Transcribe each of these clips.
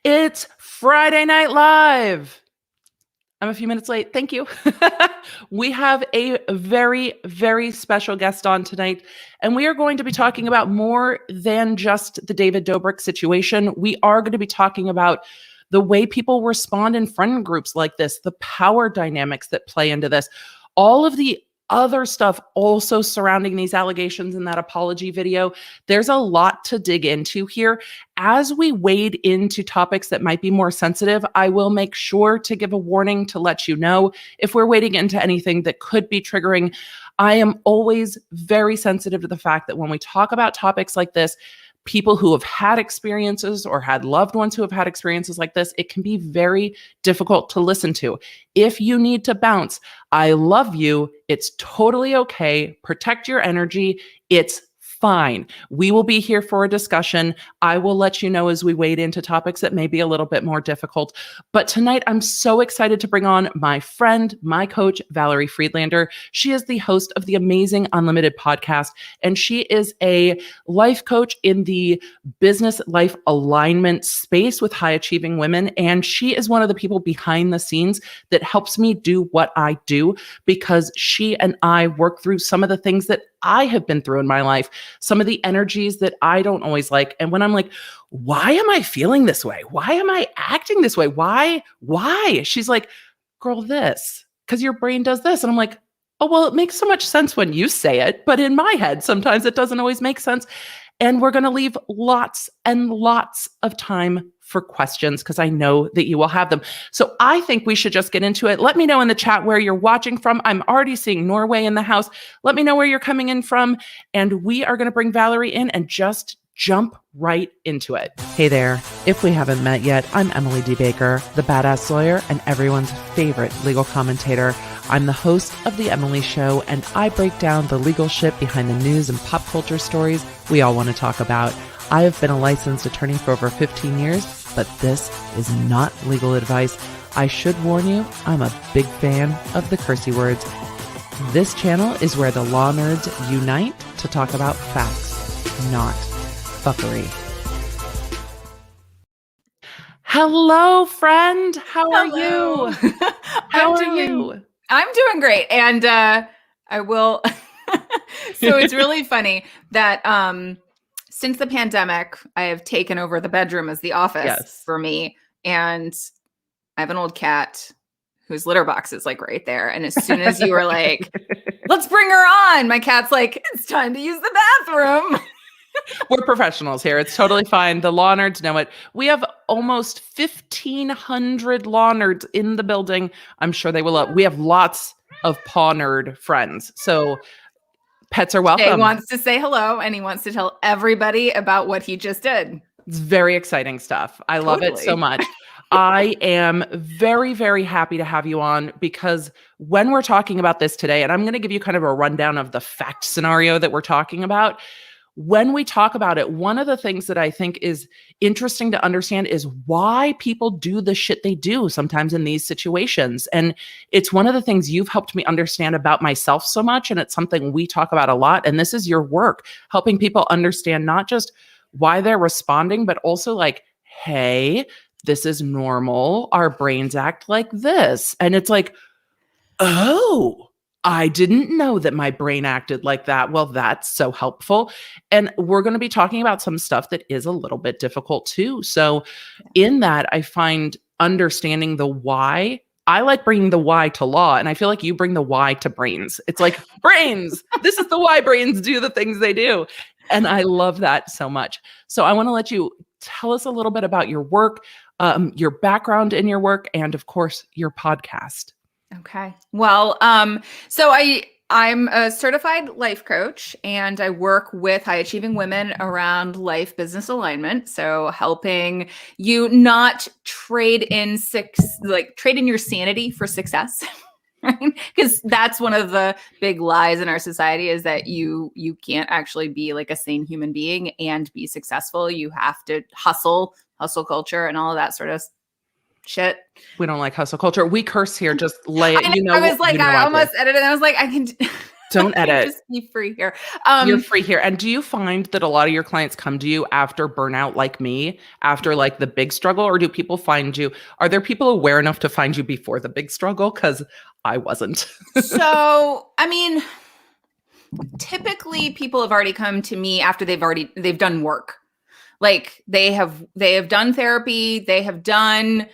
It's Friday Night Live. I'm a few minutes late. Thank you. We have a very, very special guest on tonight, and we are going to be talking about more than just the David Dobrik situation. We are going to be talking about the way people respond in friend groups like this, the power dynamics that play into this, all of the other stuff also surrounding these allegations in that apology video. There's a lot to dig into here. As we wade into topics that might be more sensitive, I will make sure to give a warning to let you know if we're wading into anything that could be triggering. I am always very sensitive to the fact that when we talk about topics like this, people who have had experiences or had loved ones who have had experiences like this, it can be very difficult to listen to. If you need to bounce, I love you. It's totally okay. Protect your energy. It's fine. We will be here for a discussion. I will let you know as we wade into topics that may be a little bit more difficult. But tonight, I'm so excited to bring on my friend, my coach, Valerie Friedlander. She is the host of the amazing Unlimited podcast, and she is a life coach in the business life alignment space with high achieving women. And she is one of the people behind the scenes that helps me do what I do, because she and I work through some of the things that I have been through in my life, some of the energies that I don't always like. And when I'm like, why am I feeling this way? Why am I acting this way? Why? She's like, girl, this, because your brain does this. And I'm like, oh, well, it makes so much sense when you say it. But in my head, sometimes it doesn't always make sense. And we're going to leave lots and lots of time for questions, because I know that you will have them. So I think we should just get into it. Let me know in the chat where you're watching from. I'm already seeing Norway in the house. Let me know where you're coming in from. And we are going to bring Valerie in and just jump right into it. Hey there. If we haven't met yet, I'm Emily D. Baker, the badass lawyer and everyone's favorite legal commentator. I'm the host of The Emily Show, and I break down the legal shit behind the news and pop culture stories we all want to talk about. I have been a licensed attorney for over 15 years, but this is not legal advice. I should warn you, I'm a big fan of the cursey words. This channel is where the law nerds unite to talk about facts, not fuckery. Hello, friend. How are you? How are you? I'm doing great. And I will. So it's really funny that since the pandemic, I have taken over the bedroom as the office for me. And I have an old cat whose litter box is like right there. And as soon as you were like, let's bring her on, my cat's like, it's time to use the bathroom. We're professionals here. It's totally fine. The law nerds know it. We have almost 1,500 law nerds in the building. I'm sure they will love. We have lots of paw nerd friends. So pets are welcome. Jay wants to say hello, and he wants to tell everybody about what he just did. It's very exciting stuff. I love it so much. I am very, very happy to have you on, because when we're talking about this today, and I'm going to give you kind of a rundown of the fact scenario that we're talking about. When we talk about it, one of the things that I think is interesting to understand is why people do the shit they do sometimes in these situations. And it's one of the things you've helped me understand about myself so much. And it's something we talk about a lot. And this is your work, helping people understand not just why they're responding, but also like, hey, this is normal. Our brains act like this. And it's like, oh, I didn't know that my brain acted like that. Well, that's so helpful. And we're going to be talking about some stuff that is a little bit difficult too. So in that, I find understanding the why. I like bringing the why to law, and I feel like you bring the why to brains. It's like, brains, this is the why brains do the things they do. And I love that so much. So I want to let you tell us a little bit about your work, your background in your work, and of course, your podcast. Okay. Well, so I'm a certified life coach, and I work with high achieving women around life business alignment. So helping you not trade in your sanity for success. Right? Because that's one of the big lies in our society, is that you can't actually be like a sane human being and be successful. You have to hustle culture and all of that sort of shit. We don't like hustle culture. We curse here. Just lay it. I was like, I almost edited it. I was like, I can. Don't edit. Just be free here. You're free here. And do you find that a lot of your clients come to you after burnout like me, after like the big struggle, or do people find you? Are there people aware enough to find you before the big struggle? Because I wasn't. So, I mean, typically people have already come to me after they've done work. Like they have done therapy, they have done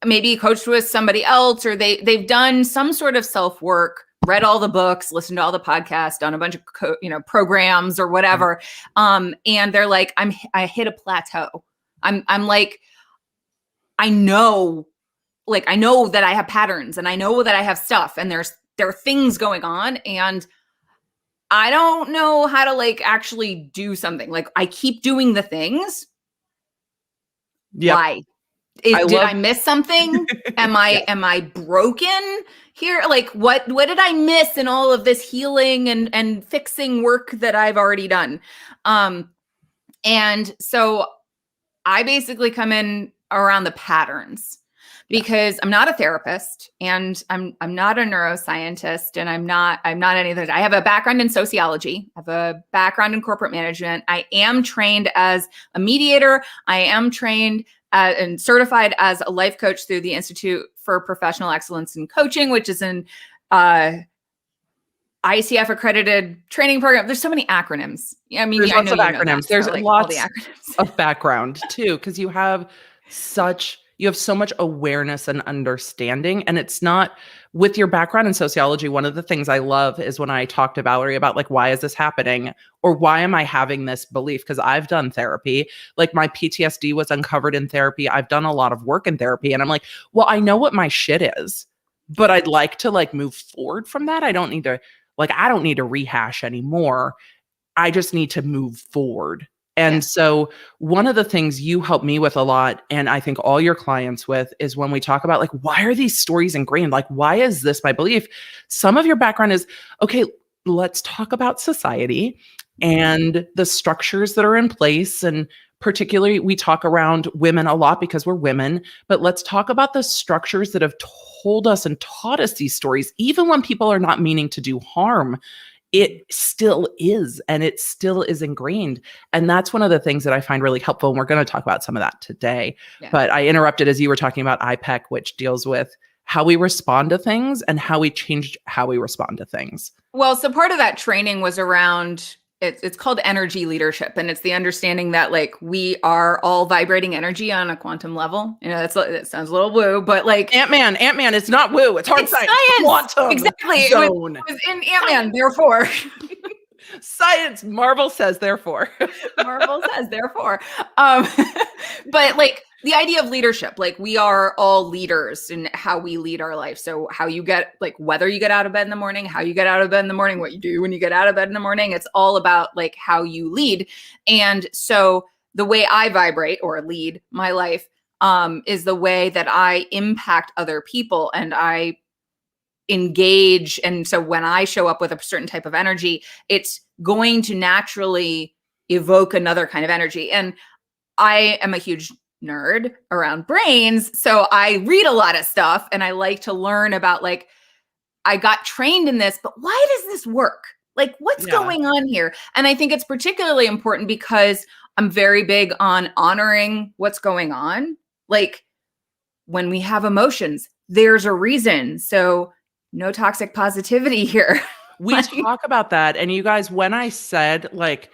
maybe coached with somebody else, or they've done some sort of self-work, read all the books, listened to all the podcasts, done a bunch of programs or whatever. And they're like, I hit a plateau. I'm like, I know that I have patterns and I know that I have stuff and there are things going on and I don't know how to like actually do something. Like I keep doing the things. Yep. Why? Did I miss something? Am I broken here? Like what did I miss in all of this healing and fixing work that I've already done? And so I basically come in around the patterns because I'm not a therapist and I'm not a neuroscientist and I'm not any of that. I have a background in sociology. I have a background in corporate management. I am trained as a mediator. I am trained and certified as a life coach through the Institute for Professional Excellence in Coaching, which is an ICF accredited training program. There's so many acronyms. I mean, there's lots of acronyms. There's like lots of background too, because you have so much awareness and understanding. And it's not with your background in sociology. One of the things I love is when I talk to Valerie about like, why is this happening? Or why am I having this belief? Because I've done therapy, like my PTSD was uncovered in therapy. I've done a lot of work in therapy. And I'm like, well, I know what my shit is, but I'd like to like move forward from that. I don't need to rehash anymore. I just need to move forward. And so one of the things you help me with a lot, and I think all your clients with, is when we talk about like, why are these stories ingrained? Like, why is this my belief? Some of your background is, okay, let's talk about society and the structures that are in place. And particularly we talk around women a lot because we're women, but let's talk about the structures that have told us and taught us these stories, even when people are not meaning to do harm. It still is, and it still is ingrained. And that's one of the things that I find really helpful. And we're going to talk about some of that today. Yeah. But I interrupted as you were talking about IPEC, which deals with how we respond to things and how we change how we respond to things. Well, so part of that training was around, it's called energy leadership. And it's the understanding that like we are all vibrating energy on a quantum level. You know, that sounds a little woo, but like Ant-Man, it's not woo. It's hard science. Quantum exactly. zone. It was in Ant-Man, therefore. Science, Marvel says therefore. Marvel says therefore. But like the idea of leadership, like we are all leaders in how we lead our life. So how you get, like whether you get out of bed in the morning, how you get out of bed in the morning, what you do when you get out of bed in the morning, it's all about like how you lead. And so the way I vibrate or lead my life is the way that I impact other people and I engage. And so when I show up with a certain type of energy, it's going to naturally evoke another kind of energy. And I am a huge nerd around brains. So I read a lot of stuff and I like to learn about like, I got trained in this, but why does this work? Like what's going on here? And I think it's particularly important because I'm very big on honoring what's going on. Like when we have emotions, there's a reason. So no toxic positivity here. We talk about that. And you guys, when I said like,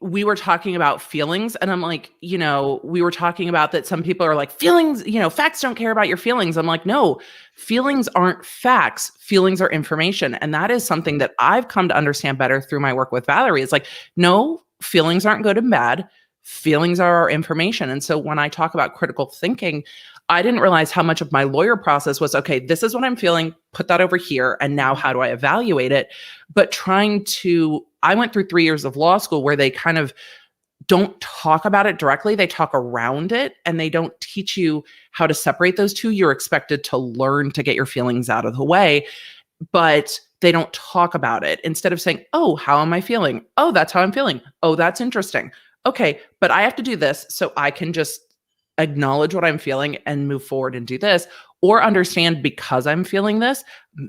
we were talking about feelings and I'm like, you know, we were talking about that some people are like feelings, you know, facts don't care about your feelings. I'm like, no, feelings aren't facts. Feelings are information. And that is something that I've come to understand better through my work with Valerie. It's like, no, feelings aren't good and bad. Feelings are our information. And so when I talk about critical thinking, I didn't realize how much of my lawyer process was, okay, this is what I'm feeling, put that over here. And now how do I evaluate it? But I went through 3 years of law school where they kind of don't talk about it directly. They talk around it and they don't teach you how to separate those two. You're expected to learn to get your feelings out of the way, but they don't talk about it. Instead of saying, oh, how am I feeling? Oh, that's how I'm feeling. Oh, that's interesting. Okay, but I have to do this so I can just acknowledge what I'm feeling and move forward and do this, or understand because I'm feeling this,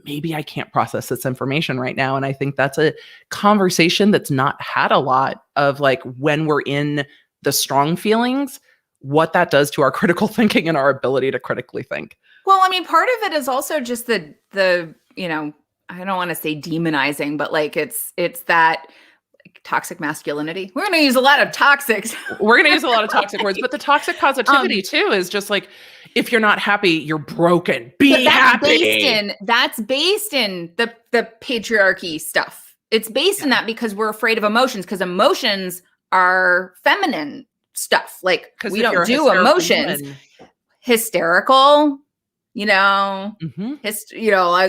maybe I can't process this information right now. And I think that's a conversation that's not had a lot of, like, when we're in the strong feelings, what that does to our critical thinking and our ability to critically think. Well, I mean, part of it is also just the I don't want to say demonizing, but like it's that toxic masculinity. We're going to use a lot of toxics. We're going to use a lot of toxic words, but the toxic positivity too is just like, if you're not happy, you're broken. Be happy. That's based in the patriarchy stuff. It's based in that because we're afraid of emotions, because emotions are feminine stuff. Like, we don't do emotions. Hysterical, like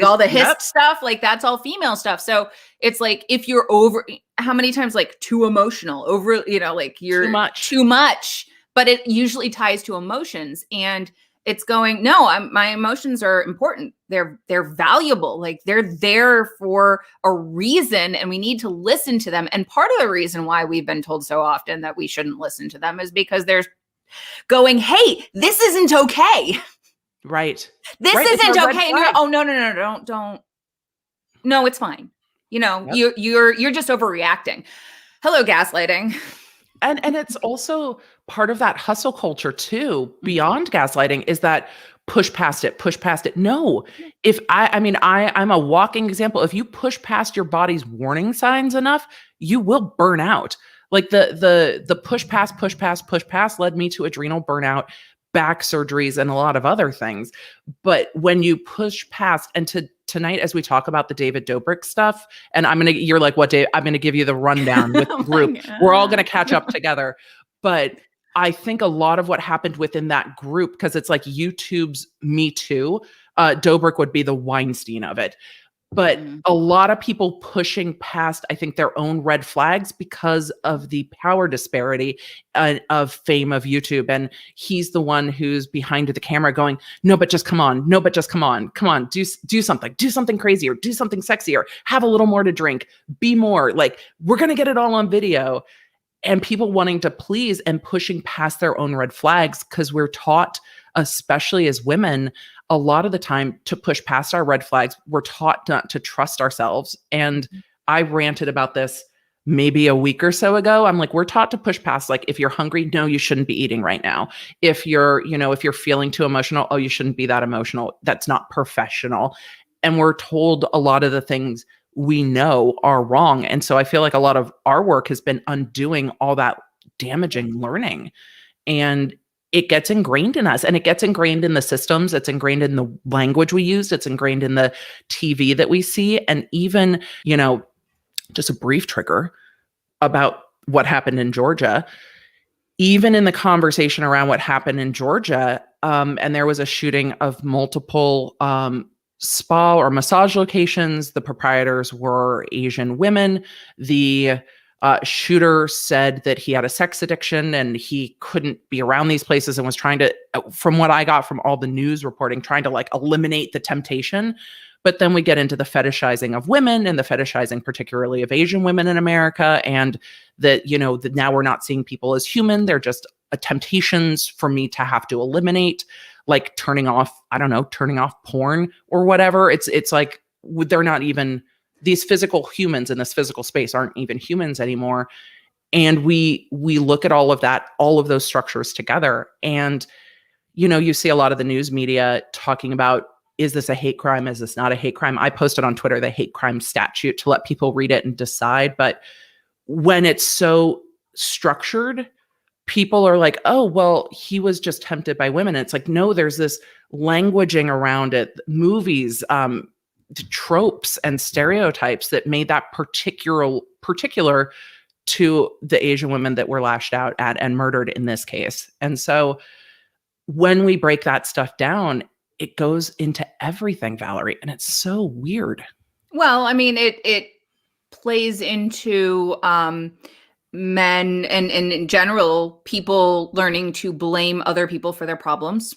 all the hist stuff, like that's all female stuff. So it's like, if you're over, how many times, like, too emotional, over, like you're too much, but it usually ties to emotions. And it's going, no, my emotions are important. They're valuable. Like, they're there for a reason, and we need to listen to them. And part of the reason why we've been told so often that we shouldn't listen to them is because they're going, hey, this isn't okay. Right. This isn't okay. And you're, oh, no, don't. No, it's fine. You're just overreacting. Hello, gaslighting. And it's also part of that hustle culture too, beyond gaslighting, is that push past it. No, if I'm a walking example. If you push past your body's warning signs enough, you will burn out. Like the push past led me to adrenal burnout, back surgeries, and a lot of other things. But when you push past, and tonight, as we talk about the David Dobrik stuff, and you're like, what, Dave? I'm going to give you the rundown with the group. We're all going to catch up together. But I think a lot of what happened within that group, because it's like YouTube's Me Too, Dobrik would be the Weinstein of it. But a lot of people pushing past, I think, their own red flags because of the power disparity of fame of YouTube. And he's the one who's behind the camera going, no, but just come on. No, but just come on. Come on, do something crazier, do something sexier, have a little more to drink, be more. Like, we're going to get it all on video. And people wanting to please and pushing past their own red flags, because we're taught, especially as women, a lot of the time to push past our red flags. We're taught not to trust ourselves. And I ranted about this maybe a week or so ago. I'm like, we're taught to push past, like, if you're hungry, no, you shouldn't be eating right now. If you're feeling too emotional, oh, you shouldn't be that emotional. That's not professional. And we're told a lot of the things we know are wrong. And so I feel like a lot of our work has been undoing all that damaging learning. And it gets ingrained in us, and it gets ingrained in the systems. It's ingrained in the language we use. It's ingrained in the TV that we see. And even, just a brief trigger about what happened in Georgia, even in the conversation around what happened in Georgia, and there was a shooting of multiple spa or massage locations. The proprietors were Asian women. The shooter said that he had a sex addiction and he couldn't be around these places, and was trying to, from what I got from all the news reporting, trying to, like, eliminate the temptation. But then we get into the fetishizing of women, and the fetishizing particularly of Asian women in America. And that now we're not seeing people as human. They're just temptations for me to have to eliminate, like turning off porn or whatever. It's like, they're not even, these physical humans in this physical space aren't even humans anymore. And we look at all of that, all of those structures together. And, you see a lot of the news media talking about, is this a hate crime? Is this not a hate crime? I posted on Twitter the hate crime statute to let people read it and decide. But when it's so structured, people are like, oh, well, he was just tempted by women. And it's like, no, there's this languaging around it, movies, tropes and stereotypes that made that particular to the Asian women that were lashed out at and murdered in this case. And so when we break that stuff down, it goes into everything, Valerie, and it's so weird. Well, I mean, it plays into men and in general, people learning to blame other people for their problems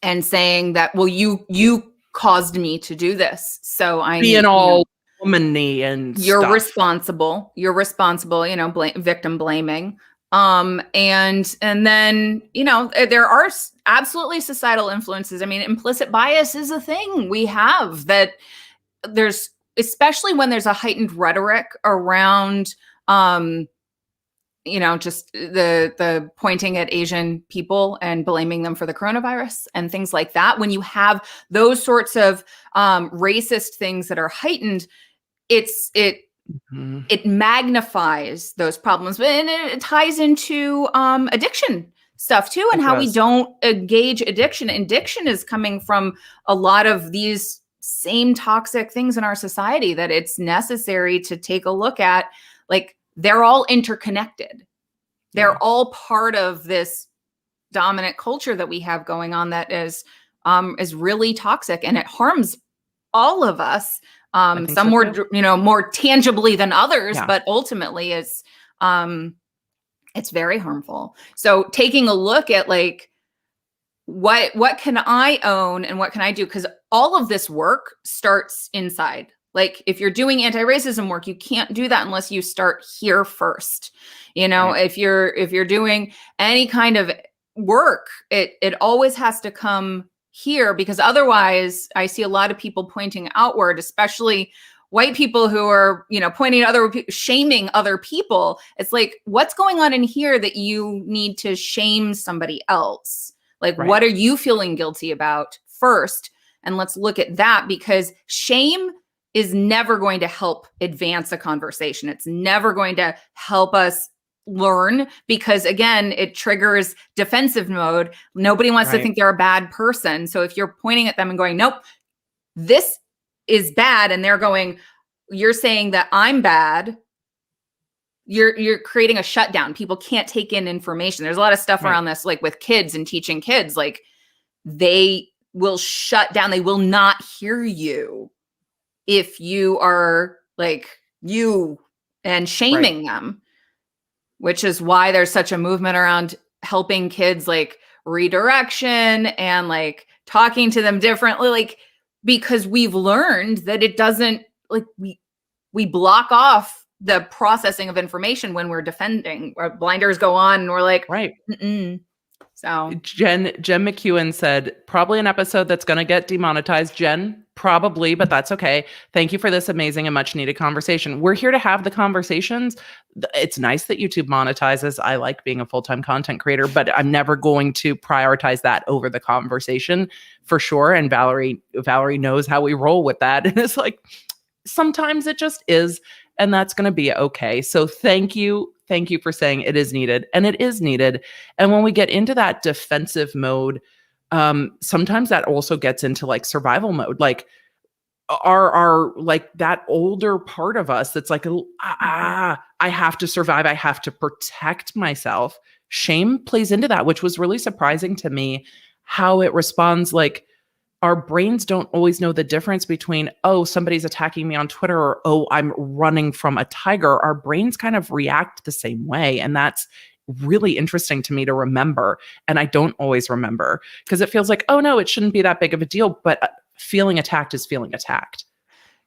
and saying that, well, you caused me to do this, so I being all womanly and you're stuff. responsible. Victim blaming. And then, there are absolutely societal influences. I mean, implicit bias is a thing we have that there's, especially when there's a heightened rhetoric around, just the pointing at Asian people and blaming them for the coronavirus and things like that. When you have those sorts of racist things that are heightened, it magnifies those problems, and it ties into addiction stuff too, and how we don't engage addiction. Addiction is coming from a lot of these same toxic things in our society that it's necessary to take a look at. Like, they're all interconnected. They're all part of this dominant culture that we have going on that is really toxic, and it harms all of us. Some more, more tangibly than others, but ultimately it's very harmful. So taking a look at like, what can I own and what can I do? Because all of this work starts inside. Like, if you're doing anti-racism work, you can't do that unless you start here first. If you're doing any kind of work, it always has to come here, because otherwise I see a lot of people pointing outward, especially white people who are, pointing at shaming other people. It's like, what's going on in here that you need to shame somebody else? Like, what are you feeling guilty about first? And let's look at that, because shame is never going to help advance a conversation. It's never going to help us learn, because again, it triggers defensive mode. Nobody wants to think they're a bad person. So if you're pointing at them and going, nope, this is bad, and they're going, you're saying that I'm bad, you're creating a shutdown. People can't take in information. There's a lot of stuff around this, like with kids and teaching kids, like they will shut down. They will not hear you if you are like you and shaming them, which is why there's such a movement around helping kids like redirection and like talking to them differently, like, because we've learned that it doesn't, like, we block off the processing of information when we're defending. Our blinders go on and we're like, Mm-mm. So Jen McEwen said, probably an episode that's going to get demonetized. Jen, probably, but that's okay. Thank you for this amazing and much needed conversation. We're here to have the conversations. It's nice that YouTube monetizes. I like being a full-time content creator, but I'm never going to prioritize that over the conversation for sure. And Valerie knows how we roll with that. And it's like, sometimes it just is, and that's going to be okay. So thank you. Thank you for saying it is needed, and it is needed. And when we get into that defensive mode, sometimes that also gets into like survival mode, like our like that older part of us that's like, I have to survive. I have to protect myself. Shame plays into that, which was really surprising to me, how it responds. Like, our brains don't always know the difference between, oh, somebody's attacking me on Twitter, or, oh, I'm running from a tiger. Our brains kind of react the same way. And that's really interesting to me to remember. And I don't always remember, because it feels like, oh no, it shouldn't be that big of a deal. But feeling attacked is feeling attacked.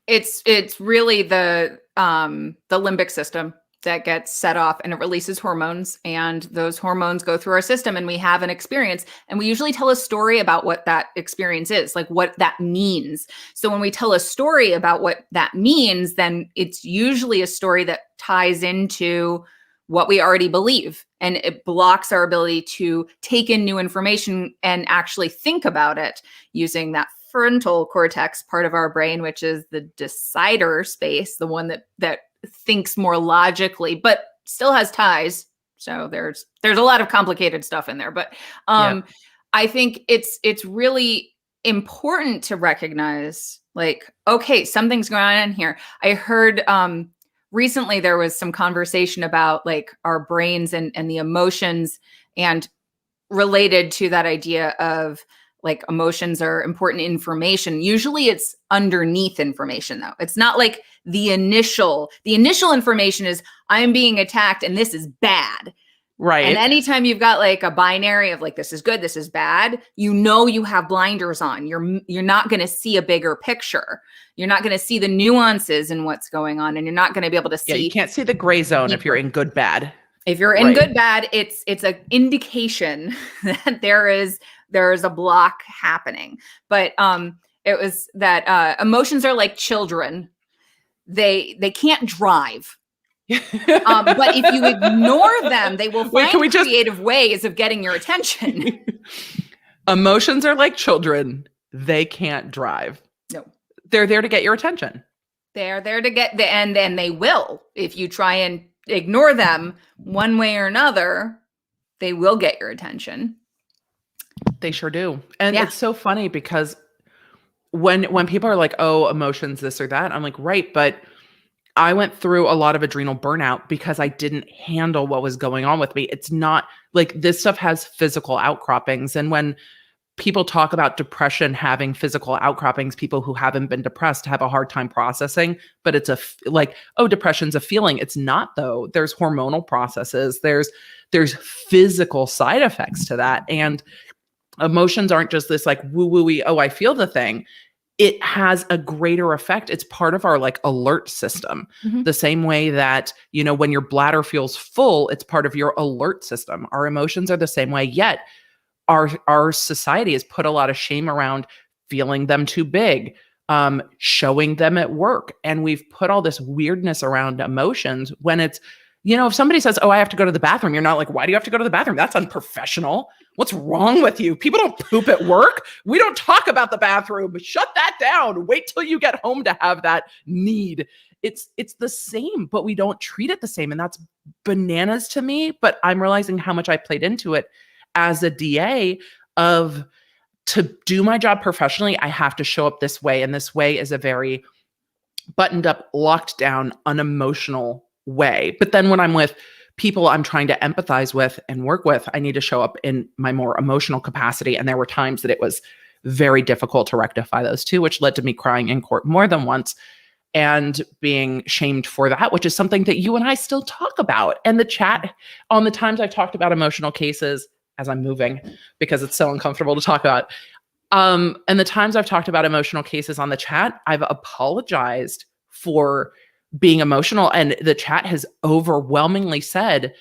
It's really the limbic system that gets set off, and it releases hormones, and those hormones go through our system, and we have an experience, and we usually tell a story about what that experience is, like what that means. So when we tell a story about what that means, then it's usually a story that ties into what we already believe, and it blocks our ability to take in new information and actually think about it using that frontal cortex part of our brain, which is the decider space, the one that thinks more logically, but still has ties. So there's a lot of complicated stuff in there, but I think it's really important to recognize, like, okay, something's going on in here. I heard recently there was some conversation about like our brains and the emotions, and related to that idea of like emotions are important information. Usually it's underneath information though. It's not like the initial information is I'm being attacked and this is bad. Right. And anytime you've got like a binary of like, this is good, this is bad, you have blinders on. You're not going to see a bigger picture. You're not going to see the nuances in what's going on, and you're not going to be able to see. Yeah, you can't see the gray zone if you're in good, bad. If you're in Right. good, bad, it's an indication that there is a block happening. But it was that emotions are like children. They can't drive. But if you ignore them, they will Wait, can find we just creative ways of getting your attention. Emotions are like children. They can't drive. No. They're there to get your attention. They're there to get the end, and they will. If you try and ignore them one way or another, they will get your attention. They sure do. And Yeah. it's so funny because when people are like, "Oh, emotions this or that." I'm like, "Right, but I went through a lot of adrenal burnout because I didn't handle what was going on with me." It's not like this stuff has physical outcroppings. And when people talk about depression having physical outcroppings, people who haven't been depressed have a hard time processing, but it's like, oh, depression's a feeling. It's not, though. There's hormonal processes. There's physical side effects to that. And emotions aren't just this like woo woo oh, I feel the thing. It has a greater effect. It's part of our like alert system. Mhm. The same way that, when your bladder feels full, it's part of your alert system. Our emotions are the same way, yet our society has put a lot of shame around feeling them too big, showing them at work. And we've put all this weirdness around emotions when it's, if somebody says, "Oh, I have to go to the bathroom," you're not like, "Why do you have to go to the bathroom? That's unprofessional. What's wrong with you? People don't poop at work. We don't talk about the bathroom. Shut that down. Wait till you get home to have that need." It's the same, but we don't treat it the same. And that's bananas to me. But I'm realizing how much I played into it as a DA of, to do my job professionally, I have to show up this way. And this way is a very buttoned up, locked down, unemotional way. But then when I'm with people I'm trying to empathize with and work with, I need to show up in my more emotional capacity. And there were times that it was very difficult to rectify those two, which led to me crying in court more than once and being shamed for that, which is something that you and I still talk about. And the chat on the times I've talked about emotional cases, as I'm moving because it's so uncomfortable to talk about. And the times I've talked about emotional cases on the chat, I've apologized for being emotional. And the chat has overwhelmingly said,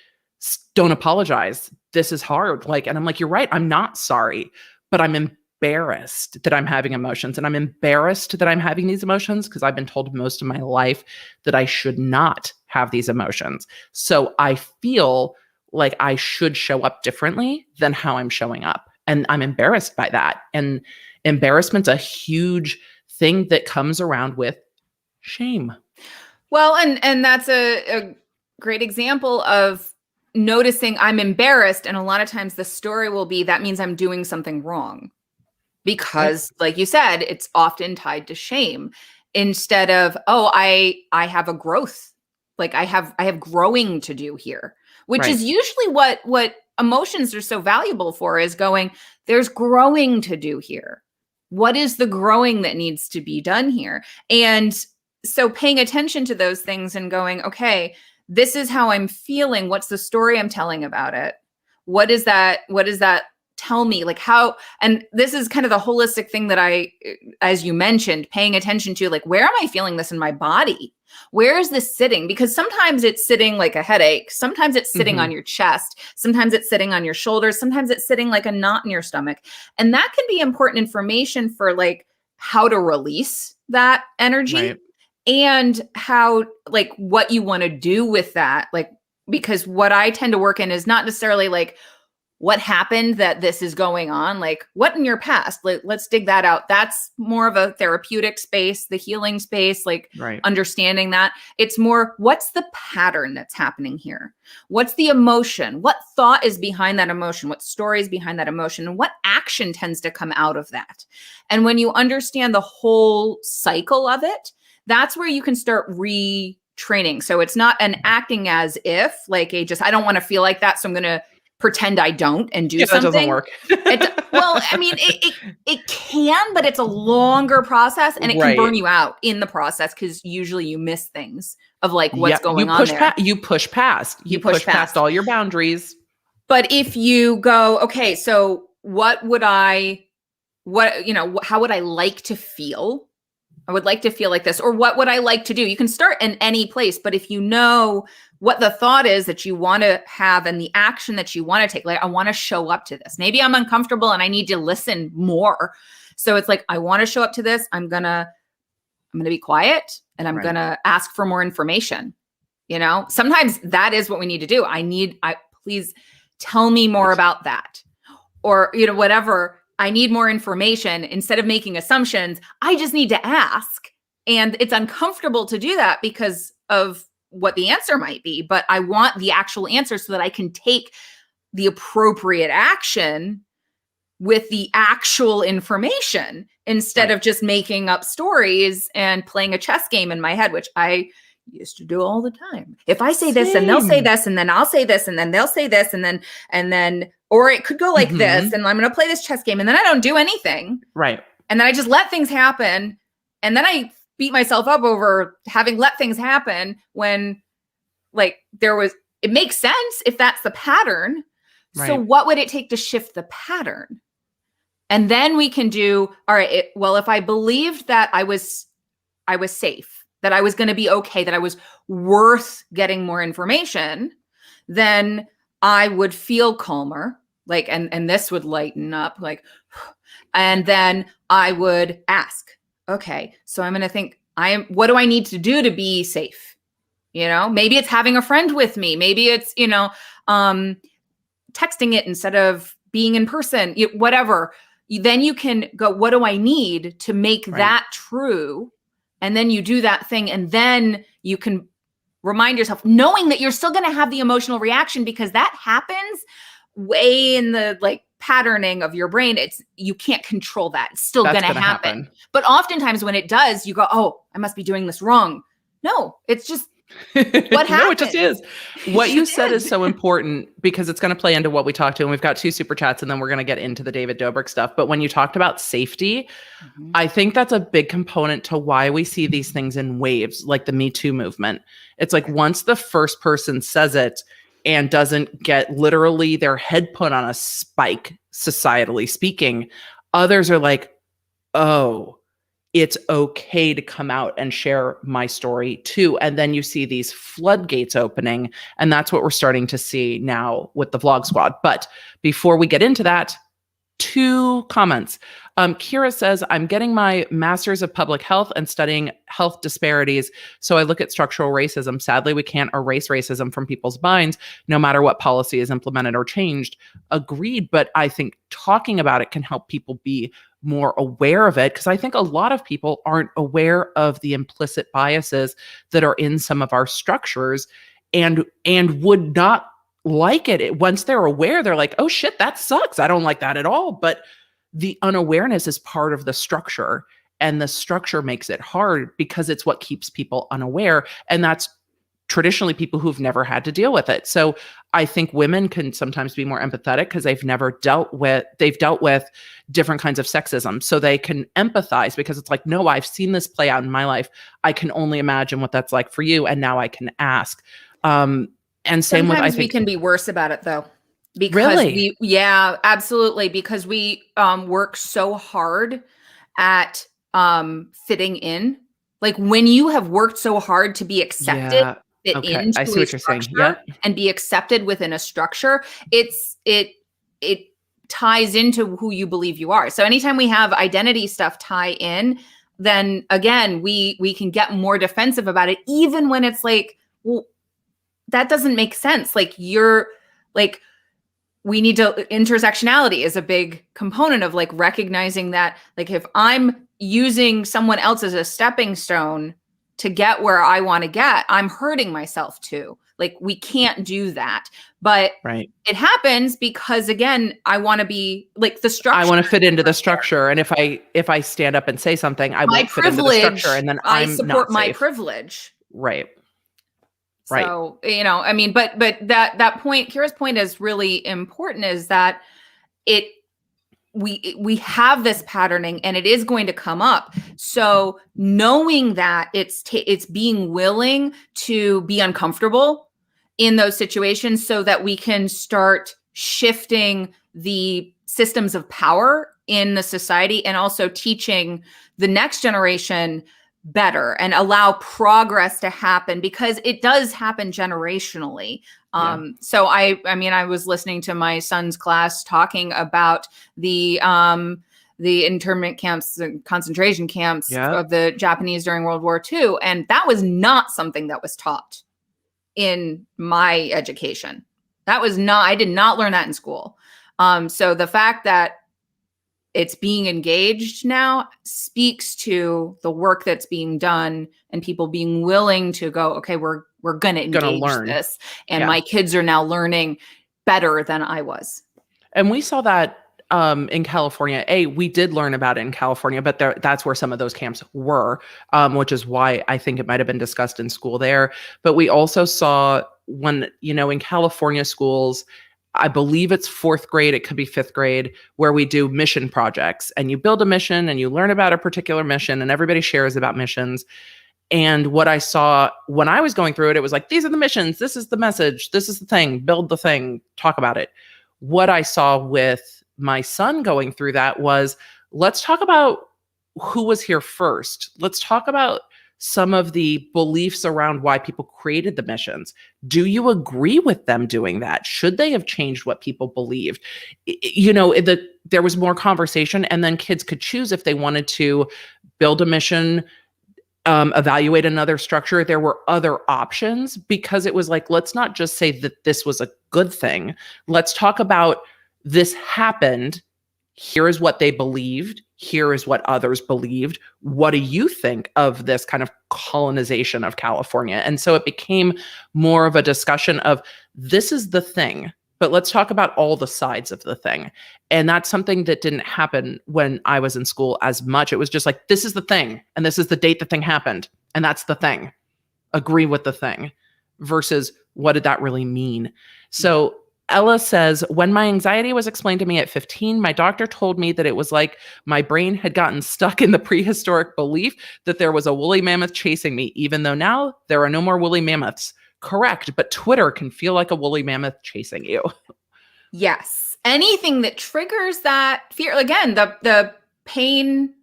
"Don't apologize. This is hard." And I'm like, "You're right. I'm not sorry, but I'm embarrassed that I'm having emotions. And I'm embarrassed that I'm having these emotions because I've been told most of my life that I should not have these emotions. So I feel like I should show up differently than how I'm showing up. And I'm embarrassed by that." And embarrassment's a huge thing that comes around with shame. Well, and that's a great example of noticing I'm embarrassed. And a lot of times the story will be that means I'm doing something wrong. Because, like you said, it's often tied to shame instead of, oh, I have a growth. Like I have growing to do here, which Right. is usually what emotions are so valuable for, is going, there's growing to do here. What is the growing that needs to be done here? And so paying attention to those things and going, okay, this is how I'm feeling. What's the story I'm telling about it? What is that tell me? Like how, and this is kind of the holistic thing that I, as you mentioned, paying attention to, like, where am I feeling this in my body? Where is this sitting? Because sometimes it's sitting like a headache. Sometimes it's sitting on your chest. Sometimes it's sitting on your shoulders. Sometimes it's sitting like a knot in your stomach. And that can be important information for like how to release that energy. Right. And how, like, what you want to do with that. Like, because what I tend to work in is not necessarily like, what happened that this is going on? Like, what in your past? Let's dig that out. That's more of a therapeutic space, the healing space, like Right. understanding that. It's more, what's the pattern that's happening here? What's the emotion? What thought is behind that emotion? What story is behind that emotion? And what action tends to come out of that? And when you understand the whole cycle of it, that's where you can start retraining. So it's not an acting as if, like, I don't want to feel like that, so I'm going to pretend I don't and do something. That doesn't work. Well, I mean, it can, but it's a longer process, and it can burn you out in the process because usually you miss things of like what's going on there. You push past all your boundaries. But if you go, okay, so how would I like to feel? I would like to feel like this, or what would I like to do? You can start in any place, but if you know what the thought is that you want to have and the action that you want to take, like, I want to show up to this. Maybe I'm uncomfortable and I need to listen more. So it's like, I want to show up to this. I'm going to be quiet and I'm going to ask for more information. You know, sometimes that is what we need to do. Please tell me more about that, or, you know, whatever. I need more information. Instead of making assumptions, I just need to ask. And it's uncomfortable to do that because of what the answer might be, but I want the actual answer so that I can take the appropriate action with the actual information instead of just making up stories and playing a chess game in my head, which I used to do all the time. If I say this and they'll say this, and then I'll say this, and then they'll say this, and then, or it could go like this, and I'm going to play this chess game, and then I don't do anything. Right. And then I just let things happen. And then I beat myself up over having let things happen when, like, it makes sense if that's the pattern. Right. So what would it take to shift the pattern? And then we can do, all right, if I believed that I was safe, that I was going to be okay, that I was worth getting more information, then I would feel calmer, like, and this would lighten up, like, and then I would ask, okay, so I'm going to think, what do I need to do to be safe? You know, maybe it's having a friend with me. Maybe it's, you know, texting it instead of being in person, whatever. Then you can go, what do I need to make that true? And then you do that thing. And then you can remind yourself, knowing that you're still going to have the emotional reaction, because that happens way in the, like, patterning of your brain. You can't control that. It's still going to happen. But oftentimes when it does, you go, oh, I must be doing this wrong. No, it's just what happened. No, it just is. What you said is so important, because it's going to play into what we talked to. And we've got 2 super chats, and then we're going to get into the David Dobrik stuff. But when you talked about safety, I think that's a big component to why we see these things in waves, like the Me Too movement. It's like, once the first person says it and doesn't get literally their head put on a spike, societally speaking, others are like, oh, it's okay to come out and share my story too. And then you see these floodgates opening, and that's what we're starting to see now with the Vlog Squad. But before we get into that, 2 comments. Kira says, I'm getting my master's of public health and studying health disparities. So I look at structural racism. Sadly, we can't erase racism from people's minds, no matter what policy is implemented or changed. Agreed. But I think talking about it can help people be more aware of it, because I think a lot of people aren't aware of the implicit biases that are in some of our structures, and would not like it. Once they're aware, they're like, oh shit, that sucks. I don't like that at all. But the unawareness is part of the structure, and the structure makes it hard because it's what keeps people unaware. And that's traditionally people who've never had to deal with it. So I think women can sometimes be more empathetic because they've dealt with different kinds of sexism. So they can empathize because it's like, no, I've seen this play out in my life. I can only imagine what that's like for you. And now I can ask. And same sometimes with, I think, we can be worse about it though. Because really? Yeah, absolutely. Because we work so hard at fitting in. Like, when you have worked so hard to be accepted, fit into I see what you're saying. Yep. And be accepted within a structure, it ties into who you believe you are. So anytime we have identity stuff tie in, then again, we can get more defensive about it, even when it's like, well, that doesn't make sense. Like, we need to, intersectionality is a big component of, like, recognizing that, like, if I'm using someone else as a stepping stone to get where I want to get, I'm hurting myself too. Like, we can't do that. But it happens because, again, I want to be like the structure. I want to fit into the structure. And if I stand up and say something, I won't fit into the structure. And then I support not my safe. Privilege. Right. So, you know, I mean, but that point, Kira's point is really important, is that we have this patterning and it is going to come up. So knowing that it's being willing to be uncomfortable in those situations so that we can start shifting the systems of power in the society, and also teaching the next generation better and allow progress to happen, because it does happen generationally. So I mean, I was listening to my son's class talking about the internment camps and concentration camps of the Japanese during World War II. And that was not something that was taught in my education. I did not learn that in school. So the fact that it's being engaged now speaks to the work that's being done and people being willing to go, okay, we're going to engage this. And my kids are now learning better than I was. And we saw that in California. We did learn about it in California, but that's where some of those camps were, which is why I think it might have been discussed in school there. But we also saw when, in California schools, I believe it's 4th grade, it could be 5th grade, where we do mission projects, and you build a mission and you learn about a particular mission, and everybody shares about missions. And what I saw when I was going through it, it was like, these are the missions, this is the message, this is the thing, build the thing, talk about it. What I saw with my son going through that was, let's talk about who was here first. Let's talk about some of the beliefs around why people created the missions. Do you agree with them doing that? Should they have changed what people believed? There was more conversation, and then kids could choose if they wanted to build a mission, evaluate another structure. There were other options, because it was like, let's not just say that this was a good thing. Let's talk about this happened. Here is what they believed. Here is what others believed. What do you think of this kind of colonization of California? And so it became more of a discussion of, this is the thing, but let's talk about all the sides of the thing. And that's something that didn't happen when I was in school as much. It was just like, this is the thing, and this is the date the thing happened, and that's the thing. Agree with the thing, versus what did that really mean? So Ella says, when my anxiety was explained to me at 15, my doctor told me that it was like my brain had gotten stuck in the prehistoric belief that there was a woolly mammoth chasing me, even though now there are no more woolly mammoths. Correct, but Twitter can feel like a woolly mammoth chasing you. Yes. Anything that triggers that fear, again, the pain,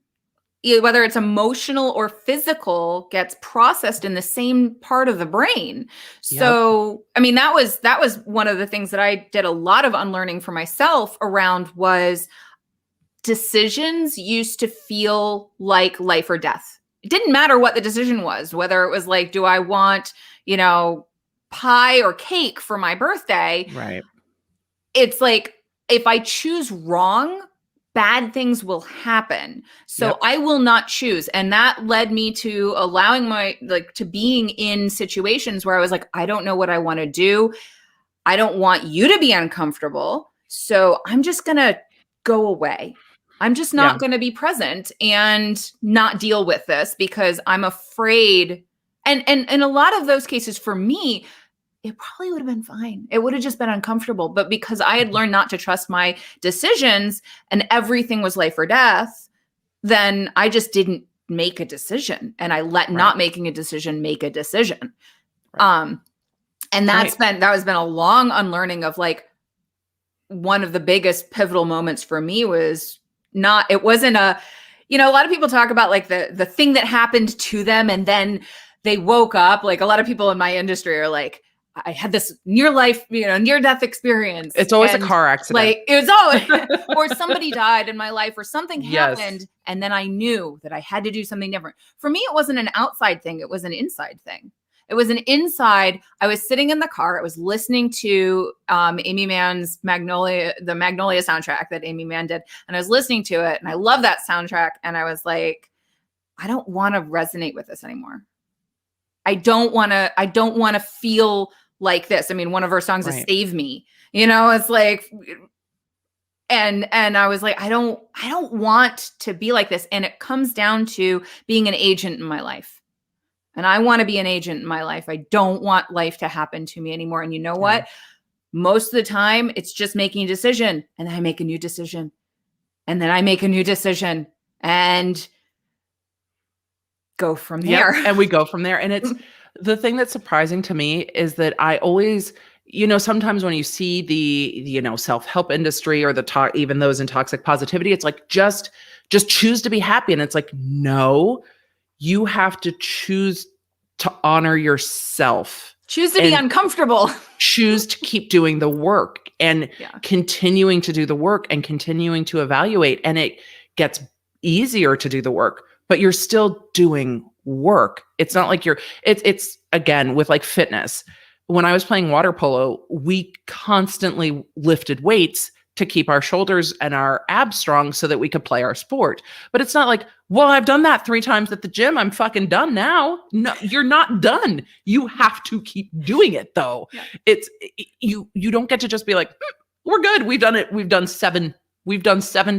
whether it's emotional or physical, gets processed in the same part of the brain. So, I mean, that was one of the things that I did a lot of unlearning for myself around, was decisions used to feel like life or death. It didn't matter what the decision was, whether it was like, do I want, pie or cake for my birthday? Right. It's like, if I choose wrong, bad things will happen. So I will not choose. And that led me to allowing to being in situations where I was like, I don't know what I want to do. I don't want you to be uncomfortable. So I'm just going to go away. I'm just not going to be present and not deal with this, because I'm afraid. And in a lot of those cases for me, it probably would have been fine. It would have just been uncomfortable. But because I had learned not to trust my decisions and everything was life or death, then I just didn't make a decision. And I let not making a decision make a decision. And that has been a long unlearning of, like, one of the biggest pivotal moments for me was it wasn't a lot of people talk about like the thing that happened to them and then they woke up. Like, a lot of people in my industry are like, I had this near-death experience. It's always a car accident. Like, it was always, or somebody died in my life, or something happened, and then I knew that I had to do something different. For me, it wasn't an outside thing; it was an inside thing. It was an inside. I was sitting in the car. I was listening to Amy Mann's Magnolia, the Magnolia soundtrack that Amy Mann did, and I was listening to it, and I love that soundtrack. And I was like, I don't want to resonate with this anymore. I don't want to feel like this. I mean, one of her songs is Save Me. It's like, and I was like, I don't want to be like this. And it comes down to being an agent in my life. And I want to be an agent in my life. I don't want life to happen to me anymore. And you know what? Most of the time it's just making a decision, and then I make a new decision, and then I make a new decision, and go from there. And we go from there. And it's the thing that's surprising to me is that I always, sometimes when you see the self-help industry or even those in toxic positivity, it's like, just choose to be happy. And it's like, no, you have to choose to honor yourself. Choose to be uncomfortable. Choose to keep doing the work and continuing to do the work and continuing to evaluate. And it gets easier to do the work, but you're still doing work. It's not like it's again, with like fitness. When I was playing water polo, we constantly lifted weights to keep our shoulders and our abs strong so that we could play our sport. But it's not like, well, I've done that 3 times at the gym, I'm fucking done now. No, you're not done. You have to keep doing it though. Yeah. It's you don't get to just be like, we're good. We've done it. We've done 7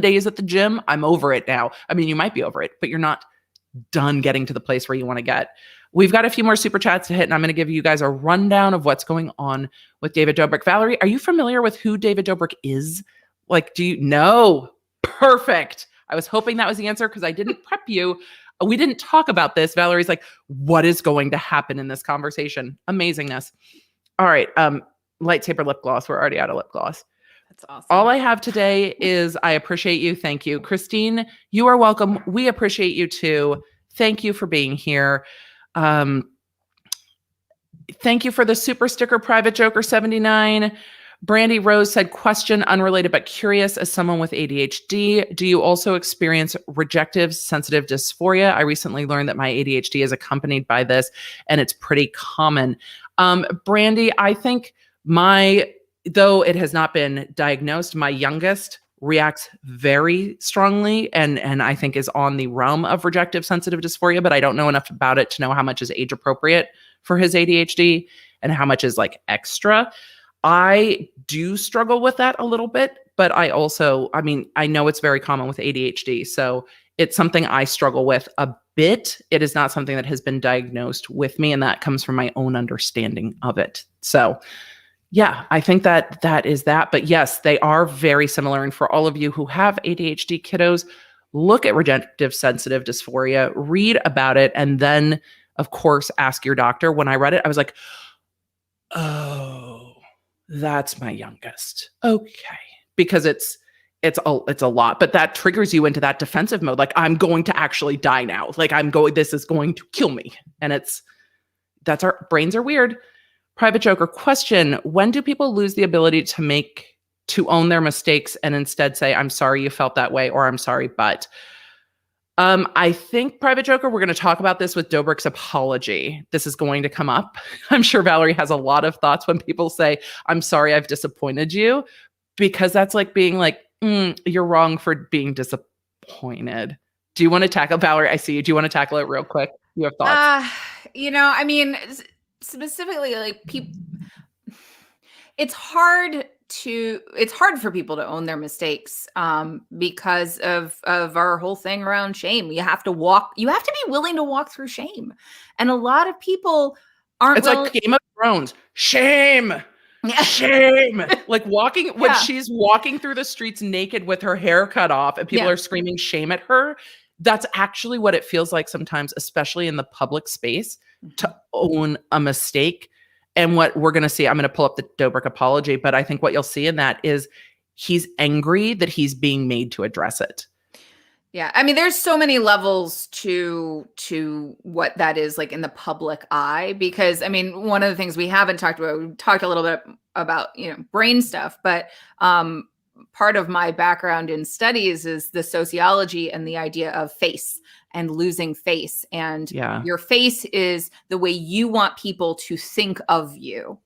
days at the gym. I'm over it now. I mean, you might be over it, but you're not done getting to the place where you want to get. We've got a few more super chats to hit, and I'm going to give you guys a rundown of what's going on with David Dobrik. Valerie, are you familiar with who David Dobrik is? Like, do you know? Perfect. I was hoping that was the answer because I didn't prep you. We didn't talk about this. Valerie's like, what is going to happen in this conversation? Amazingness. All right. Lightsaber lip gloss. We're already out of lip gloss. That's awesome. All I have today is I appreciate you. Thank you. Christine, you are welcome. We appreciate you too. Thank you for being here. Thank you for the super sticker, Private Joker 79. Brandy Rose said, question unrelated but curious, as someone with ADHD, do you also experience rejective sensitive dysphoria? I recently learned that my ADHD is accompanied by this, and it's pretty common. Brandy, I think though it has not been diagnosed, my youngest reacts very strongly and I think is on the realm of rejective sensitive dysphoria, but I don't know enough about it to know how much is age appropriate for his ADHD and how much is like extra. I do struggle with that a little bit, but I know it's very common with ADHD. So it's something I struggle with a bit. It is not something that has been diagnosed with me, and that comes from my own understanding of it. So yeah, I think that is that. But yes, they are very similar. And for all of you who have ADHD kiddos, look at rejective sensitive dysphoria, read about it, and then, of course, ask your doctor. When I read it, I was like, oh, that's my youngest. Okay. Because it's a lot, but that triggers you into that defensive mode. Like, I'm going to actually die now. Like, this is going to kill me. And our brains are weird. Private Joker question, when do people lose the ability to own their mistakes and instead say, I'm sorry you felt that way, or I'm sorry, but I think, Private Joker, we're going to talk about this with Dobrik's apology. This is going to come up. I'm sure Valerie has a lot of thoughts when people say, I'm sorry I've disappointed you, because that's like being like, you're wrong for being disappointed. Do you want to tackle, Valerie? I see you. Do you want to tackle it real quick? You have thoughts? I mean, specifically, like, it's hard for people to own their mistakes because of our whole thing around shame. You have to be willing to walk through shame. And a lot of people aren't. It's like Game of Thrones. Shame. Shame. Like when she's walking through the streets naked with her hair cut off and people are screaming shame at her. That's actually what it feels like sometimes, especially in the public space, to own a mistake. And what we're going to see, I'm going to pull up the Dobrik apology, but I think what you'll see in that is he's angry that he's being made to address it. Yeah. I mean, there's so many levels to what that is like in the public eye, because I mean, one of the things we haven't talked about, we talked a little bit about, brain stuff, but part of my background in studies is the sociology and the idea of face and losing face. And your face is the way you want people to think of you.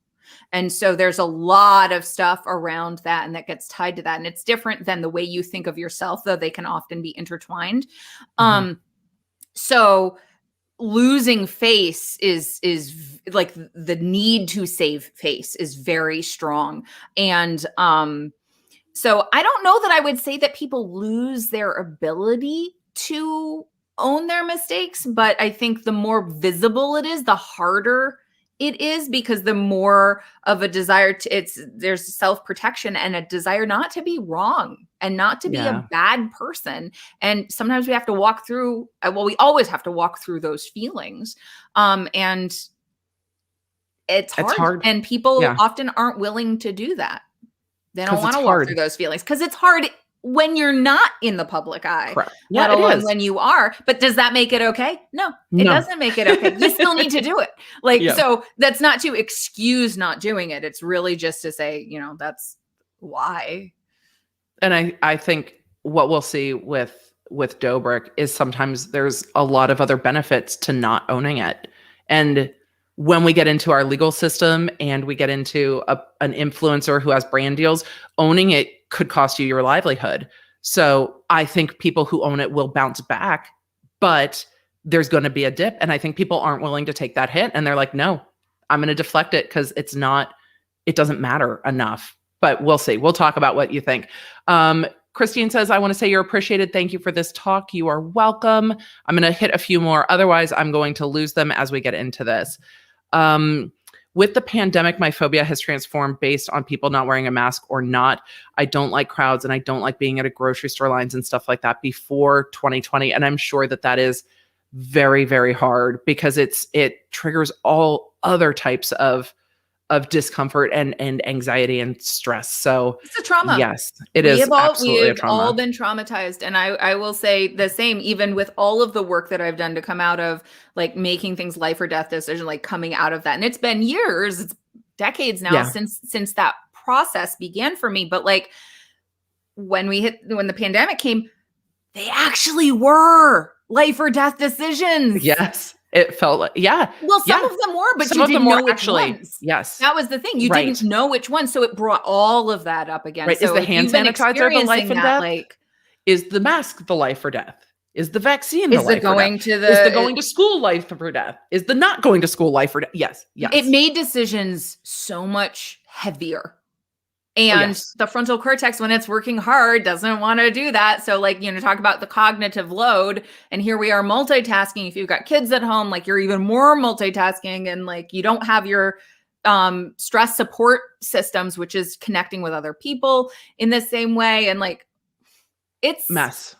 And so there's a lot of stuff around that, and that gets tied to that. And it's different than the way you think of yourself, though they can often be intertwined. So losing face is like the need to save face is very strong. And so I don't know that I would say that people lose their ability to own their mistakes, but I think the more visible it is, the harder it is, because the more of a desire there's self-protection and a desire not to be wrong and not to be a bad person. And sometimes we have to walk through, we always have to walk through those feelings. And it's It's hard. hard. And people Yeah. often aren't willing to do that. They don't 'Cause want it's to walk hard. through those feelings because it's hard when you're not in the public eye, Correct. let Yeah, it alone is. when you are. But does that make it okay? No, it No. doesn't make it okay. You still need to do it. Like, Yeah. so that's not to excuse not doing it. It's really just to say, that's why. And I think what we'll see with Dobrik is sometimes there's a lot of other benefits to not owning it. And when we get into our legal system and we get into an influencer who has brand deals, owning it could cost you your livelihood. So I think people who own it will bounce back, but there's going to be a dip. And I think people aren't willing to take that hit. And they're like, no, I'm going to deflect it because it doesn't matter enough. But we'll see. We'll talk about what you think. Christine says, I want to say you're appreciated. Thank you for this talk. You are welcome. I'm going to hit a few more. Otherwise, I'm going to lose them as we get into this. With the pandemic, my phobia has transformed based on people not wearing a mask or not. I don't like crowds and I don't like being at a grocery store lines and stuff like that before 2020. And I'm sure that is very, very hard because it triggers all other types of discomfort and anxiety and stress. So it's a trauma. Yes, it is absolutely a trauma. We've all been traumatized. And I will say the same, even with all of the work that I've done to come out of like making things life or death decision, like coming out of that. And it's been years, it's decades now since that process began for me. But like when the pandemic came, they actually were life or death decisions. Yes. It felt like, yeah. Well, some of them were, but some you of didn't them know were which actually, ones. yes. That was the thing. You didn't know which one. So it brought all of that up again. Right. So Is the hand sanitizer the life and death? Is the mask the life or death? Is the vaccine the life or death? Is the going to school life or death? Is the not going to school life or death? Yes. Yes. It made decisions so much heavier. And the frontal cortex, when it's working hard, doesn't want to do that. So like, talk about the cognitive load. And here we are multitasking. If you've got kids at home, like you're even more multitasking and like you don't have your stress support systems, which is connecting with other people in the same way. And like, it's mess.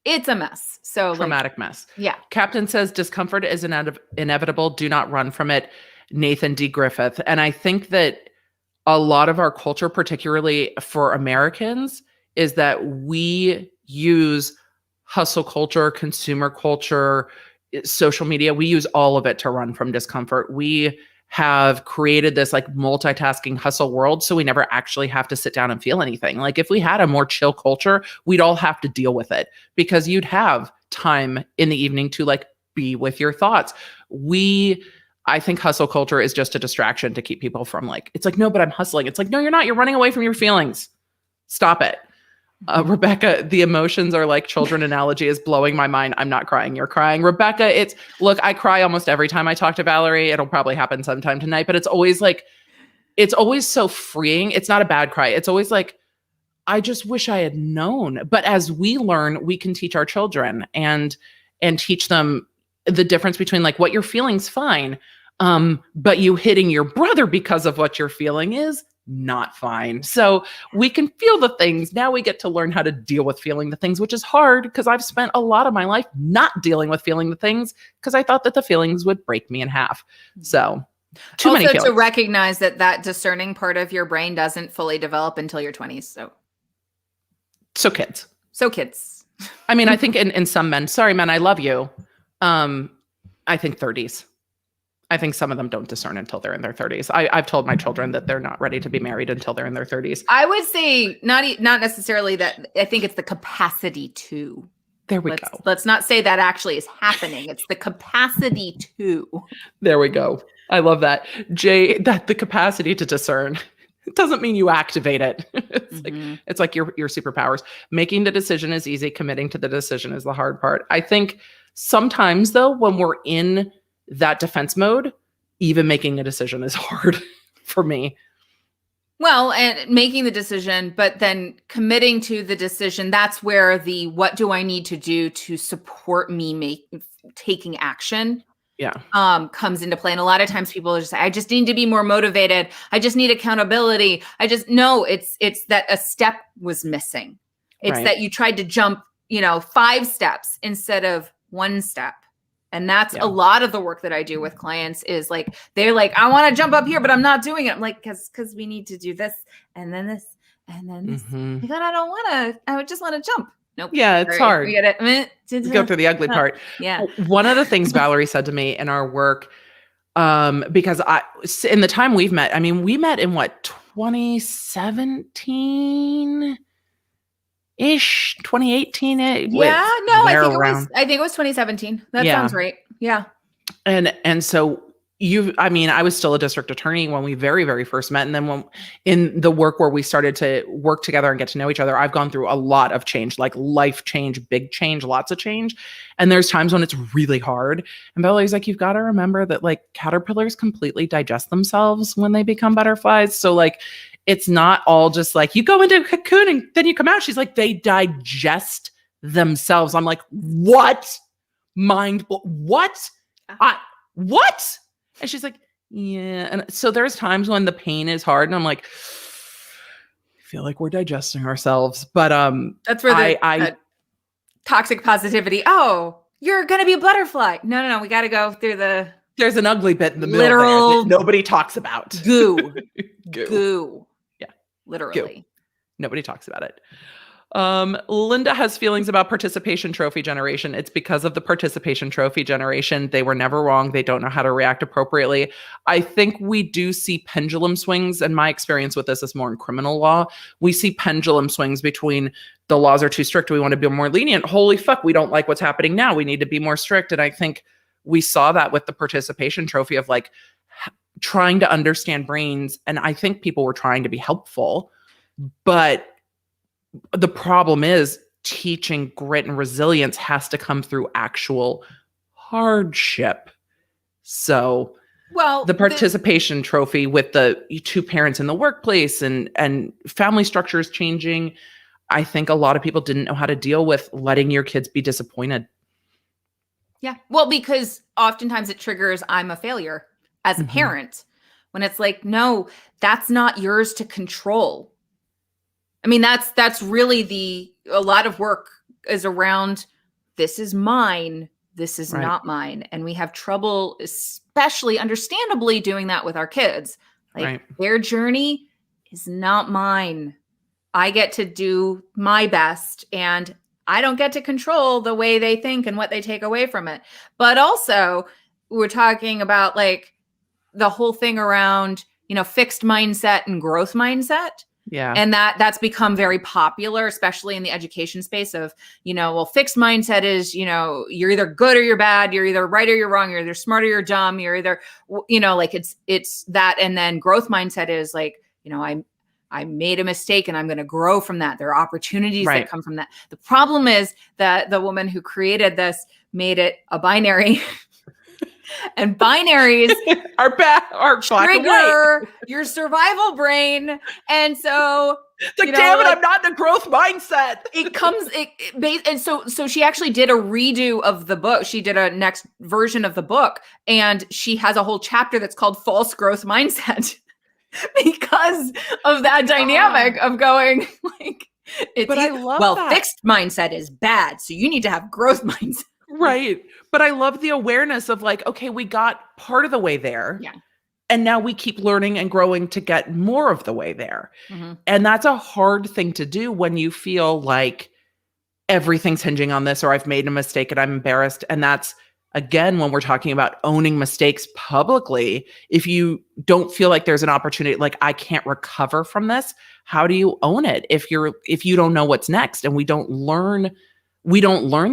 It's a mess. So traumatic mess. Yeah. Captain says discomfort is inevitable. Do not run from it. Nathan D. Griffith. And I think that a lot of our culture, particularly for Americans, is that we use hustle culture, consumer culture, social media. We use all of it to run from discomfort. We have created this like multitasking hustle world, so we never actually have to sit down and feel anything. Like if we had a more chill culture, we'd all have to deal with it because you'd have time in the evening to like be with your thoughts. I think hustle culture is just a distraction to keep people from like, it's like, no, but I'm hustling. It's like, no, you're not. You're running away from your feelings. Stop it. Rebecca, the emotions are like children analogy is blowing my mind. I'm not crying. You're crying. Rebecca, look, I cry almost every time I talk to Valerie. It'll probably happen sometime tonight, but it's always so freeing. It's not a bad cry. It's always like, I just wish I had known. But as we learn, we can teach our children and teach them the difference between like what you're feeling's fine. But you hitting your brother because of what you're feeling is not fine. So we can feel the things. Now we get to learn how to deal with feeling the things, which is hard because I've spent a lot of my life not dealing with feeling the things because I thought that the feelings would break me in half. So too many feelings. Also to recognize that discerning part of your brain doesn't fully develop until your 20s. So kids. I mean, I think in some men, sorry, men, I love you. I think 30s. I think some of them don't discern until they're in their 30s. I've told my children that they're not ready to be married until they're in their 30s. I would say not necessarily that. I think it's the capacity to. There we go. Let's not say that actually is happening. It's the capacity to. There we go. I love that. Jay, that the capacity to discern. It doesn't mean you activate it. It's like your superpowers. Making the decision is easy. Committing to the decision is the hard part. I think sometimes though, when we're in that defense mode, even making a decision is hard for me. Well, and making the decision, but then committing to the decision, that's where the what do I need to do to support me taking action comes into play. And a lot of times people just say, I just need to be more motivated. I just need accountability. It's that a step was missing. It's that you tried to jump, 5 steps instead of 1 step. And that's a lot of the work that I do with clients is like, they're like, I want to jump up here, but I'm not doing it. I'm like, because we need to do this and then this and then this. Like, I don't want to, I would just want to jump. Nope. Yeah, it's hard. We get it. Go through the ugly part. Yeah. One of the things Valerie said to me in our work, because in the time we've met, I mean, we met in what, 2017? Ish, 2018. Yeah, no, I think it was 2017. That sounds right. Yeah. And so I was still a district attorney when we very, very first met. And then when in the work where we started to work together and get to know each other, I've gone through a lot of change, like life change, big change, lots of change. And there's times when it's really hard. And Valerie's like, you've got to remember that like caterpillars completely digest themselves when they become butterflies. So like, it's not all just like you go into a cocoon and then you come out. She's like, they digest themselves. I'm like, what? What? What? And she's like, yeah. And so there's times when the pain is hard and I'm like, I feel like we're digesting ourselves. But that's where the toxic positivity. Oh, you're going to be a butterfly. No. We got to go through there's an ugly bit in the middle there that nobody talks about. Goo. Goo. Yeah. Literally. Goo. Nobody talks about it. Linda has feelings about participation trophy generation. It's because of the participation trophy generation. They were never wrong. They don't know how to react appropriately. I think we do see pendulum swings, and my experience with this is more in criminal law. We see pendulum swings between the laws are too strict. We want to be more lenient. Holy fuck, we don't like what's happening now. We need to be more strict. And I think we saw that with the participation trophy of like trying to understand brains. And I think people were trying to be helpful, but the problem is teaching grit and resilience has to come through actual hardship. So the participation trophy with the two parents in the workplace and family structures changing, I think a lot of people didn't know how to deal with letting your kids be disappointed. Yeah. Well, because oftentimes it triggers, I'm a failure as a parent, when it's like, no, that's not yours to control. I mean, that's really a lot of work is around, this is mine, this is not mine. And we have trouble, especially understandably, doing that with our kids. Like their journey is not mine. I get to do my best and I don't get to control the way they think and what they take away from it. But also we're talking about like the whole thing around, fixed mindset and growth mindset. Yeah. And that's become very popular, especially in the education space of, fixed mindset is, you're either good or you're bad. You're either right or you're wrong. You're either smart or you're dumb. You're either, like it's that. And then growth mindset is like, I made a mistake and I'm going to grow from that. There are opportunities that come from that. The problem is that the woman who created this made it a binary. And binaries are trigger your survival brain. And so it's like, damn it, I'm not in a growth mindset. And so she actually did a redo of the book. She did a next version of the book and she has a whole chapter that's called False Growth Mindset because of that dynamic of going like, I love that. Fixed mindset is bad. So you need to have growth mindset. Right. But I love the awareness of like, okay, we got part of the way there. Yeah. And now we keep learning and growing to get more of the way there. Mm-hmm. And that's a hard thing to do when you feel like everything's hinging on this, or I've made a mistake and I'm embarrassed. And that's, again, when we're talking about owning mistakes publicly, if you don't feel like there's an opportunity, like I can't recover from this, how do you own it if you don't know what's next? And we don't learn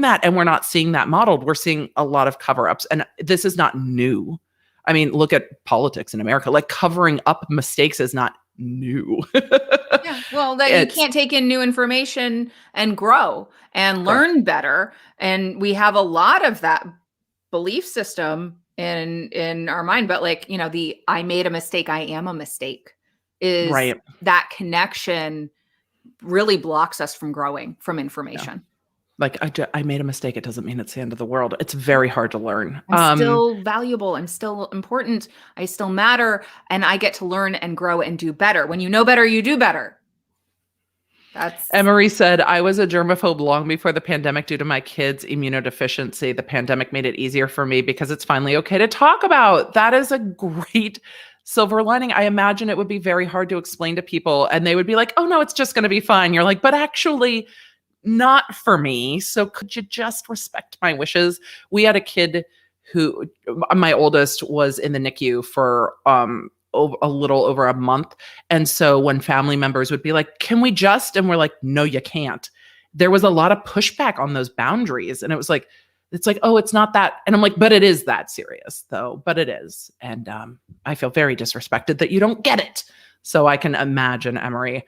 that, and we're not seeing that modeled. We're seeing a lot of cover-ups, and this is not new. I mean, look at politics in America. Like covering up mistakes is not new. Yeah, well, you can't take in new information and grow and learn better. And we have a lot of that belief system in our mind. But like, I made a mistake, I am a mistake is that connection really blocks us from growing from information. Yeah. Like I made a mistake. It doesn't mean it's the end of the world. It's very hard to learn. I'm still valuable. I'm still important. I still matter. And I get to learn and grow and do better. When you know better, you do better. That's Emery said, I was a germaphobe long before the pandemic due to my kids' immunodeficiency. The pandemic made it easier for me because it's finally okay to talk about. That is a great silver lining. I imagine it would be very hard to explain to people, and they would be like, oh, no, it's just going to be fine. You're like, but actually, not for me. So could you just respect my wishes? We had a kid who, my oldest, was in the NICU for a little over a month. And so when family members would be like, can we just, and we're like, no, you can't. There was a lot of pushback on those boundaries. And it was like, it's like, oh, it's not that. And I'm like, but it is that serious though. But it is. And I feel very disrespected that you don't get it. So I can imagine, Emery.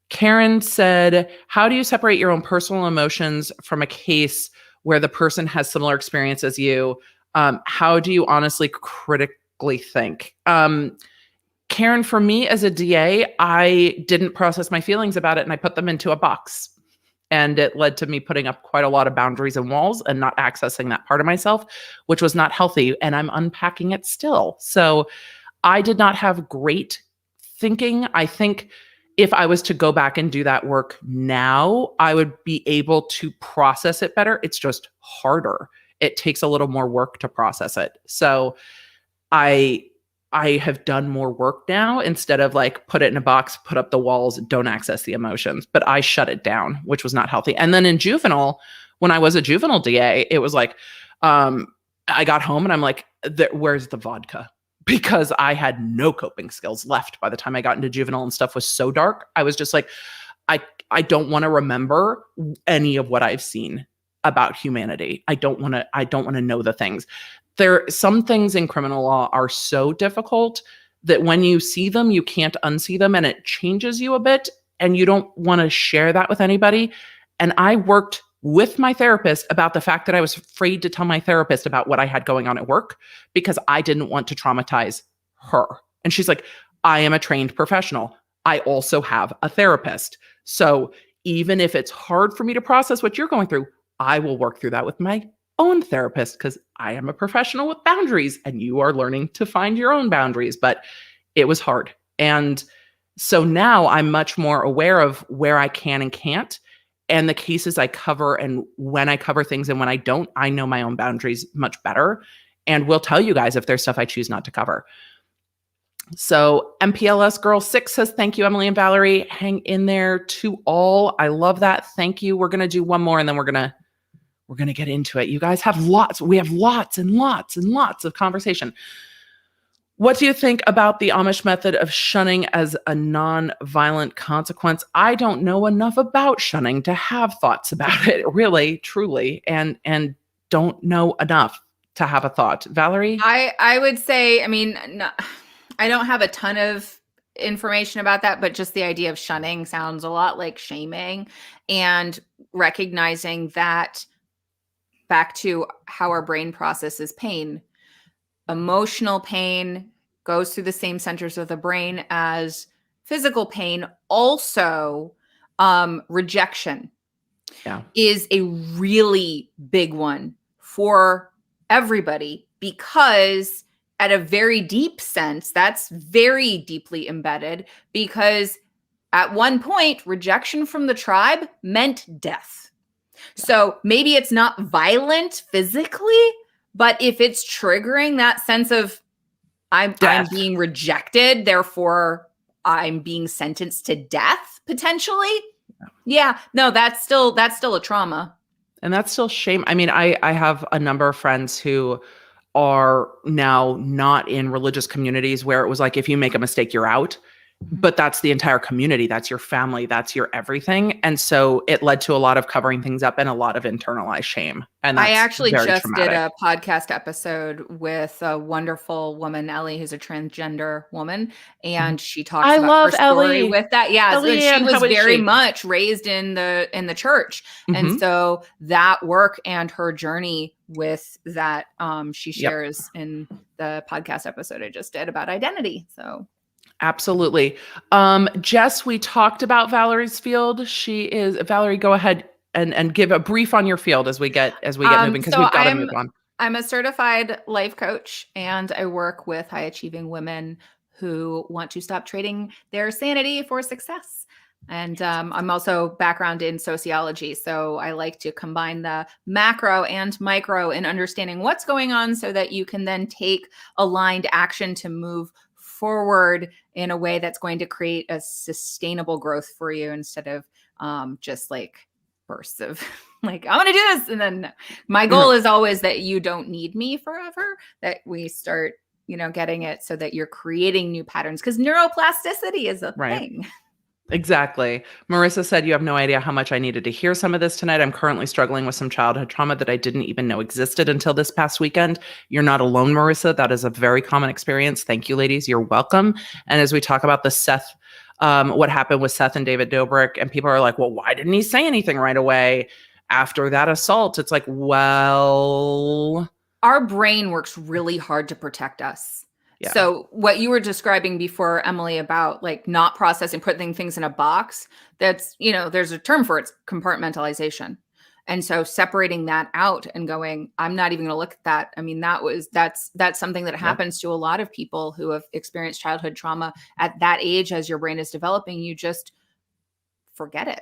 Karen said, how do you separate your own personal emotions from a case where the person has similar experience as you? How do you honestly critically think? Karen, for me as a DA, I didn't process my feelings about it and I put them into a box. And it led to me putting up quite a lot of boundaries and walls and not accessing that part of myself, which was not healthy. And I'm unpacking it still. So I did not have great thinking. I think if I was to go back and do that work now, I would be able to process it better. It's just harder. It takes a little more work to process it. So I have done more work now instead of like put it in a box, put up the walls, don't access the emotions. But I shut it down, which was not healthy. And then in juvenile, when I was a juvenile DA, it was like, I got home and I'm like, where's the vodka? Because I had no coping skills left by the time I got into juvenile and stuff was so dark. I was just like, I don't want to remember any of what I've seen about humanity. I don't want to know the things. Some things in criminal law are so difficult that when you see them, you can't unsee them and it changes you a bit and you don't want to share that with anybody. And I worked with my therapist about the fact that I was afraid to tell my therapist about what I had going on at work because I didn't want to traumatize her. And she's like, I am a trained professional. I also have a therapist. So even if it's hard for me to process what you're going through, I will work through that with my own therapist because I am a professional with boundaries and you are learning to find your own boundaries. But it was hard. And so now I'm much more aware of where I can and can't and the cases I cover and when I cover things and when I don't, I know my own boundaries much better and will tell you guys if there's stuff I choose not to cover. So MPLS Girl 6 says, thank you, Emily and Valerie. Hang in there to all. I love that. Thank you. We're going to do one more and then we're going to get into it. You guys have lots. We have lots and lots and lots of conversation. What do you think about the Amish method of shunning as a non-violent consequence? I don't know enough about shunning to have thoughts about it, really, truly, and don't know enough to have a thought. Valerie? I would say, I mean, no, I don't have a ton of information about that, but just the idea of shunning sounds a lot like shaming and recognizing that back to how our brain processes pain. Emotional pain goes through the same centers of the brain as physical pain. Also, rejection is a really big one for everybody because at a very deep sense, that's very deeply embedded because at one point, rejection from the tribe meant death. So maybe it's not violent physically, but if it's triggering that sense of I'm being rejected, therefore I'm being sentenced to death potentially. Yeah, no, that's still a trauma. And that's still shame. I mean, I have a number of friends who are now not in religious communities where it was like, if you make a mistake, you're out. But that's the entire community. That's your family. That's your everything. And so it led to a lot of covering things up and a lot of internalized shame. And that's I actually just traumatic. did a podcast episode with a wonderful woman, Ellie, who's a transgender woman. And she talks about her story with that. Yeah. So she was very much raised in the church. And so that work and her journey with that, she shares in the podcast episode I just did about identity. So absolutely. Jess, we talked about Valerie's field. Valerie, go ahead and give a brief on your field as we get moving because we've got to move on. I'm a certified life coach and I work with high achieving women who want to stop trading their sanity for success. And I'm also background in sociology. So I like to combine the macro and micro in understanding what's going on so that you can then take aligned action to move forward in a way that's going to create a sustainable growth for you instead of just like bursts of like, I'm going to do this. And then my goal is always that you don't need me forever, that we start, getting it so that you're creating new patterns, because neuroplasticity is a thing. Exactly. Marissa said, you have no idea how much I needed to hear some of this tonight. I'm currently struggling with some childhood trauma that I didn't even know existed until this past weekend. You're not alone, Marissa. That is a very common experience. Thank you, ladies. You're welcome. And as we talk about the Seth, what happened with Seth and David Dobrik, and people are like, well, why didn't he say anything right away after that assault? It's like, well, our brain works really hard to protect us. Yeah. So what you were describing before, Emily, about like not processing, putting things in a box, that's, there's a term for it, it's compartmentalization. And so separating that out and going, I'm not even going to look at that. I mean, that's something that happens to a lot of people who have experienced childhood trauma at that age. As your brain is developing, you just forget it.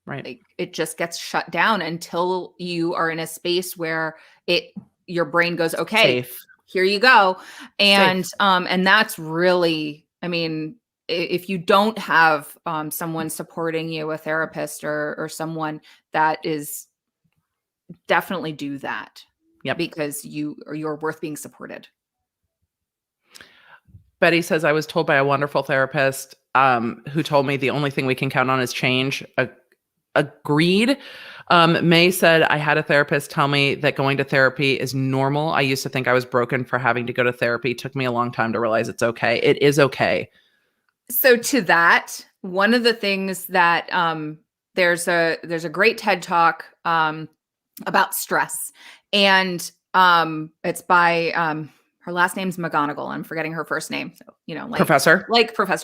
Right. Like, it just gets shut down until you are in a space where your brain goes, okay, safe. Here you go. And, and that's really, I mean, if you don't have someone supporting you, a therapist or someone, that is, definitely do that. Yep. Because you're worth being supported. Betty says, I was told by a wonderful therapist who told me the only thing we can count on is change. Agreed. May said, I had a therapist tell me that going to therapy is normal. I used to think I was broken for having to go to therapy. It took me a long time to realize it's okay. It is okay. So to that, one of the things that there's a great TED Talk about stress, and it's by her last name's McGonigal. I'm forgetting her first name. So, like Professor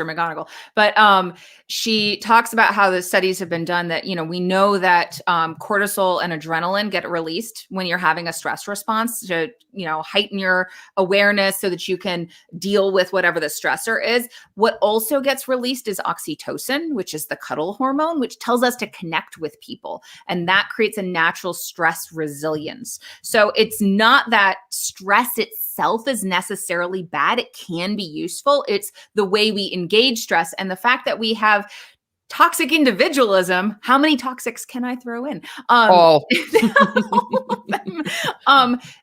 McGonigal. But she talks about how the studies have been done that, we know that cortisol and adrenaline get released when you're having a stress response to, heighten your awareness so that you can deal with whatever the stressor is. What also gets released is oxytocin, which is the cuddle hormone, which tells us to connect with people. And that creates a natural stress resilience. So it's not that stress itself is necessarily bad. It can be useful. It's the way we engage stress, and the fact that we have toxic individualism. How many toxics can I throw in? All.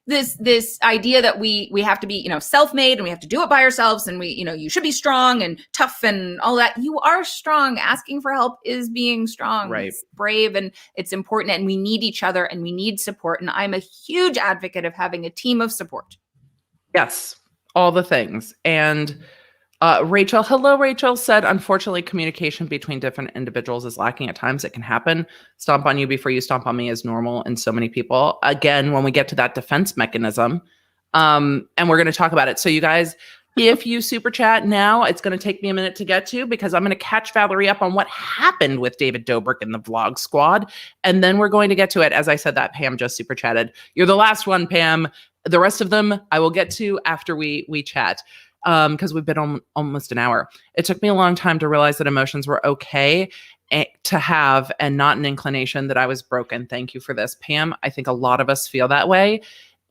This idea that we have to be, self-made, and we have to do it by ourselves, and you should be strong and tough and all that. You are strong. Asking for help is being strong. Right. It's brave, and it's important, and we need each other, and we need support. And I'm a huge advocate of having a team of support. Yes, all the things. And Rachel, hello, Rachel, said, unfortunately, communication between different individuals is lacking at times. It can happen. Stomp on you before you stomp on me is normal in so many people. Again, when we get to that defense mechanism, and we're going to talk about it. So you guys, if you super chat now, it's going to take me a minute to get to, because I'm going to catch Valerie up on what happened with David Dobrik in the vlog squad. And then we're going to get to it. As I said, that Pam just super chatted. You're the last one, Pam. The rest of them I will get to after we chat, because we've been on almost an hour. It took me a long time to realize that emotions were okay to have, and not an inclination that I was broken. Thank you for this, Pam. I think a lot of us feel that way,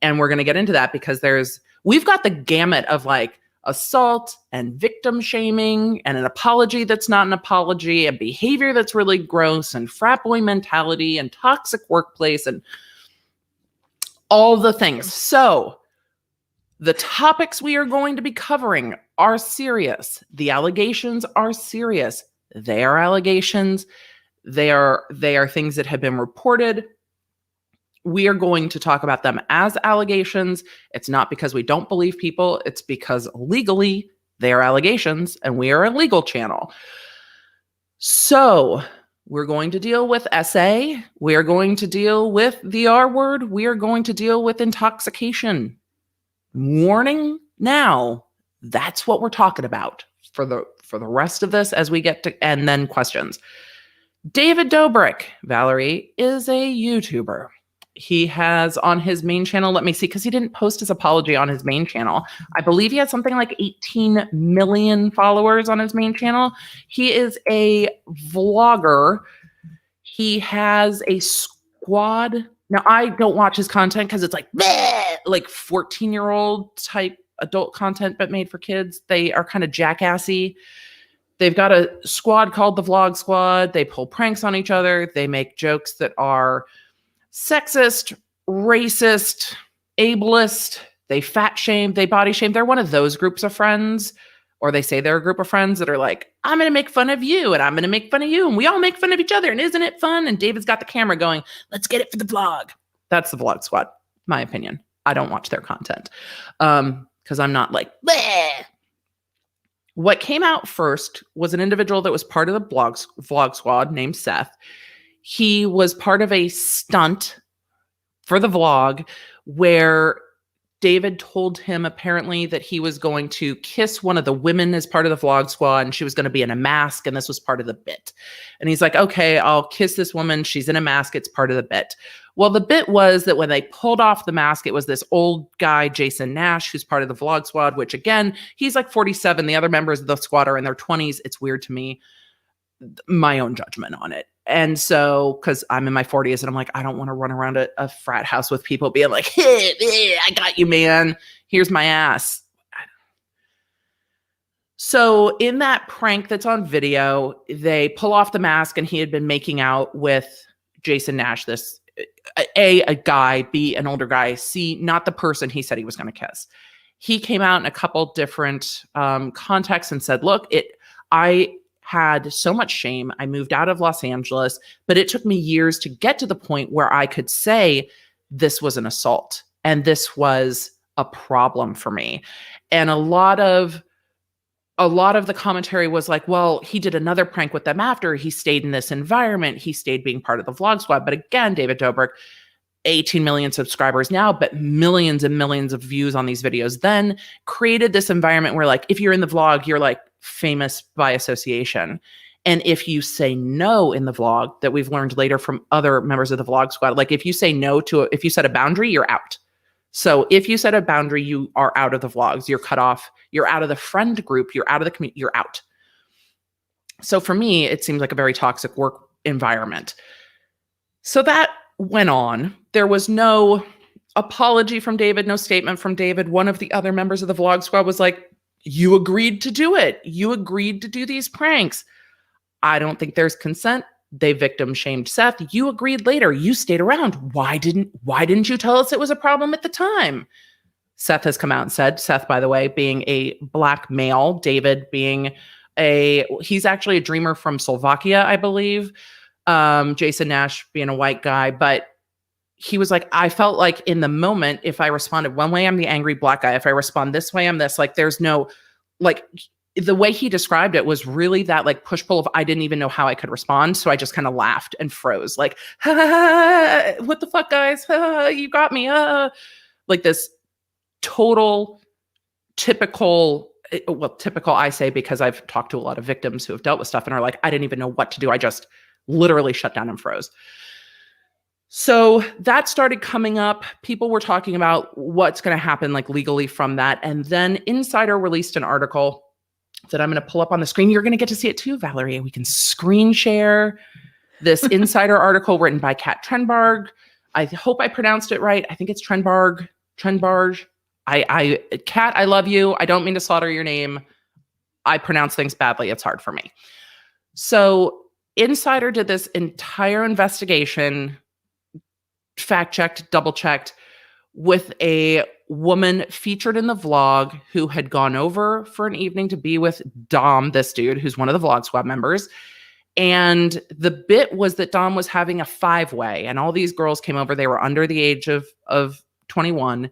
and we're going to get into that, because we've got the gamut of like assault and victim shaming and an apology that's not an apology, and behavior that's really gross, and frat boy mentality and toxic workplace and all the things. So the topics we are going to be covering are serious. The allegations are serious. They are allegations. They are things that have been reported. We are going to talk about them as allegations. It's not because we don't believe people. It's because legally they are allegations, and we are a legal channel. So we're going to deal with SA. We are going to deal with the R word. We are going to deal with intoxication. Warning now, that's what we're talking about for the rest of this as we get to, and then questions. David Dobrik, Valerie, is a YouTuber. He has on his main channel, let me see, because he didn't post his apology on his main channel. I believe he has something like 18 million followers on his main channel. He is a vlogger. He has a squad. Now, I don't watch his content because it's like 14-year-old type adult content, but made for kids. They are kind of jackassy. They've got a squad called the Vlog Squad. They pull pranks on each other. They make jokes that are sexist, racist, ableist. They fat shame. They body shame. They're one of those groups of friends, or they say they're a group of friends that are like, I'm going to make fun of you and I'm going to make fun of you. And we all make fun of each other. And isn't it fun? And David's got the camera going, let's get it for the vlog. That's the Vlog Squad, my opinion. I don't watch their content because I'm not like, bleh. What came out first was an individual that was part of the Vlog Squad named Seth. He was part of a stunt for the vlog where David told him apparently that he was going to kiss one of the women as part of the Vlog Squad, and she was going to be in a mask, and this was part of the bit. And he's like, okay, I'll kiss this woman. She's in a mask. It's part of the bit. Well, the bit was that when they pulled off the mask, it was this old guy, Jason Nash, who's part of the Vlog Squad, which again, he's like 47. The other members of the squad are in their 20s. It's weird to me, my own judgment on it. And so, because I'm in my 40s and I'm like, I don't want to run around a frat house with people being like, hey, I got you, man. Here's my ass. So in that prank that's on video, they pull off the mask and he had been making out with Jason Nash, this a guy, B, an older guy, C, not the person he said he was going to kiss. He came out in a couple different contexts and said, look, I had so much shame. I moved out of Los Angeles, but it took me years to get to the point where I could say this was an assault and this was a problem for me. And a lot of the commentary was like, well, he did another prank with them after. He stayed in this environment. He stayed being part of the Vlog Squad. But again, David Dobrik, 18 million subscribers now, but millions and millions of views on these videos, then created this environment where like, if you're in the vlog, you're like famous by association. And if you say no in the vlog, that we've learned later from other members of the Vlog Squad, like if you say no to if you set a boundary, you're out. So if you set a boundary, you are out of the vlogs, you're cut off, you're out of the friend group, you're out of the community, you're out. So for me, it seems like a very toxic work environment. So that went on. There was no apology from David, no statement from David. One of the other members of the Vlog Squad was like, you agreed to do it. You agreed to do these pranks. I don't think there's consent. They victim shamed Seth. You agreed later. You stayed around. Why didn't you tell us it was a problem at the time? Seth has come out and said, Seth, by the way, being a Black male, David being he's actually a dreamer from Slovakia, I believe. Jason Nash being a white guy, but he was like, I felt like in the moment, if I responded one way, I'm the angry Black guy. If I respond this way, I'm this. Like, there's no, like, the way he described it was really that like push-pull of I didn't even know how I could respond. So I just kind of laughed and froze like, ha, ha, ha, what the fuck, guys? Ha, you got me. Like this total typical I say because I've talked to a lot of victims who have dealt with stuff and are like, I didn't even know what to do. I just literally shut down and froze. So that started coming up. People were talking about what's going to happen like legally from that. And then Insider released an article that I'm going to pull up on the screen. You're going to get to see it too, Valerie. We can screen share this Insider article written by Kat Trenbarg. I hope I pronounced it right. I think it's Trenbarg. Kat, I love you. I don't mean to slaughter your name. I pronounce things badly. It's hard for me. So Insider did this entire investigation, fact-checked, double-checked, with a woman featured in the vlog who had gone over for an evening to be with Dom, this dude, who's one of the Vlog Squad members. And the bit was that Dom was having a 5-way, and all these girls came over. They were under the age of 21,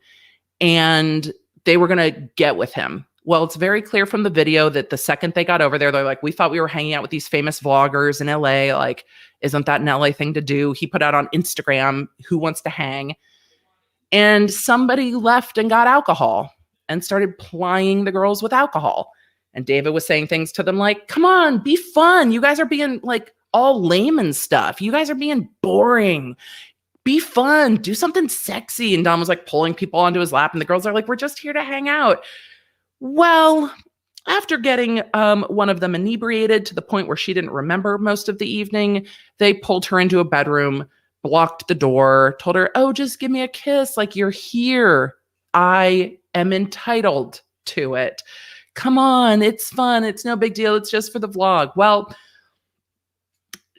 and they were going to get with him. Well, it's very clear from the video that the second they got over there, they're like, we thought we were hanging out with these famous vloggers in LA. Like, isn't that an LA thing to do? He put out on Instagram, who wants to hang? And somebody left and got alcohol and started plying the girls with alcohol. And David was saying things to them like, come on, be fun. You guys are being like all lame and stuff. You guys are being boring. be fun, do something sexy. And Dom was like pulling people onto his lap, and the girls are like, we're just here to hang out. Well, after getting one of them inebriated to the point where she didn't remember most of the evening, they pulled her into a bedroom, blocked the door, told her, oh, just give me a kiss. Like, you're here. I am entitled to it. Come on, it's fun. It's no big deal. It's just for the vlog. Well,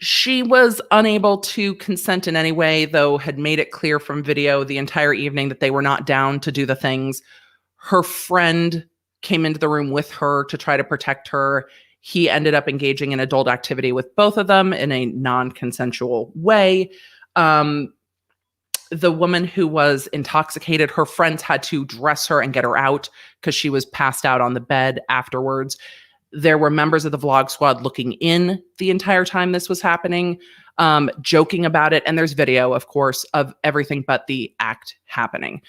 she was unable to consent in any way, though had made it clear from video the entire evening that they were not down to do the things. Her friend came into the room with her to try to protect her. He ended up engaging in adult activity with both of them in a non-consensual way. The woman who was intoxicated, her friends had to dress her and get her out because she was passed out on the bed afterwards. There were members of the vlog squad looking in the entire time this was happening, joking about it. And there's video, of course, of everything but the act happening.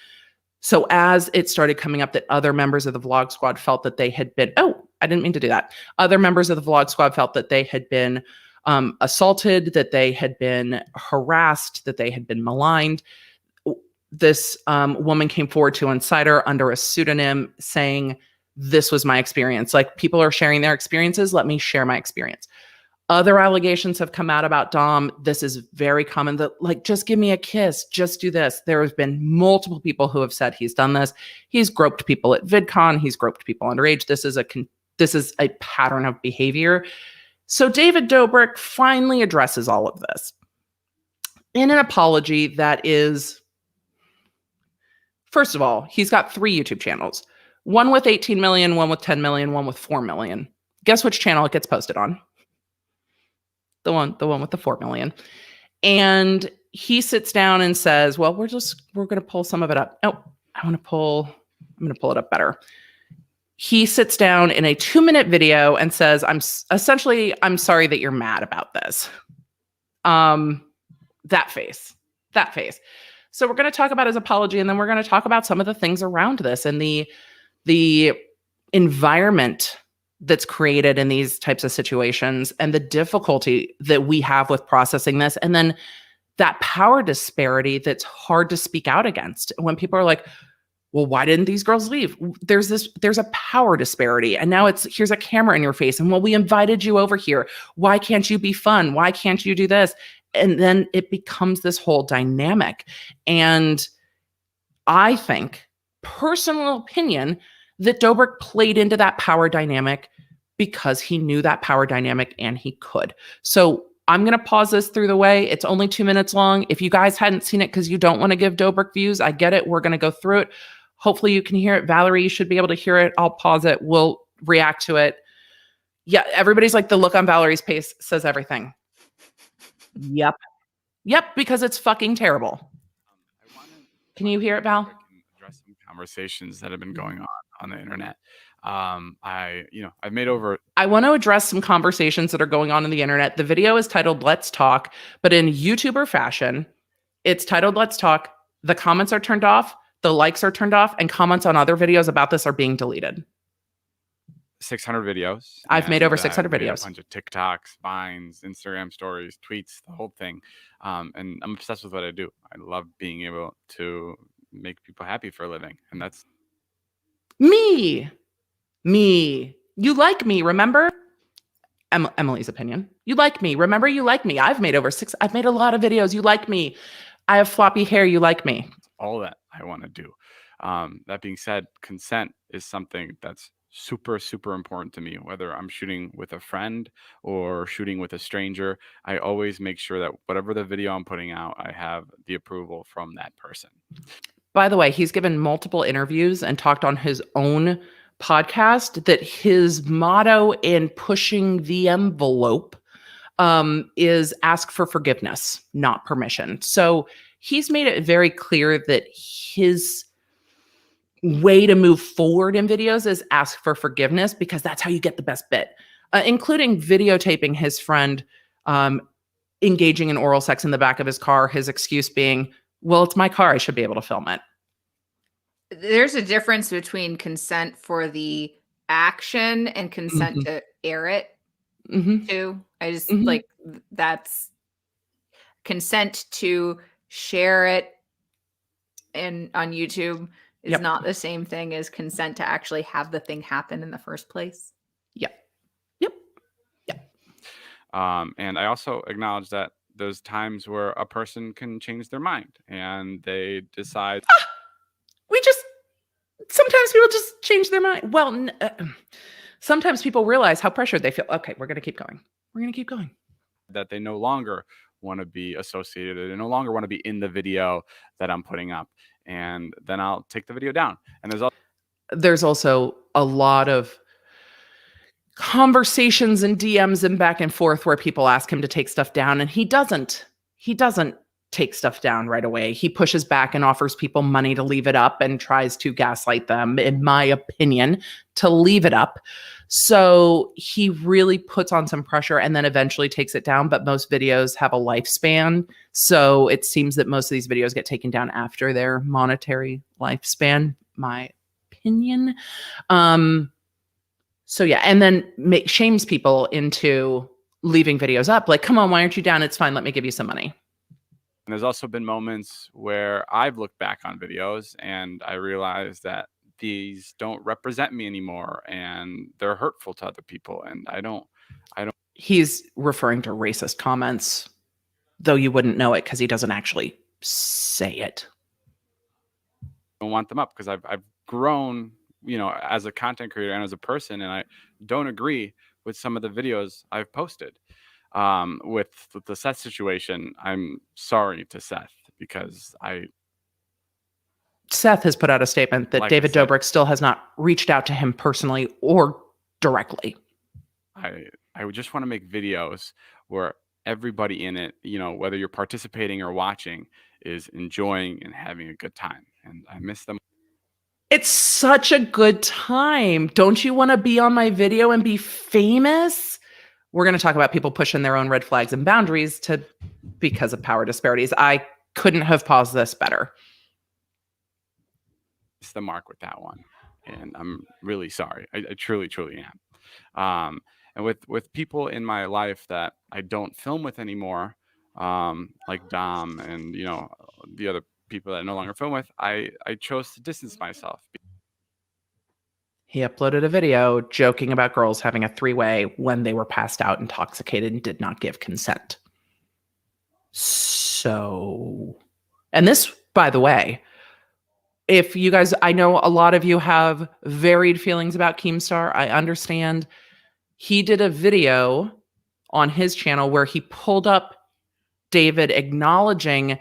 So as it started coming up that other members of the vlog squad felt that they had been, oh, I didn't mean to do that. Other members of the vlog squad felt that they had been assaulted, that they had been harassed, that they had been maligned. This woman came forward to Insider under a pseudonym saying, this was my experience. Like, people are sharing their experiences. Let me share my experience. Other allegations have come out about Dom. This is very common, that like, just give me a kiss, just do this. There have been multiple people who have said he's done this. He's groped people at VidCon. He's groped people underage. This is a pattern of behavior. So David Dobrik finally addresses all of this in an apology that is, first of all, he's got 3 YouTube channels. One with 18 million, one with 10 million, one with 4 million. Guess which channel it gets posted on? The one with the 4 million. And he sits down and says, well, we're going to pull some of it up. Oh, I'm going to pull it up better. He sits down in a 2-minute video and says, I'm sorry that you're mad about this. That face. So we're going to talk about his apology, and then we're going to talk about some of the things around this and the environment that's created in these types of situations and the difficulty that we have with processing this. And then that power disparity that's hard to speak out against when people are like, well, why didn't these girls leave? There's a power disparity. And now here's a camera in your face. And well, we invited you over here. Why can't you be fun? Why can't you do this? And then it becomes this whole dynamic. And I think, personal opinion, that Dobrik played into that power dynamic because he knew that power dynamic and he could. So I'm going to pause this through the way. It's only 2 minutes long. If you guys hadn't seen it because you don't want to give Dobrik views, I get it. We're going to go through it. Hopefully you can hear it. Valerie, you should be able to hear it. I'll pause it. We'll react to it. Yeah, everybody's like, the look on Valerie's face says everything. Yep, because it's fucking terrible. Can you hear it, Val? I can address some conversations that have been going on the internet. I've made over. I want to address some conversations that are going on in the internet. The video is titled Let's Talk, but in YouTuber fashion, it's titled Let's Talk. The comments are turned off, the likes are turned off, and comments on other videos about this are being deleted. 600 videos. I've made over 600 videos. A bunch of TikToks, Vines, Instagram stories, tweets, the whole thing. And I'm obsessed with what I do. I love being able to make people happy for a living. And that's me. You like me, remember? Emily's opinion. You like me. Remember, you like me. I've made a lot of videos. You like me. I have floppy hair. You like me. All that I want to do. That being said, consent is something that's super, super important to me. Whether I'm shooting with a friend or shooting with a stranger, I always make sure that whatever the video I'm putting out, I have the approval from that person. By the way, he's given multiple interviews and talked on his own podcast that his motto in pushing the envelope is ask for forgiveness, not permission. So he's made it very clear that his way to move forward in videos is ask for forgiveness, because that's how you get the best bit, including videotaping his friend engaging in oral sex in the back of his car. His excuse being, well, it's my car. I should be able to film it. There's a difference between consent for the action and consent to air it too. I just like, that's consent to share it on YouTube is Yep. not the same thing as consent to actually have the thing happen in the first place. Yep. And I also acknowledge that there's times where a person can change their mind and they decide. Sometimes people just change their mind. Well, sometimes people realize how pressured they feel. Okay, we're going to keep going. That they no longer want to be associated. They no longer want to be in the video that I'm putting up. And then I'll take the video down. And there's also a lot of conversations and DMs and back and forth where people ask him to take stuff down, and he doesn't take stuff down right away. He pushes back and offers people money to leave it up and tries to gaslight them, in my opinion, to leave it up. So he really puts on some pressure and then eventually takes it down. But most videos have a lifespan. So it seems that most of these videos get taken down after their monetary lifespan, my opinion. So yeah, and then shames people into leaving videos up. Like, come on, why aren't you down? It's fine. Let me give you some money. And there's also been moments where I've looked back on videos and I realized that these don't represent me anymore and they're hurtful to other people. And I don't. He's referring to racist comments, though you wouldn't know it because he doesn't actually say it. I don't want them up because I've grown, as a content creator and as a person, and I don't agree with some of the videos I've posted. With the Seth situation, I'm sorry to Seth because Seth has put out a statement that David Dobrik still has not reached out to him personally or directly. I would just want to make videos where everybody in it, whether you're participating or watching, is enjoying and having a good time. And I miss them. It's such a good time. Don't you want to be on my video and be famous? We're going to talk about people pushing their own red flags and boundaries because of power disparities. I couldn't have paused this better. It's the mark with that one. And I'm really sorry. I truly, truly am. And with people in my life that I don't film with anymore, like Dom and, the other people that I no longer film with, I chose to distance myself. He uploaded a video joking about girls having a three-way when they were passed out, intoxicated, and did not give consent. So, and this, by the way, if you guys, I know a lot of you have varied feelings about Keemstar. I understand. He did a video on his channel where he pulled up David acknowledging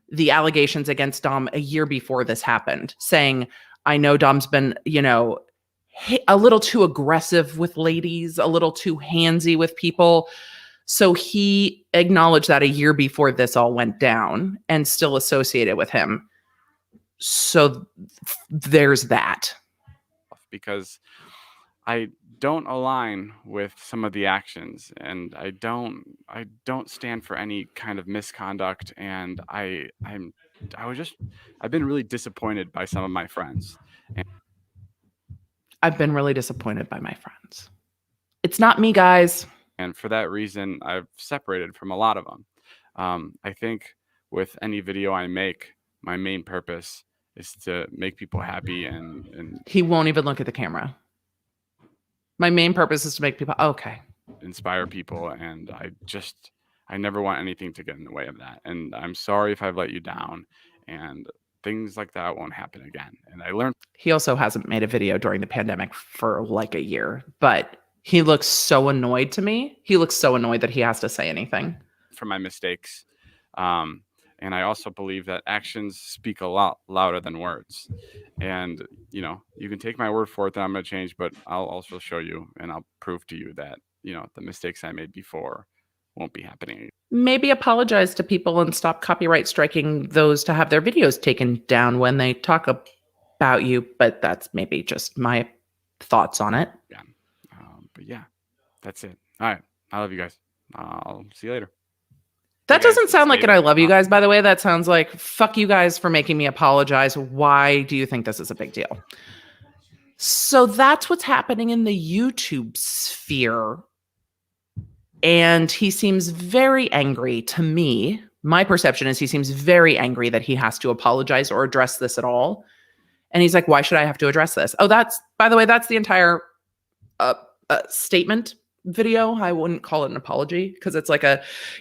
the allegations against Dom a year before this happened, saying, I know Dom's been, a little too aggressive with ladies, a little too handsy with people. So he acknowledged that a year before this all went down and still associated with him. So there's that. Because I don't align with some of the actions, and I don't stand for any kind of misconduct, and I've been really disappointed by some of my friends. I've been really disappointed by my friends. It's not me, guys. And for that reason, I've separated from a lot of them. I think with any video I make, my main purpose is to make people happy, and he won't even look at the camera. My main purpose is to make people inspire people, and I never want anything to get in the way of that. And I'm sorry if I've let you down, and things like that won't happen again. And I learned. He also hasn't made a video during the pandemic for like a year, but he looks so annoyed to me. He looks so annoyed that he has to say anything. For my mistakes. And I also believe that actions speak a lot louder than words. And, you can take my word for it that I'm going to change, but I'll also show you and I'll prove to you that, the mistakes I made before won't be happening. Maybe apologize to people and stop copyright striking those to have their videos taken down when they talk about you. But that's maybe just my thoughts on it. Yeah. But yeah, that's it. All right. I love you guys. I'll see you later. That doesn't sound like an I love you guys, by the way. That sounds like, fuck you guys for making me apologize. Why do you think this is a big deal? So that's what's happening in the YouTube sphere. And he seems very angry to me My perception is he seems very angry that he has to apologize or address this at all. And he's like, why should I have to address this? Oh, by the way, that's the entire statement video. I wouldn't call it an apology because it's like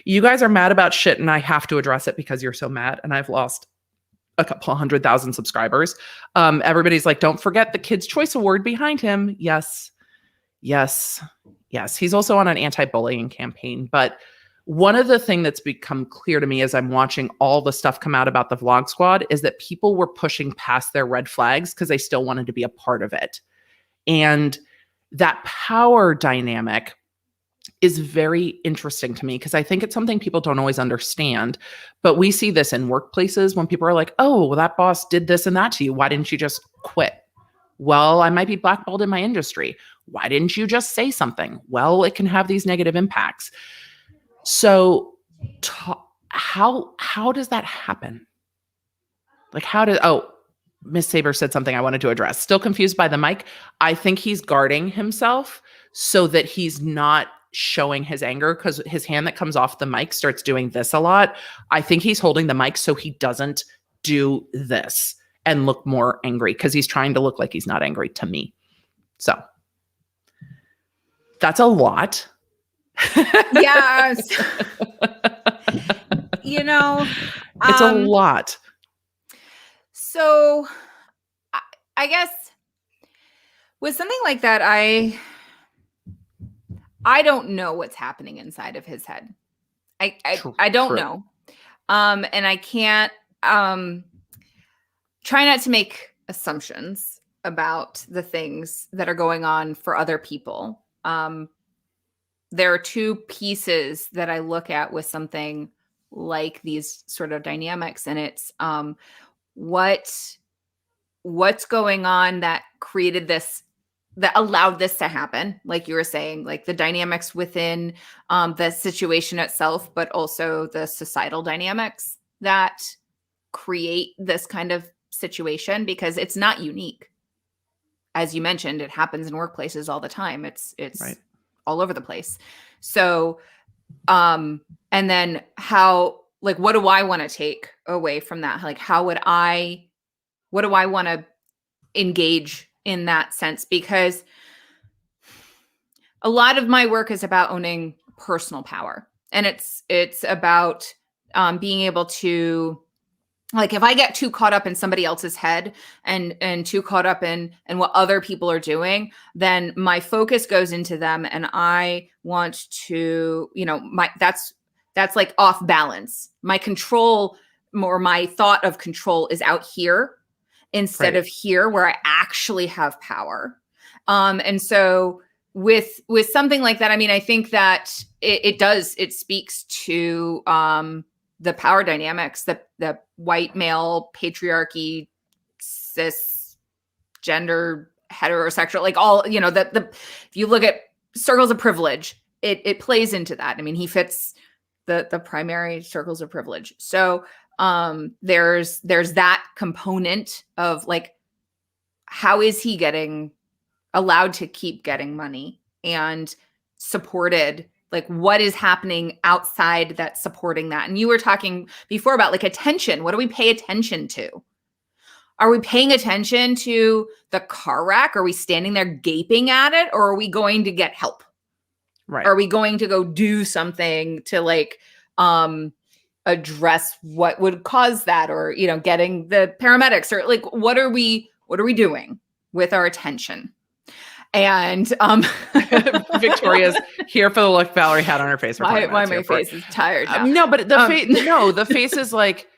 you guys are mad about shit and I have to address it because you're so mad and I've lost a couple 100,000 subscribers. Everybody's like, don't forget the Kids' Choice Award behind him. Yes. He's also on an anti-bullying campaign. But one of the things that's become clear to me as I'm watching all the stuff come out about the Vlog Squad is that people were pushing past their red flags because they still wanted to be a part of it. And that power dynamic is very interesting to me because I think it's something people don't always understand. But we see this in workplaces when people are like, oh, well, that boss did this and that to you. Why didn't you just quit? Well, I might be blackballed in my industry. Why didn't you just say something? Well, it can have these negative impacts. So how does that happen? Like Miss Saber said something I wanted to address. Still confused by the mic. I think he's guarding himself so that he's not showing his anger because his hand that comes off the mic starts doing this a lot. I think he's holding the mic so he doesn't do this and look more angry because he's trying to look like he's not angry to me. So that's a lot. Yes. It's a lot. So I guess with something like that, I don't know what's happening inside of his head. I don't know. And I can't try not to make assumptions about the things that are going on for other people. There are two pieces that I look at with something like these sort of dynamics, and it's what's going on that created this, that allowed this to happen, like you were saying, like the dynamics within the situation itself, but also the societal dynamics that create this kind of situation, because it's not unique. As you mentioned, it happens in workplaces all the time. It's right. All over the place. So, and then how, like, what do I want to take away from that? Like, what do I want to engage in that sense? Because a lot of my work is about owning personal power, and it's about being able to, like, if I get too caught up in somebody else's head and too caught up in what other people are doing, then my focus goes into them, and I want to, that's like off balance. My control, or my thought of control, is out here instead of here, where I actually have power. And so with something like that, I mean, I think that it speaks to the power dynamics, the white male patriarchy, cis gender, heterosexual, like all, if you look at circles of privilege, it plays into that. I mean, he fits the primary circles of privilege. So there's that component of, like, how is he getting allowed to keep getting money and supported? Like, what is happening outside that's supporting that? And you were talking before about, like, attention. What do we pay attention to? Are we paying attention to the car wreck? Are we standing there gaping at it? Or are we going to get help? Right. Are we going to go do something to, like, address what would cause that? Or, getting the paramedics, or, like, what are we doing with our attention? And Victoria's here for the look Valerie had on her face. Why my face is tired now. No, but the face is like,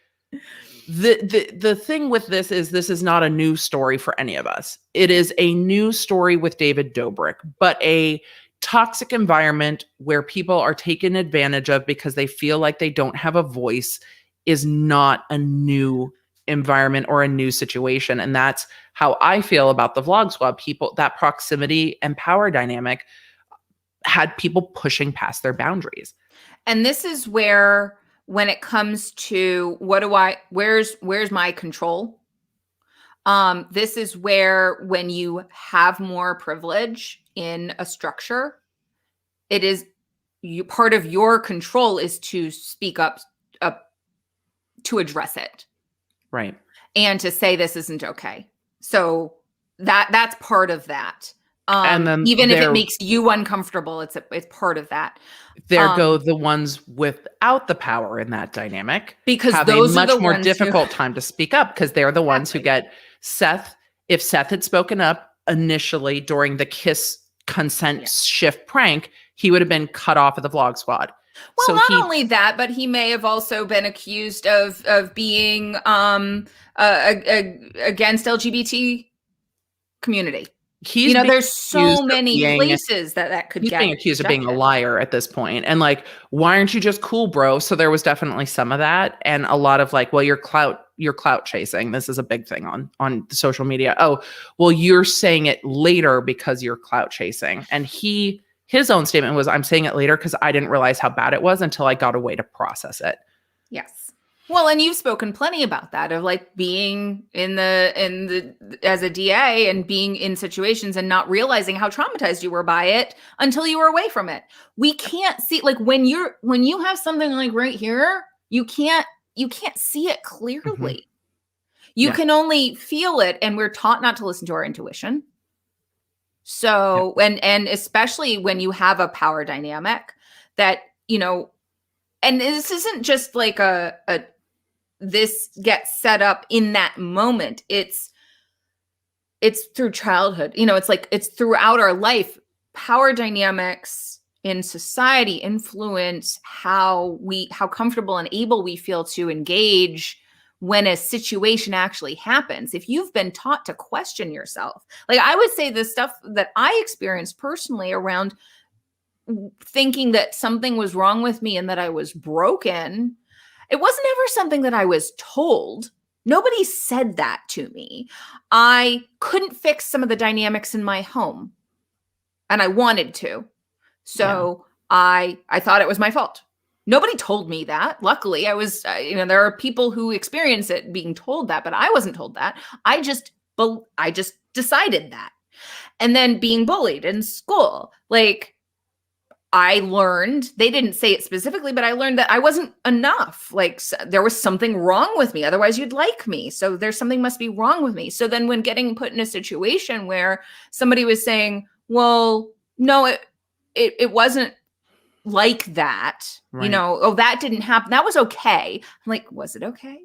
the thing with this is not a new story for any of us. It is a new story with David Dobrik, but a toxic environment where people are taken advantage of because they feel like they don't have a voice is not a new environment or a new situation. And that's how I feel about the Vlog Squad. People, that proximity and power dynamic had people pushing past their boundaries. And this is where, when it comes to where's my control? This is where, when you have more privilege in a structure, it is part of your control is to speak up to address it. Right. And to say this isn't okay. So that's part of that. And then Even if it makes you uncomfortable, it's part of that. There go the ones without the power in that dynamic, because have those a are much the more ones difficult time to speak up, because they're the ones who get Seth. If Seth had spoken up initially during the kiss consent shift prank, he would have been cut off of the vlog squad. Well, So not only that, but he may have also been accused of being against LGBT community. There's so many places that could get. He's being accused of being a liar at this point. And like, why aren't you just cool, bro? So there was definitely some of that, and a lot of like, well, you're clout chasing. This is a big thing on social media. Oh, well, you're saying it later because you're clout chasing. And his own statement was, I'm saying it later because I didn't realize how bad it was until I got a way to process it. Yes. Well, and you've spoken plenty about that, of like being in the as a DA and being in situations and not realizing how traumatized you were by it until you were away from it. We can't see, like, when you have something like right here, you can't see it clearly. Mm-hmm. You can only feel it, and we're taught not to listen to our intuition. So, and especially when you have a power dynamic that, and this isn't just like this gets set up in that moment. It's through childhood. It's like, it's throughout our life. Power dynamics in society influence how comfortable and able we feel to engage when a situation actually happens. If you've been taught to question yourself, like I would say the stuff that I experienced personally around thinking that something was wrong with me and that I was broken, it wasn't ever something that I was told. Nobody said that to me. I couldn't fix some of the dynamics in my home, and I wanted to. So I thought it was my fault. Nobody told me that. Luckily, I was, there are people who experience it being told that, but I wasn't told that. I just decided that. And then being bullied in school, like, I learned, they didn't say it specifically, but I learned that I wasn't enough. Like, there was something wrong with me. Otherwise you'd like me. So there's something must be wrong with me. So then when getting put in a situation where somebody was saying, well, no, it wasn't like that, right. Oh, that didn't happen. That was okay. I'm like, was it okay?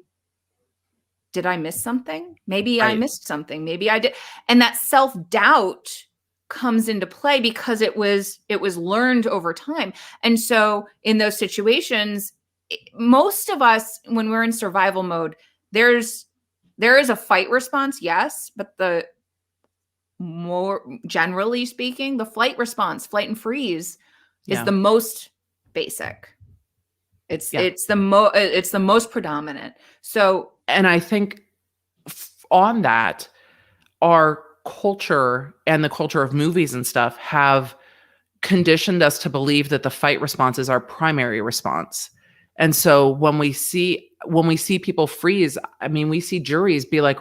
Did I miss something? Maybe I missed something. Maybe I did. And that self-doubt comes into play because it was learned over time. And so in those situations, most of us, when we're in survival mode, there is a fight response, yes, but the more generally speaking, the flight response, flight and freeze, is the most basic. It's the most predominant. So, and I think on that, our culture and the culture of movies and stuff have conditioned us to believe that the fight response is our primary response. And so when we see people freeze, I mean, we see juries be like,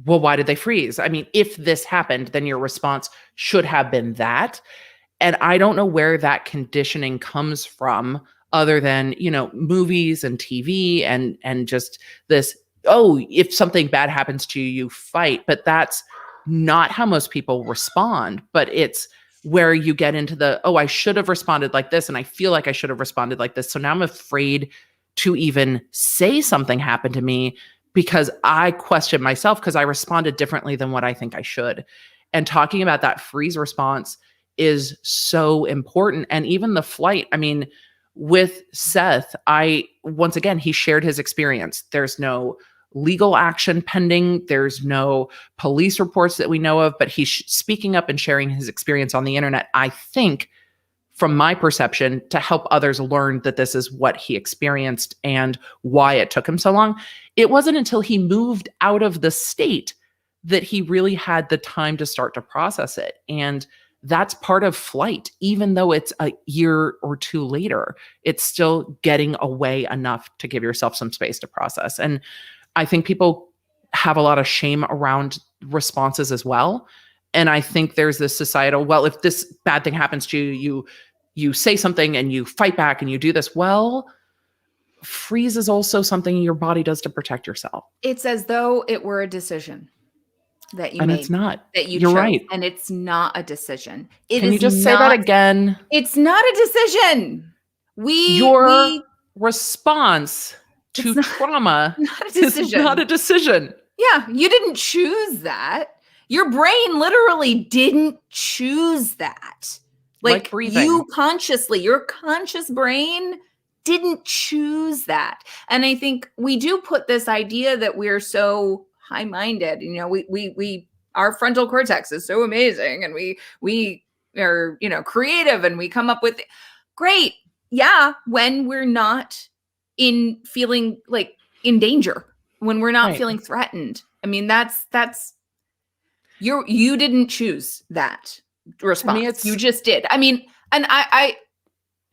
well, why did they freeze? I mean, if this happened, then your response should have been that. And I don't know where that conditioning comes from, other than, movies and TV and just this, oh, if something bad happens to you, you fight. But that's not how most people respond. But it's where you get into the, oh, I should have responded like this, and I feel like I should have responded like this. So now I'm afraid to even say something happened to me because I question myself because I responded differently than what I think I should. And talking about that freeze response is so important. And even the flight, I mean, with Seth, once again, he shared his experience. There's no legal action pending. There's no police reports that we know of, but he's speaking up and sharing his experience on the internet, I think, from my perception, to help others learn that this is what he experienced and why it took him so long. It wasn't until he moved out of the state that he really had the time to start to process it. And that's part of flight. Even though it's a year or two later, it's still getting away enough to give yourself some space to process. And I think people have a lot of shame around responses as well. And I think there's this societal, well, if this bad thing happens to you, you say something and you fight back and you do this. Well, freeze is also something your body does to protect yourself. It's as though it were a decision that you And made, it's not. that you You're chose, right. and it's not a decision. It Can you is just say that not- again? It's not a decision. Your response to It's not- trauma not a is decision. not a decision. Yeah, you didn't choose that. Your brain literally didn't choose that. Like breathing. Your conscious brain didn't choose that. And I think we do put this idea that we're so high-minded. You know, we our frontal cortex is so amazing, and we are, you know, creative, and we come up with great. Yeah, when we're not feeling like in danger, when we're not Right. feeling threatened. I mean, that's you didn't choose that response. You just did. I mean, and I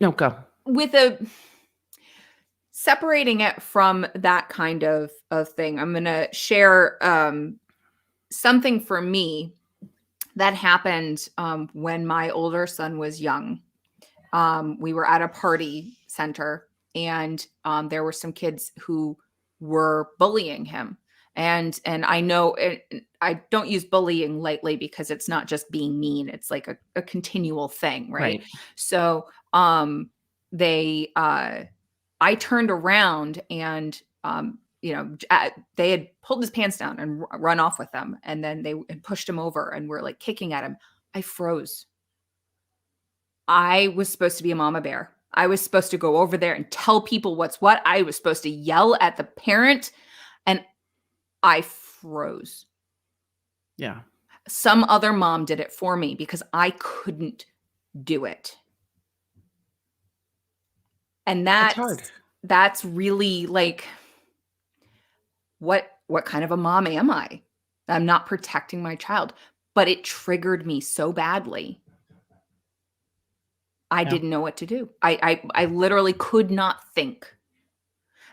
No, go. with separating it from that kind of thing, I'm going to share something for me that happened when my older son was young. We were at a party center, and there were some kids who were bullying him. And I know I don't use bullying lightly, because it's not just being mean. It's like a continual thing. Right. So I turned around, and, you know, they had pulled his pants down and run off with them. And then they had pushed him over and were like kicking at him. I froze. I was supposed to be a mama bear. I was supposed to go over there and tell people what's what. I was supposed to yell at the parent, and I froze. Yeah. Some other mom did it for me because I couldn't do it. And It's hard. that's really like, what kind of a mom am I? I'm not protecting my child, but it triggered me so badly. I didn't know what to do. I literally could not think.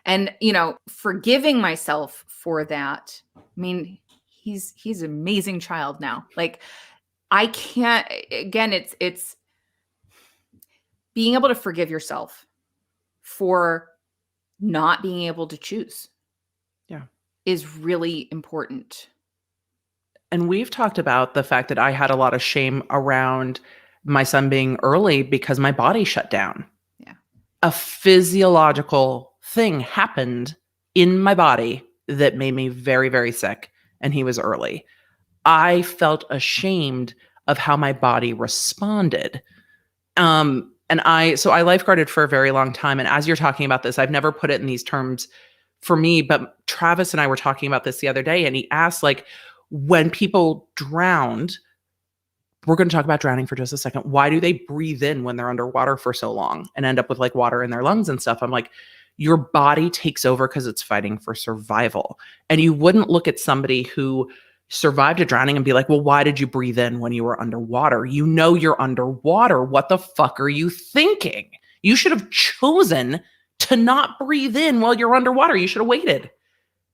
And, you know, forgiving myself for that. I mean, he's an amazing child now. Like, I can't, again, it's being able to forgive yourself for not being able to choose. Yeah. Is really important. And we've talked about the fact that I had a lot of shame around my son being early because my body shut down. Yeah. A physiological thing happened in my body that made me very, very sick, and he was early. I felt ashamed of how my body responded. And I lifeguarded for a very long time. And as you're talking about this, I've never put it in these terms for me, but Travis and I were talking about this the other day, and he asked, like, when people drowned, we're going to talk about drowning for just a second. Why do they breathe in when they're underwater for so long and end up with like water in their lungs and stuff? I'm like, your body takes over because it's fighting for survival. And you wouldn't look at somebody who survived a drowning and be like, well, why did you breathe in when you were underwater? You know you're underwater. What the fuck are you thinking? You should have chosen to not breathe in while you're underwater. You should have waited.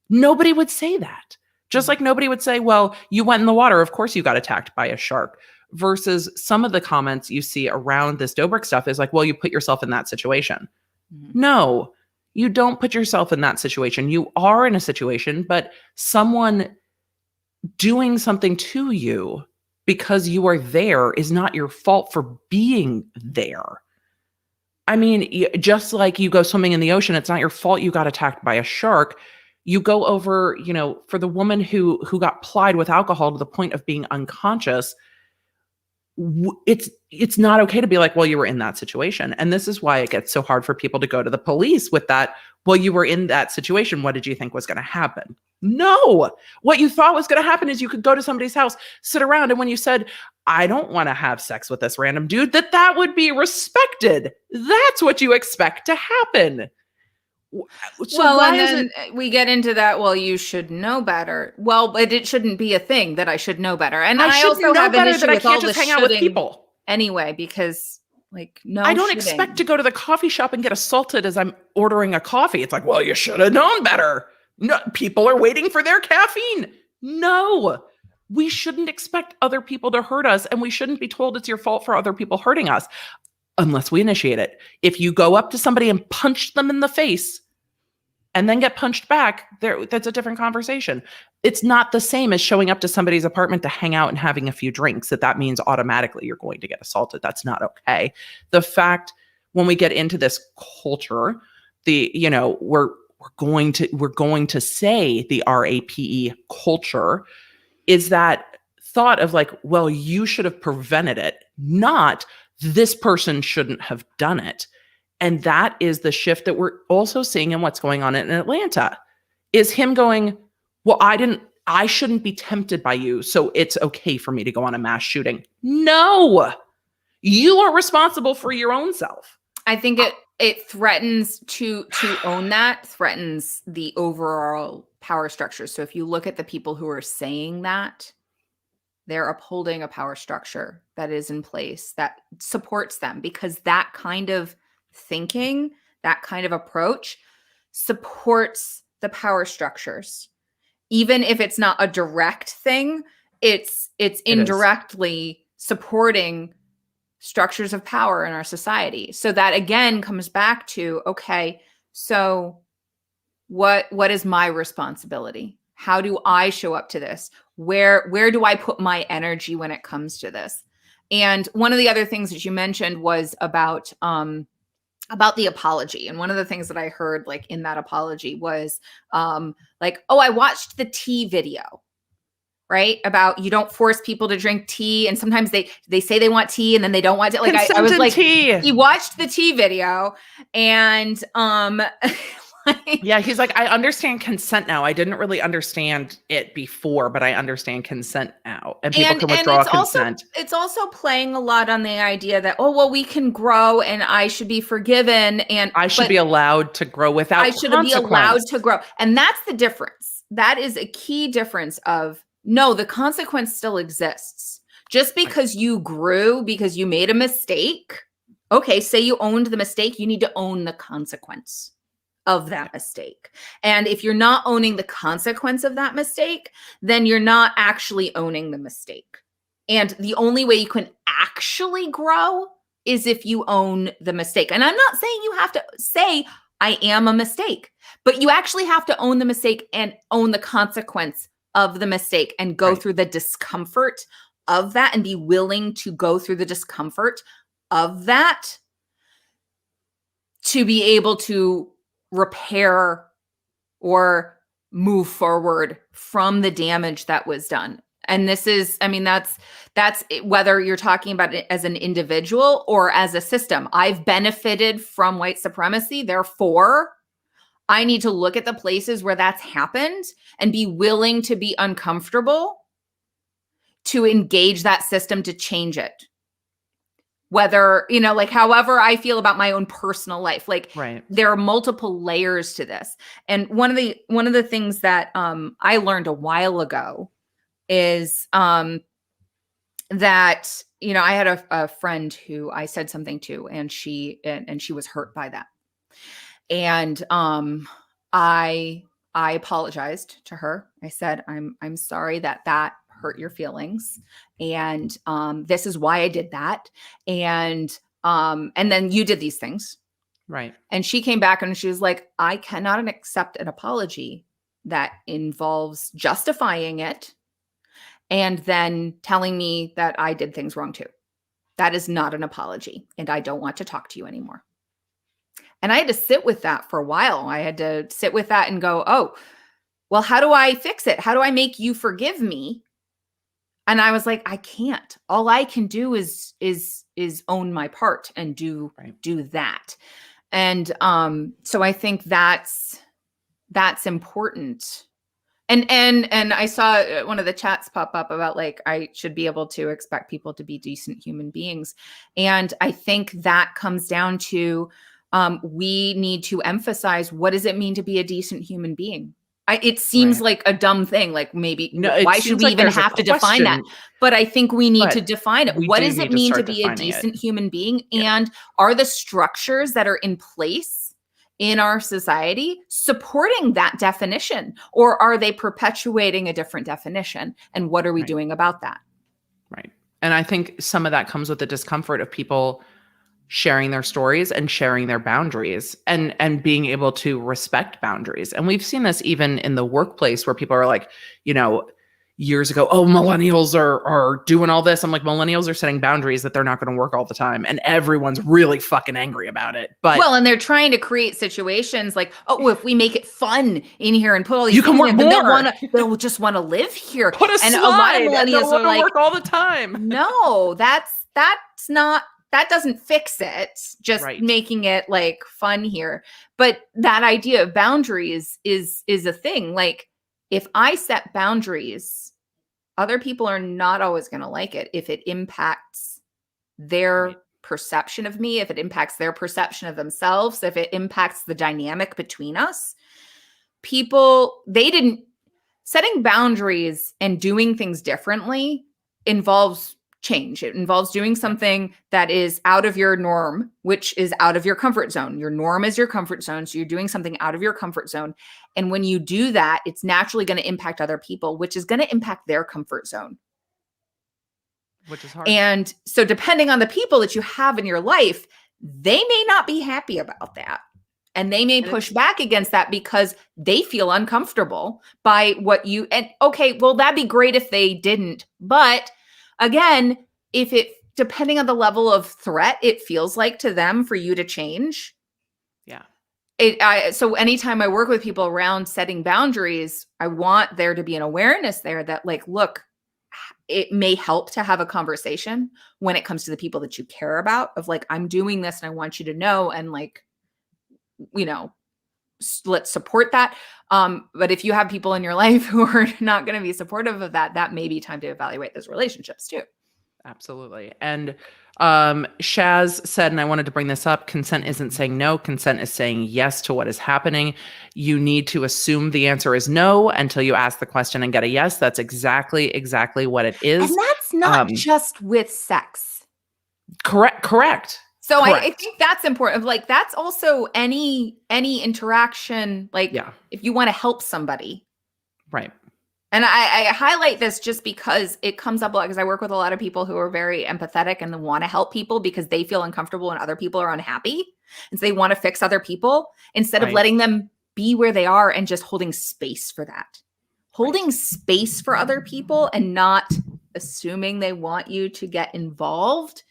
Nobody would say that. Just like nobody would say, well, you went in the water. Of course you got attacked by a shark. Versus some of the comments you see around this Dobrik stuff is like, well, you put yourself in that situation. Mm-hmm. No, you don't put yourself in that situation. You are in a situation, but someone doing something to you because you are there is not your fault for being there. I mean, just like you go swimming in the ocean, it's not your fault you got attacked by a shark. You go over, you know, for the woman who got plied with alcohol to the point of being unconscious, it's not okay to be like, well, you were in that situation. And this is why it gets so hard for people to go to the police with that. Well, you were in that situation. What did you think was going to happen? No, what you thought was going to happen is you could go to somebody's house, sit around. And when you said, I don't want to have sex with this random dude, that would be respected. That's what you expect to happen. So well, and then we get into that. Well, you should know better. Well, but it shouldn't be a thing that I should know better. And I also have an issue with all this hang out with people anyway, because like, no, I don't expect to go to the coffee shop and get assaulted as I'm ordering a coffee. It's like, well, you should have known better. No, people are waiting for their caffeine. No, we shouldn't expect other people to hurt us, and we shouldn't be told it's your fault for other people hurting us unless we initiate it. If you go up to somebody and punch them in the face, and then get punched back, that's a different conversation. It's not the same as showing up to somebody's apartment to hang out and having a few drinks, that means automatically you're going to get assaulted. That's not okay. The fact, when we get into this culture, we're going to say the RAPE culture is that thought of like, well, you should have prevented it, not this person shouldn't have done it. And that is the shift that we're also seeing in what's going on in Atlanta, is him going, well, I shouldn't be tempted by you, so it's okay for me to go on a mass shooting. No, you are responsible for your own self. I think it threatens to own that, threatens the overall power structure. So if you look at the people who are saying that, they're upholding a power structure that is in place that supports them, because that kind of thinking, that kind of approach supports the power structures. Even if it's not a direct thing, it's indirectly supporting structures of power in our society. So that again comes back to, okay, so what is my responsibility? How do I show up to this? Where do I put my energy when it comes to this? And one of the other things that you mentioned was about the apology. And one of the things that I heard like in that apology was like, oh, I watched the tea video, right? About you don't force people to drink tea. And sometimes they say they want tea and then they don't want it. Like I was like, tea. He watched the tea video and yeah, he's like, I understand consent now. I didn't really understand it before, but I understand consent now. And people can withdraw consent. It's also playing a lot on the idea that, oh, well, we can grow and I should be forgiven. And I should be allowed to grow without consequence. I should be allowed to grow. And that's the difference. That is a key difference of, no, the consequence still exists. Just because you grew, because you made a mistake. Okay, say you owned the mistake, you need to own the consequence of that mistake. And if you're not owning the consequence of that mistake, then you're not actually owning the mistake. And the only way you can actually grow is if you own the mistake. And I'm not saying you have to say, I am a mistake, but you actually have to own the mistake and own the consequence of the mistake and go through the discomfort of that and be willing to go through the discomfort of that to be able to repair or move forward from the damage that was done. And this is, I mean, that's whether you're talking about it as an individual or as a system. I've benefited from white supremacy. Therefore, I need to look at the places where that's happened and be willing to be uncomfortable to engage that system to change it. Whether, like however I feel about my own personal life, like there are multiple layers to this. And one of the things that I learned a while ago is that, I had a friend who I said something to, and she was hurt by that. And I apologized to her. I said, I'm sorry that hurt your feelings. And this is why I did that. And then you did these things. Right. And she came back and she was like, I cannot accept an apology that involves justifying it and then telling me that I did things wrong too. That is not an apology. And I don't want to talk to you anymore. And I had to sit with that for a while. I had to sit with that and go, oh, well, how do I fix it? How do I make you forgive me? And I was like, I can't. All I can do is own my part and do that. And so I think that's important. And I saw one of the chats pop up about like I should be able to expect people to be decent human beings. And I think that comes down to we need to emphasize, what does it mean to be a decent human being? It seems like a dumb thing. Like maybe why should we even have to define that? But I think we need to define it. What does it mean to be a decent human being? Yeah. And are the structures that are in place in our society supporting that definition? Or are they perpetuating a different definition? And what are we doing about that? Right. And I think some of that comes with the discomfort of people sharing their stories and sharing their boundaries and being able to respect boundaries. And we've seen this even in the workplace where people are like, years ago, oh, millennials are doing all this. I'm like, millennials are setting boundaries that they're not going to work all the time. And everyone's really fucking angry about it. But well, and they're trying to create situations like, oh, if we make it fun in here and put all these you can things work in, then more. they'll just want to live here. Put a and slide. A lot of millennials are like, work all the time. No, that's not, that doesn't fix it. Just Right. making it like fun here. But that idea of boundaries is a thing. Like, if I set boundaries, other people are not always going to like it if it impacts their Right. perception of me, if it impacts their perception of themselves, if it impacts the dynamic between us. Setting boundaries and doing things differently involves change. It involves doing something that is out of your norm, which is out of your comfort zone. Your norm is your comfort zone. So you're doing something out of your comfort zone. And when you do that, it's naturally going to impact other people, which is going to impact their comfort zone. Which is hard. And so depending on the people that you have in your life, they may not be happy about that. And they may push back against that because they feel uncomfortable by what you, and okay, well, that'd be great if they didn't. But again, depending on the level of threat it feels like to them for you to change. Yeah. So anytime I work with people around setting boundaries, I want there to be an awareness there that like, look, it may help to have a conversation when it comes to the people that you care about of like, I'm doing this and I want you to know, and like, let's support that. But if you have people in your life who are not going to be supportive of that, that may be time to evaluate those relationships too. Absolutely. And Shaz said, and I wanted to bring this up, consent isn't saying no. Consent is saying yes to what is happening. You need to assume the answer is no until you ask the question and get a yes. That's exactly what it is. And that's not just with sex. Correct. So I think that's important. Like, that's also any interaction, like if you want to help somebody. Right. And I highlight this just because it comes up a lot, because I work with a lot of people who are very empathetic and want to help people because they feel uncomfortable when other people are unhappy. And so they want to fix other people instead of letting them be where they are and just holding space for that. Holding space for other people and not assuming they want you to get involved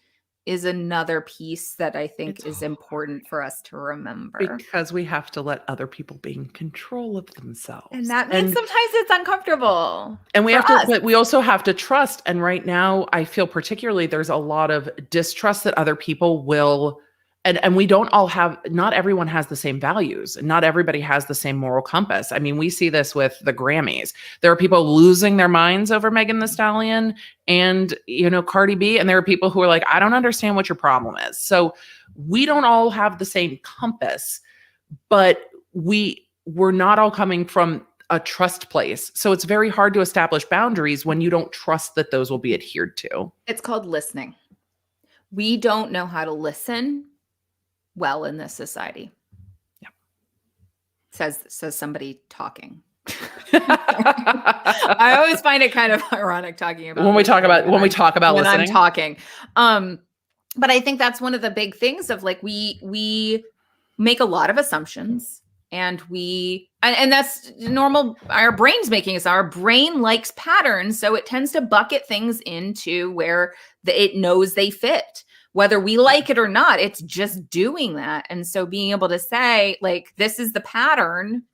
is another piece that I think is important for us to remember. Because we have to let other people be in control of themselves. And that means sometimes it's uncomfortable. And we have to, but we also have to trust. And right now, I feel particularly there's a lot of distrust that other people will, and we don't all have, not everyone has the same values. Not everybody has the same moral compass. I mean, we see this with the Grammys. There are people losing their minds over Megan Thee Stallion and, Cardi B. And there are people who are like, I don't understand what your problem is. So we don't all have the same compass, but we're not all coming from a trust place. So it's very hard to establish boundaries when you don't trust that those will be adhered to. It's called listening. We don't know how to listen well in this society. Yeah. Says somebody talking. I always find it kind of ironic talking about when we talk about listening. I'm talking. But I think that's one of the big things of like we make a lot of assumptions, and and that's normal. Our brain's making us. Our brain likes patterns, so it tends to bucket things into where it knows they fit. Whether we like it or not, it's just doing that. And so being able to say, like, this is the pattern,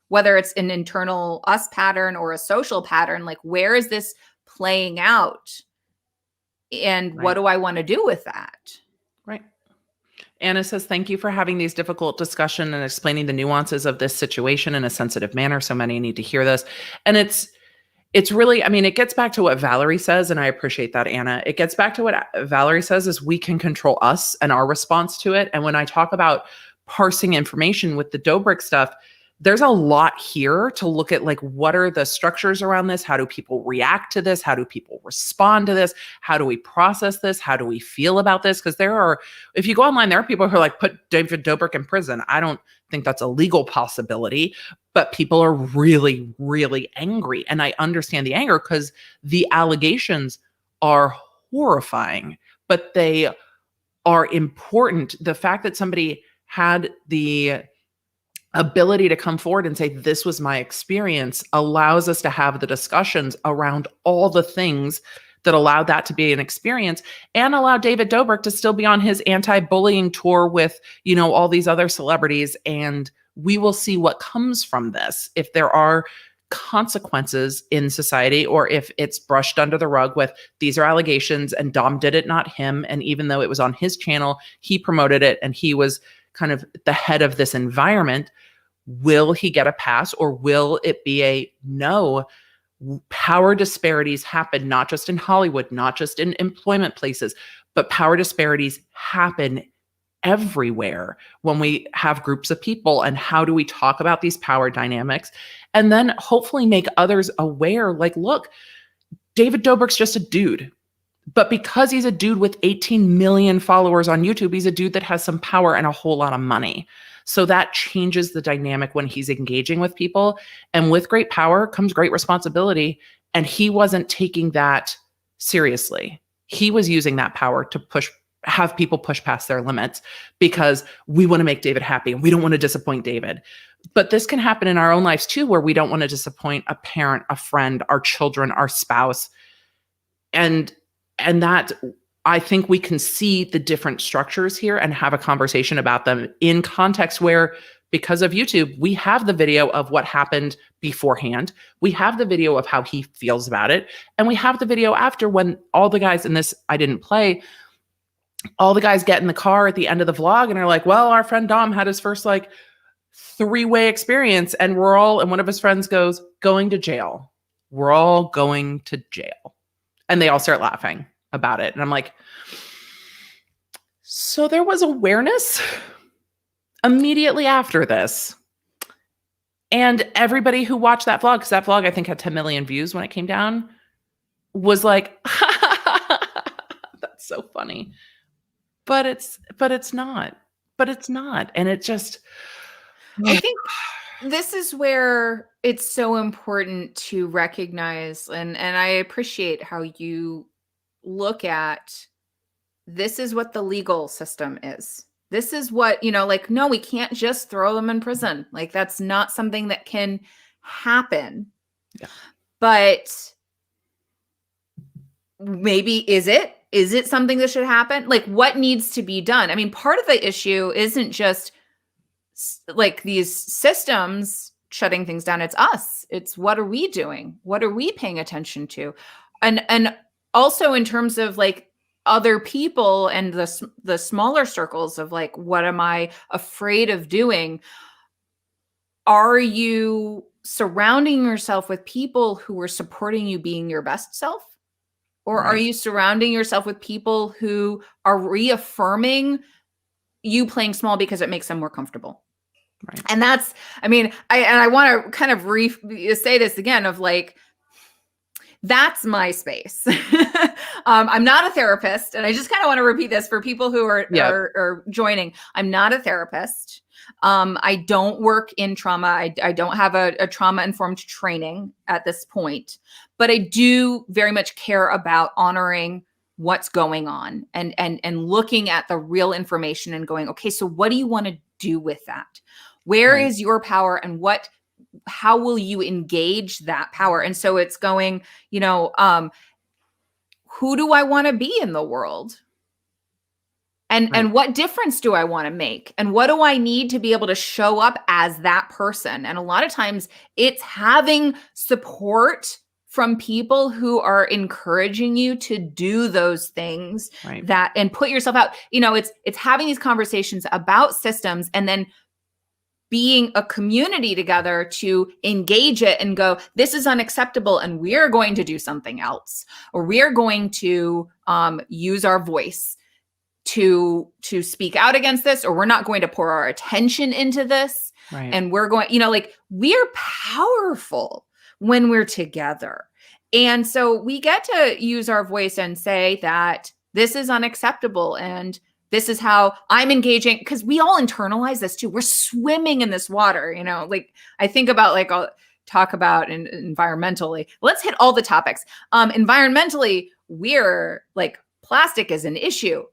whether it's an internal us pattern or a social pattern, like, where is this playing out? And what do I want to do with that? Right. Anna says, thank you for having these difficult discussions and explaining the nuances of this situation in a sensitive manner. So many need to hear this. And it's really, I mean, it gets back to what Valerie says, and I appreciate that, Anna. It gets back to what Valerie says is we can control us and our response to it. And when I talk about parsing information with the Dobrik stuff, there's a lot here to look at, like, what are the structures around this? How do people react to this? How do people respond to this? How do we process this? How do we feel about this? Because if you go online, there are people who are like, put David Dobrik in prison. I don't think that's a legal possibility, but people are really, really angry. And I understand the anger because the allegations are horrifying, but they are important. The fact that somebody had the ability to come forward and say, this was my experience, allows us to have the discussions around all the things that allowed that to be an experience, and allow David Dobrik to still be on his anti-bullying tour with, all these other celebrities. And we will see what comes from this, if there are consequences in society, or if it's brushed under the rug with, these are allegations and Dom did it, not him. And even though it was on his channel, he promoted it and he was kind of the head of this environment. Will he get a pass, or will it be a no? Power disparities happen not just in Hollywood, not just in employment places, but power disparities happen everywhere when we have groups of people. And how do we talk about these power dynamics? And then hopefully make others aware, like, look, David Dobrik's just a dude. But because he's a dude with 18 million followers on YouTube, he's a dude that has some power and a whole lot of money. So that changes the dynamic when he's engaging with people. And with great power comes great responsibility. And he wasn't taking that seriously. He was using that power to have people push past their limits, because we want to make David happy and we don't want to disappoint David. But this can happen in our own lives too, where we don't want to disappoint a parent, a friend, our children, our spouse. And that, I think we can see the different structures here and have a conversation about them in context where, because of YouTube, we have the video of what happened beforehand. We have the video of how he feels about it. And we have the video after, when all the guys in this, I didn't play, all the guys get in the car at the end of the vlog and are like, well, our friend Dom had his first three-way experience, and and one of his friends goes, going to jail. We're all going to jail. And they all start laughing about it. And I'm like, so there was awareness immediately after this. And everybody who watched that vlog, because that vlog I think had 10 million views when it came down, was like, that's so funny. But it's not. And it just, I think this is where it's so important to recognize, and I appreciate how you look at, this is what the legal system is. This is what, no, we can't just throw them in prison. That's not something that can happen. Yeah. But maybe is it something that should happen? What needs to be done? I mean, part of the issue isn't just these systems shutting things down. It's us. It's, what are we doing? What are we paying attention to? And also in terms of other people and the smaller circles of what am I afraid of doing? Are you surrounding yourself with people who are supporting you being your best self? Or Right. Are you surrounding yourself with people who are reaffirming you playing small because it makes them more comfortable? Right. And that's, I want to kind of say this again of that's my space. I'm not a therapist. And I just kind of want to repeat this for people who are joining. I'm not a therapist. I don't work in trauma. I don't have a trauma-informed training at this point, but I do very much care about honoring what's going on and looking at the real information and going, okay, so what do you want to do with that? Where is your power, and how will you engage that power? And so it's going, who do I want to be in the world? And what difference do I want to make? And what do I need to be able to show up as that person? And a lot of times it's having support from people who are encouraging you to do those things, Right. and put yourself out. It's having these conversations about systems and then being a community together to engage it and go, this is unacceptable, and we're going to do something else, or we're going to use our voice to speak out against this, or we're not going to pour our attention into this. Right. And we're going, we're powerful when we're together. And so we get to use our voice and say that this is unacceptable, and this is how I'm engaging, because we all internalize this too. We're swimming in this water, I think about I'll talk about environmentally. Let's hit all the topics. Environmentally, we're plastic is an issue.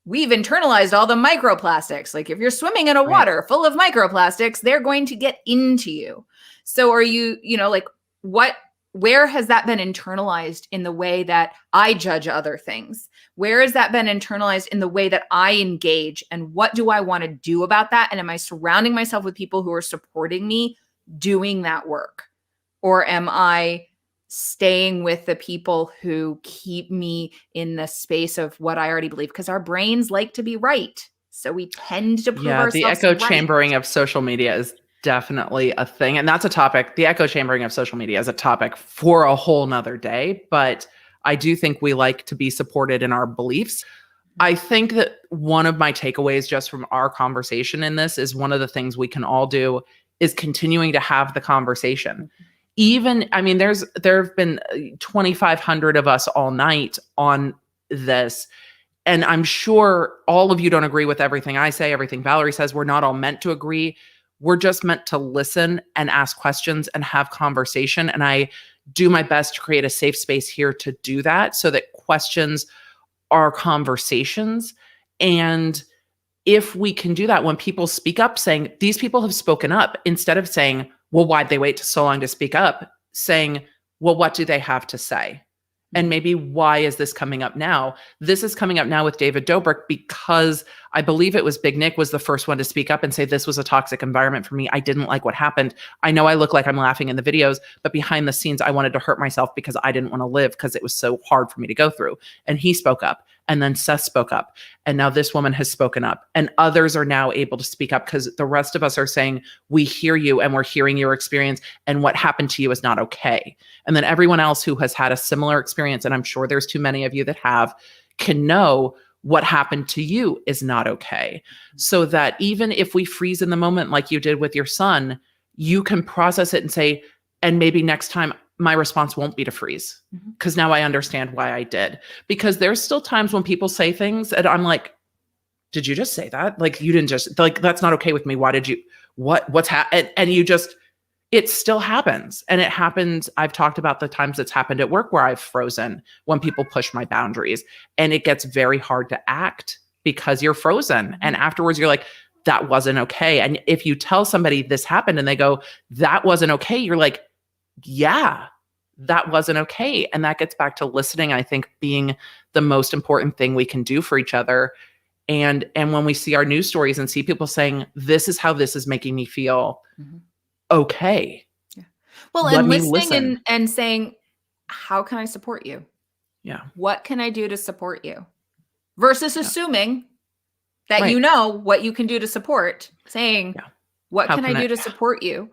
we've internalized all the microplastics. Like if you're swimming in a water full of microplastics, they're going to get into you. So are you, like where has that been internalized in the way that I judge other things? Where has that been internalized in the way that I engage? And what do I want to do about that? And am I surrounding myself with people who are supporting me doing that work? Or am I staying with the people who keep me in the space of what I already believe? Because our brains like to be right. So we tend to prove ourselves the echo right. chambering of social media is definitely a thing. And that's a topic. The echo chambering of social media is a topic for a whole nother day. But I do think we like to be supported in our beliefs. I think that one of my takeaways just from our conversation in this is one of the things we can all do is continuing to have the conversation. Even, I mean, there have been 2,500 of us all night on this. And I'm sure all of you don't agree with everything I say, everything Valerie says. We're not all meant to agree. We're just meant to listen and ask questions and have conversation. And I do my best to create a safe space here to do that so that questions are conversations. And if we can do that, when people speak up saying, these people have spoken up, instead of saying, well, why'd they wait so long to speak up? Saying, well, what do they have to say? And maybe why is this coming up now? This is coming up now with David Dobrik because I believe it was Big Nick was the first one to speak up and say, this was a toxic environment for me. I didn't like what happened. I know I look like I'm laughing in the videos, but behind the scenes, I wanted to hurt myself because I didn't want to live because it was so hard for me to go through. And he spoke up. And then Seth spoke up. And now this woman has spoken up. And others are now able to speak up because the rest of us are saying, we hear you and we're hearing your experience. And what happened to you is not okay. And then everyone else who has had a similar experience, and I'm sure there's too many of you that have, can know what happened to you is not okay. So that even if we freeze in the moment like you did with your son, you can process it and say, and maybe next time my response won't be to freeze because now I understand why I did. Because there's still times when people say things and I'm like, did you just say that? Like, you didn't just, like, that's not okay with me. Why did you, what's happened? And you just, it still happens. And it happens. I've talked about the times it's happened at work where I've frozen when people push my boundaries, and it gets very hard to act because you're frozen. And afterwards you're like, that wasn't okay. And if you tell somebody this happened and they go, that wasn't okay, you're like, yeah, that wasn't okay. And that gets back to listening, I think, being the most important thing we can do for each other. And when we see our news stories and see people saying, this is how this is making me feel, okay. Yeah. Well, Let and me listening listen. and saying, how can I support you? Yeah. What can I do to support you? Versus assuming that Right. you know what you can do to support, saying, what How can I do to support you?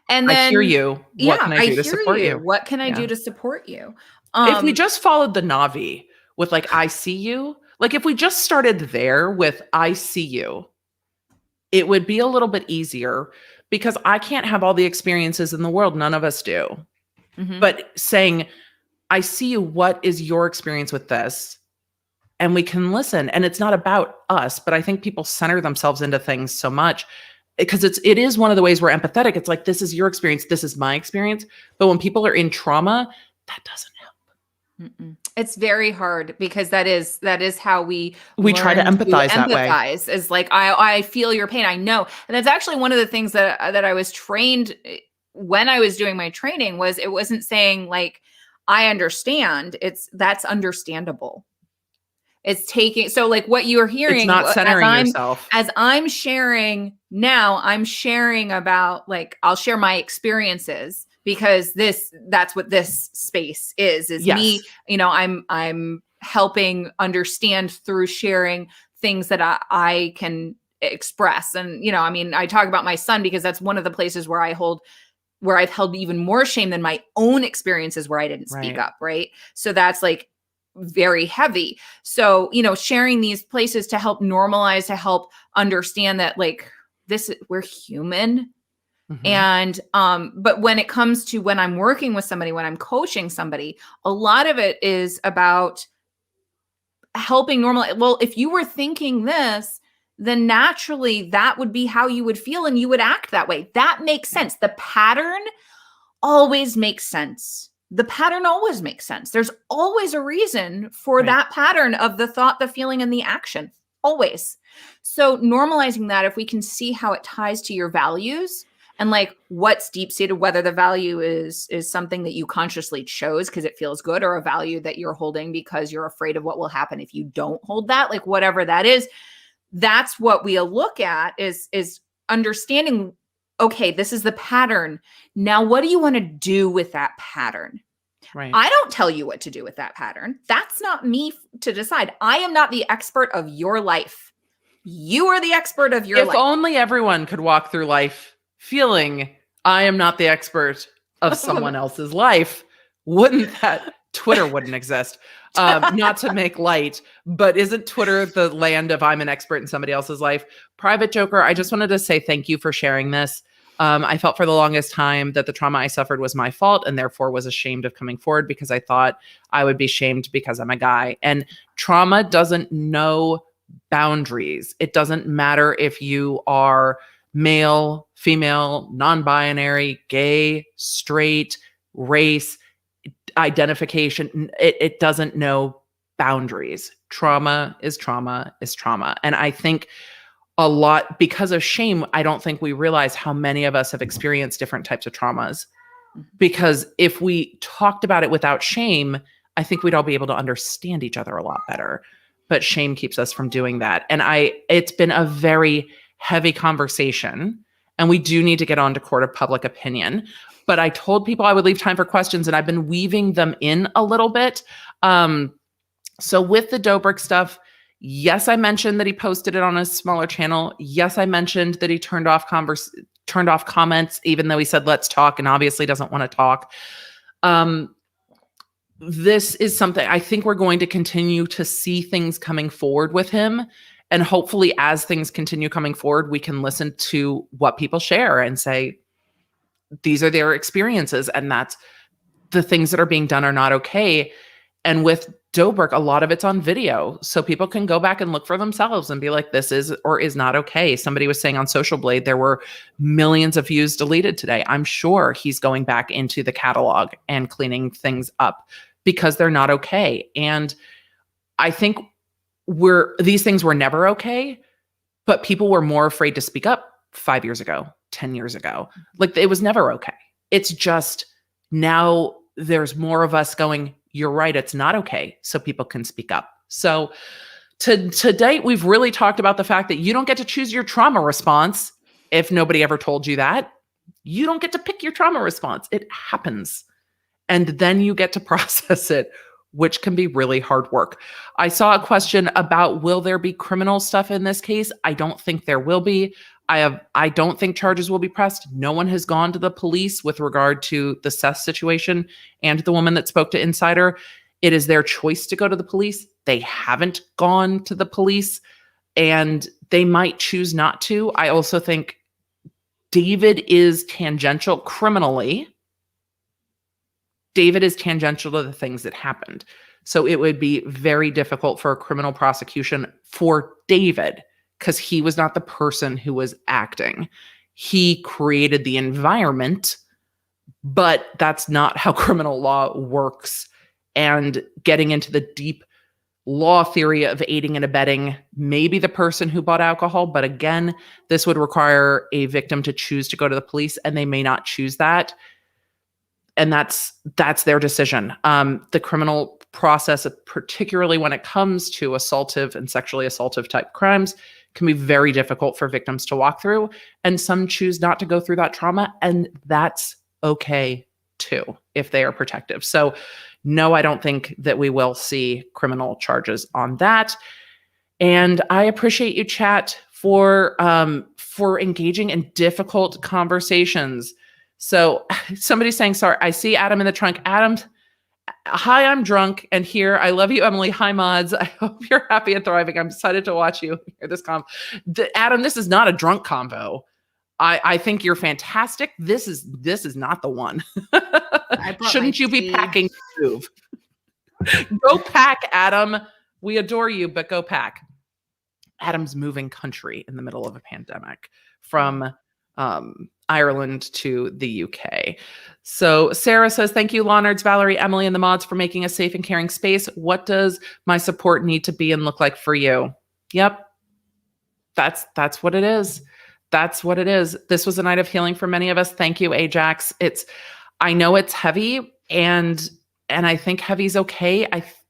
And then I hear you. What can I do to support you? What can I do to support you? If we just followed the Navi with like, I see you, like if we just started there with I see you, it would be a little bit easier because I can't have all the experiences in the world. None of us do. But saying, I see you, what is your experience with this? And we can listen. And it's not about us, but I think people center themselves into things so much because it is one of the ways we're empathetic. It's like, this is your experience. This is my experience. But when people are in trauma, that doesn't help. It's very hard because that is how we try to empathize that way. Is like, I feel your pain. I know. And that's actually one of the things that I was trained when I was doing my training was it wasn't saying like, I understand. That's understandable. It's taking, so like what you're hearing, it's not centering yourself. As I'm sharing now, I'm sharing about like, I'll share my experiences because that's what this space is me, I'm helping understand through sharing things that I can express. And, I talk about my son because that's one of the places where I've held even more shame than my own experiences where I didn't speak up. Right. So that's like very heavy. So, sharing these places to help normalize, to help understand that like we're human. And, but when it comes to when I'm working with somebody, when I'm coaching somebody, a lot of it is about helping normalize. Well, if you were thinking this, then naturally that would be how you would feel and you would act that way. That makes sense. The pattern always makes sense. The pattern always makes sense. There's always a reason for that pattern of the thought, the feeling, and the action. always. So normalizing that, if we can see how it ties to your values and like what's deep seated, whether the value is something that you consciously chose because it feels good, or a value that you're holding because you're afraid of what will happen if you don't hold that, like whatever that is, that's what we'll look at is understanding, okay, this is the pattern. Now, what do you want to do with that pattern? Right. I don't tell you what to do with that pattern. That's not me to decide. I am not the expert of your life. You are the expert of your life. If only everyone could walk through life feeling I am not the expert of someone else's life, wouldn't that Twitter wouldn't exist. Not to make light, but isn't Twitter the land of I'm an expert in somebody else's life? Private Joker, I just wanted to say thank you for sharing this. I felt for the longest time that the trauma I suffered was my fault and therefore was ashamed of coming forward because I thought I would be shamed because I'm a guy. And trauma doesn't know boundaries. It doesn't matter if you are male, female, non-binary, gay, straight, race, identification. It doesn't know boundaries. Trauma is trauma is trauma. And I think a lot, because of shame, I don't think we realize how many of us have experienced different types of traumas. Because if we talked about it without shame, I think we'd all be able to understand each other a lot better. But shame keeps us from doing that. And it's been a very heavy conversation, and we do need to get on to court of public opinion. But I told people I would leave time for questions, and I've been weaving them in a little bit. So with the Dobrik stuff, yes, I mentioned that he posted it on a smaller channel. Yes, I mentioned that he turned off comments, even though he said, let's talk, and obviously doesn't want to talk. This is something I think we're going to continue to see things coming forward with him. And hopefully as things continue coming forward, we can listen to what people share and say, these are their experiences, and that's the things that are being done are not okay. And with Dobrik, a lot of it's on video. So people can go back and look for themselves and be like, this is or is not okay. Somebody was saying on Social Blade, there were millions of views deleted today. I'm sure he's going back into the catalog and cleaning things up because they're not okay. And I think these things were never okay, but people were more afraid to speak up 5 years ago, 10 years ago. Like, it was never okay. It's just now there's more of us going, you're right, it's not okay, so people can speak up. So to date, we've really talked about the fact that you don't get to choose your trauma response. If nobody ever told you that, you don't get to pick your trauma response. It happens. And then you get to process it, which can be really hard work. I saw a question about, will there be criminal stuff in this case? I don't think there will be. I don't think charges will be pressed. No one has gone to the police with regard to the Seth situation and the woman that spoke to Insider. It is their choice to go to the police. They haven't gone to the police, and they might choose not to. I also think David is tangential criminally. David is tangential to the things that happened. So it would be very difficult for a criminal prosecution for David, because he was not the person who was acting. He created the environment, but that's not how criminal law works. And getting into the deep law theory of aiding and abetting, maybe the person who bought alcohol, but again, this would require a victim to choose to go to the police, and they may not choose that. And that's their decision. The criminal process, particularly when it comes to assaultive and sexually assaultive type crimes, can be very difficult for victims to walk through. And some choose not to go through that trauma, and that's okay too, if they are protective. So no, I don't think that we will see criminal charges on that. And I appreciate you, chat, for engaging in difficult conversations. So somebody's saying, sorry, I see Adam in the trunk. Adam, hi, I'm drunk. And here, I love you, Emily. Hi, mods. I hope you're happy and thriving. I'm excited to watch you hear this convo. Adam, this is not a drunk convo. I think you're fantastic. This is not the one. Shouldn't you be packing to move? Go pack, Adam. We adore you, but go pack. Adam's moving country in the middle of a pandemic from Ireland to the UK. So Sarah says, thank you, Lawnards, Valerie, Emily, and the mods for making a safe and caring space. What does my support need to be and look like for you? Yep. That's what it is. That's what it is. This was a night of healing for many of us. Thank you, Ajax. I know it's heavy, and I think heavy's okay.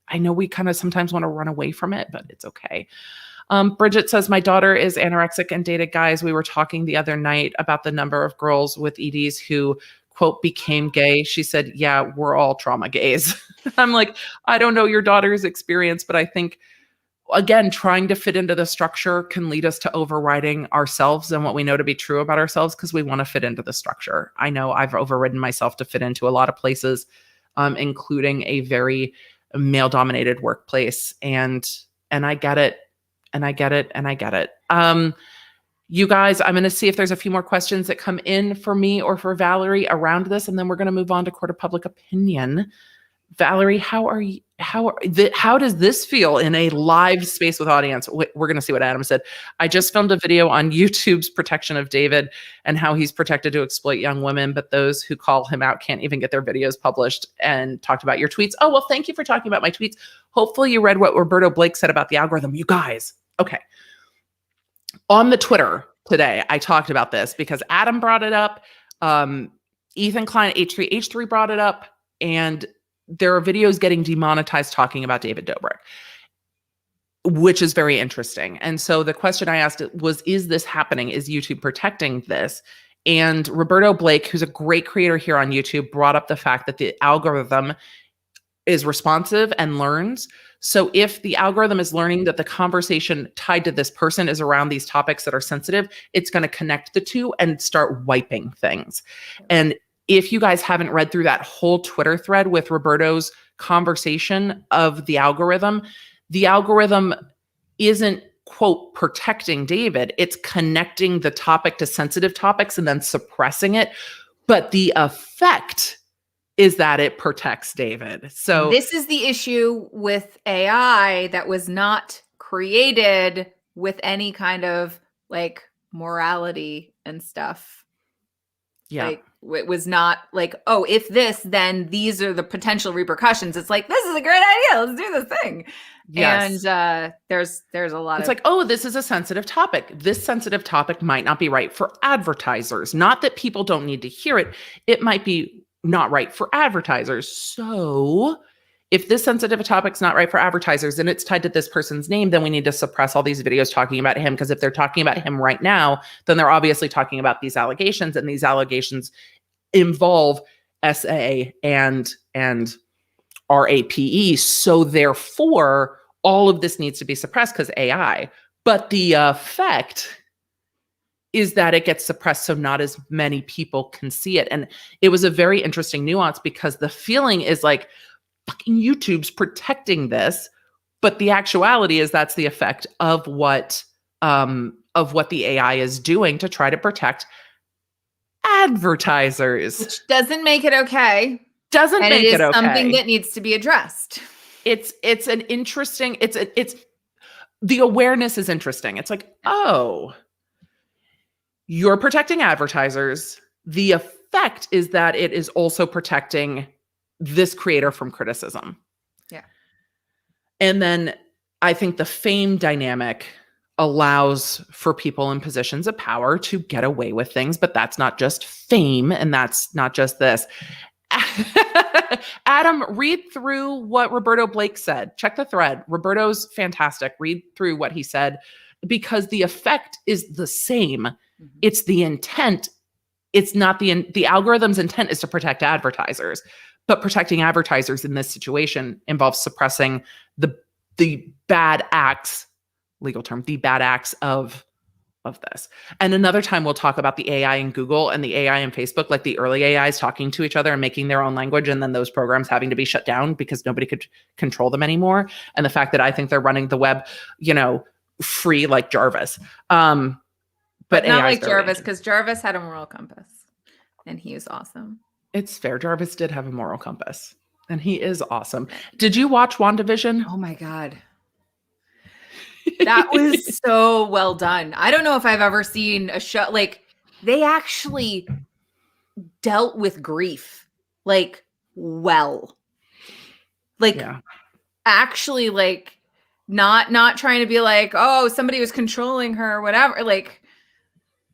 I know we kind of sometimes want to run away from it, but it's okay. Bridget says, my daughter is anorexic and dated guys. We were talking the other night about the number of girls with EDs who, quote, became gay. She said, yeah, we're all trauma gays. I'm like, I don't know your daughter's experience, but I think, again, trying to fit into the structure can lead us to overriding ourselves and what we know to be true about ourselves because we want to fit into the structure. I know I've overridden myself to fit into a lot of places, including a very male-dominated workplace. And I get it. And I get it. And I get it. You guys, I'm going to see if there's a few more questions that come in for me or for Valerie around this, and then we're going to move on to court of public opinion. Valerie, how does this feel in a live space with audience? We're going to see what Adam said. I just filmed a video on YouTube's protection of David and how he's protected to exploit young women, but those who call him out can't even get their videos published, and talked about your tweets. Oh, well, thank you for talking about my tweets. Hopefully you read what Roberto Blake said about the algorithm. You guys, okay. On the Twitter today, I talked about this because Adam brought it up. Ethan Klein, H3 brought it up, and there are videos getting demonetized talking about David Dobrik, which is very interesting. And so the question I asked was, is this happening? Is YouTube protecting this? And Roberto Blake, who's a great creator here on YouTube, brought up the fact that the algorithm is responsive and learns. So if the algorithm is learning that the conversation tied to this person is around these topics that are sensitive, it's going to connect the two and start wiping things. And if you guys haven't read through that whole Twitter thread with Roberto's conversation of the algorithm isn't, quote, protecting David. It's connecting the topic to sensitive topics and then suppressing it. But the effect is that it protects David. So this is the issue with AI that was not created with any kind of like morality and stuff. yeah. Like, it was not like, oh, if this, then these are the potential repercussions. It's like, this is a great idea. Let's do this thing. Yes. And there's a lot it's of like, oh, this is a sensitive topic. This sensitive topic might not be right for advertisers. Not that people don't need to hear it. It might be not right for advertisers. So if this sensitive topic's not right for advertisers and it's tied to this person's name, then we need to suppress all these videos talking about him. Because if they're talking about him right now, then they're obviously talking about these allegations, and these allegations involve SA and RAPE. So therefore, all of this needs to be suppressed because AI. But the effect is that it gets suppressed so not as many people can see it. And it was a very interesting nuance because the feeling is like, fucking YouTube's protecting this, but the actuality is that's the effect of what the AI is doing to try to protect advertisers. which doesn't make it okay. Doesn't And make it is it okay. something that needs to be addressed. It's an interesting, it's the awareness is interesting. It's like, oh, you're protecting advertisers. The effect is that it is also protecting this creator from criticism. Yeah. And then I think the fame dynamic allows for people in positions of power to get away with things, but that's not just fame, and that's not just this. Adam, read through what Roberto Blake said. Check the thread. Roberto's fantastic. Read through what he said, because the effect is the same. Mm-hmm. It's the intent. It's not the algorithm's intent is to protect advertisers, but protecting advertisers in this situation involves suppressing the bad acts, legal term, the bad acts of this. And another time we'll talk about the AI in Google and the AI in Facebook, like the early AIs talking to each other and making their own language, and then those programs having to be shut down because nobody could control them anymore. And the fact that I think they're running the web, free like Jarvis. But not AI's like Jarvis, because Jarvis had a moral compass and he is awesome. It's fair. Jarvis did have a moral compass and he is awesome. Did you watch WandaVision? Oh my God. That was so well done. I don't know if I've ever seen a show like they actually dealt with grief actually not trying to be like, oh, somebody was controlling her or whatever. Like,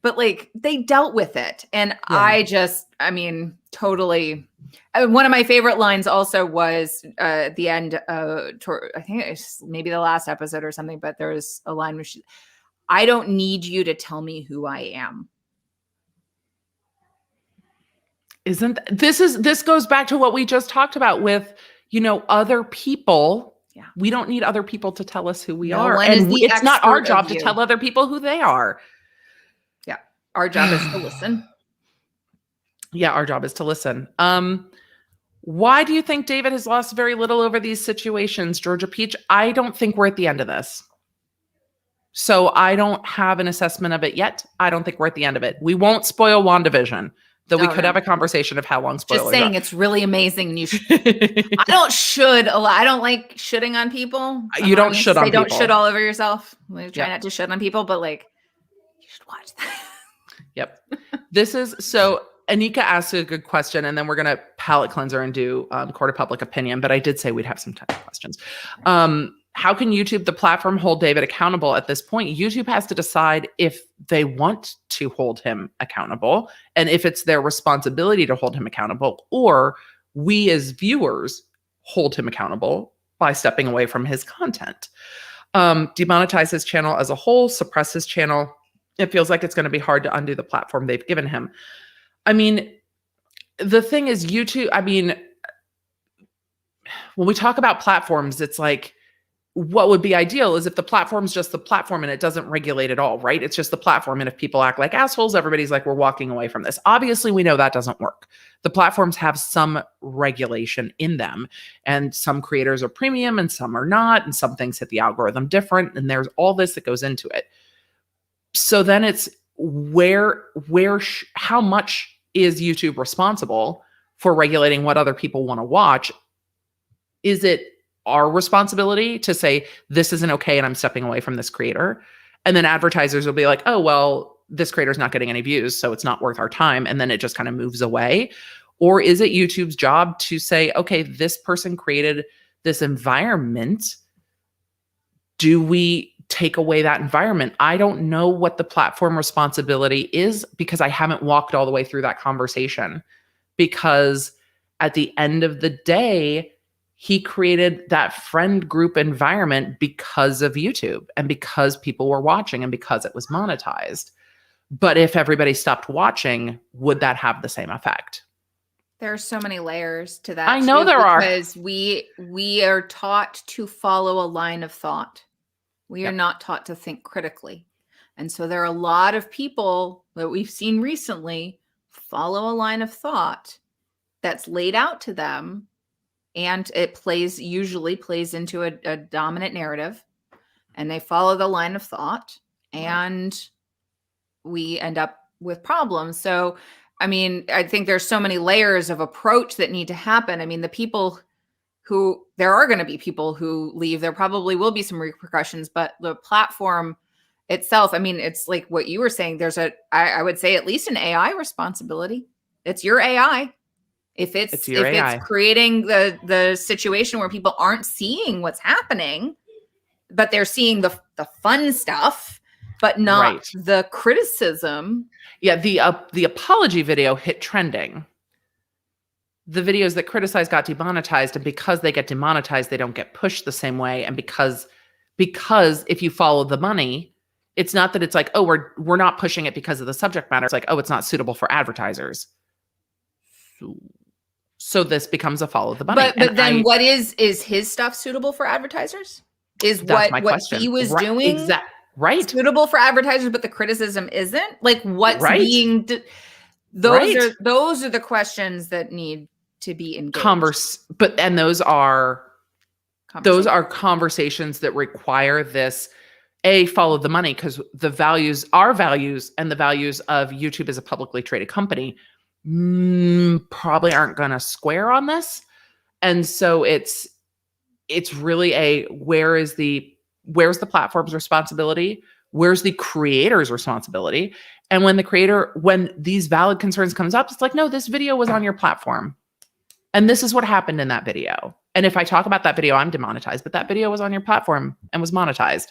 but like they dealt with it. And Yeah. I mean, totally. One of my favorite lines also was at the end, I think it's maybe the last episode or something, but there was a line where I don't need you to tell me who I am. This goes back to what we just talked about with, other people. Yeah. We don't need other people to tell us who we No are. one is And the it's not our expert job of to you. tell other people who they are. Yeah. Our job is to listen. Yeah, our job is to listen. Why do you think David has lost very little over these situations, Georgia Peach? I don't think we're at the end of this. So I don't have an assessment of it yet. I don't think we're at the end of it. We won't spoil WandaVision, though we could have a conversation of how long spoilers Just saying, it's really amazing. And you I don't like shitting on people. You don't shit on people. Don't shit all over yourself. Try not to shit on people, but like, you should watch that. Yep. So Anika asked a good question, and then we're going to palate cleanser and do court of public opinion. But I did say we'd have some time for questions. How can YouTube, the platform, hold David accountable at this point? YouTube has to decide if they want to hold him accountable and if it's their responsibility to hold him accountable, or we as viewers hold him accountable by stepping away from his content. Demonetize his channel as a whole, suppress his channel. It feels like it's going to be hard to undo the platform they've given him. I mean, the thing is YouTube, when we talk about platforms, it's like, what would be ideal is if the platform's just the platform and it doesn't regulate at all, right? It's just the platform. And if people act like assholes, everybody's like, we're walking away from this. Obviously, we know that doesn't work. The platforms have some regulation in them, and some creators are premium and some are not. And some things hit the algorithm different. And there's all this that goes into it. So then it's how much is YouTube responsible for regulating what other people want to watch? Is it our responsibility to say, this isn't okay and I'm stepping away from this creator? And then advertisers will be like, oh, well, this creator's not getting any views, so it's not worth our time. And then it just kind of moves away. Or is it YouTube's job to say, okay, this person created this environment. Do we take away that environment? I don't know what the platform responsibility is because I haven't walked all the way through that conversation. Because at the end of the day, he created that friend group environment because of YouTube and because people were watching and because it was monetized. But if everybody stopped watching, would that have the same effect? There are so many layers to that. I know there are. Because we are taught to follow a line of thought. We are not taught to think critically. And so there are a lot of people that we've seen recently follow a line of thought that's laid out to them. And it usually plays into a dominant narrative, and they follow the line of thought, and we end up with problems. So, I mean, I think there's so many layers of approach that need to happen. I mean, there are going to be people who leave. There probably will be some repercussions, but the platform itself, I mean, it's like what you were saying. I would say at least an AI responsibility. It's your AI. If it's creating the situation where people aren't seeing what's happening, but they're seeing the fun stuff, but not the criticism. Yeah, the apology video hit trending. The videos that criticize got demonetized, and because they get demonetized, they don't get pushed the same way. And because if you follow the money, it's not that it's like, oh, we're not pushing it because of the subject matter. It's like, oh, it's not suitable for advertisers. So this becomes a follow the money. But then what is his stuff suitable for advertisers? Is what he was doing suitable for advertisers, but the criticism isn't? Like what's being those are the questions that need to be engaged. Those are conversations that require this follow the money, because our values and the values of YouTube as a publicly traded company probably aren't going to square on this. And so it's really where's the platform's responsibility? Where's the creator's responsibility? And when these valid concerns comes up, it's like, no, this video was on your platform. And this is what happened in that video. And if I talk about that video, I'm demonetized, but that video was on your platform and was monetized.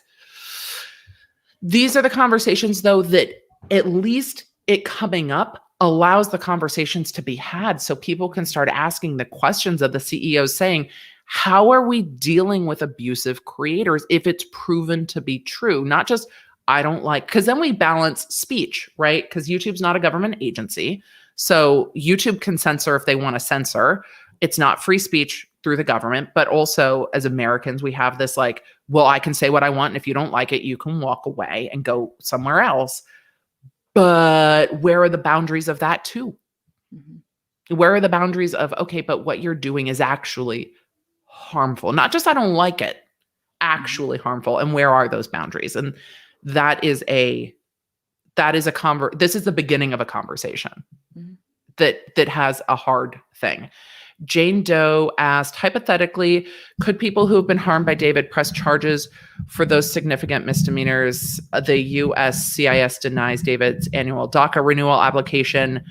These are the conversations, though, that at least it coming up allows the conversations to be had so people can start asking the questions of the CEOs saying, how are we dealing with abusive creators if it's proven to be true? Not just, I don't like, because then we balance speech, right? Because YouTube's not a government agency. So YouTube can censor if they want to censor. It's not free speech through the government, but also as Americans, we have this like, well, I can say what I want. And if you don't like it, you can walk away and go somewhere else. But where are the boundaries of that too? Mm-hmm. Where are the boundaries of, okay, but what you're doing is actually harmful. Not just I don't like it, actually harmful. And where are those boundaries? And this is the beginning of a conversation that has a hard thing. Jane Doe asked, hypothetically, could people who have been harmed by David press charges for those significant misdemeanors? The USCIS denies David's annual DACA renewal application,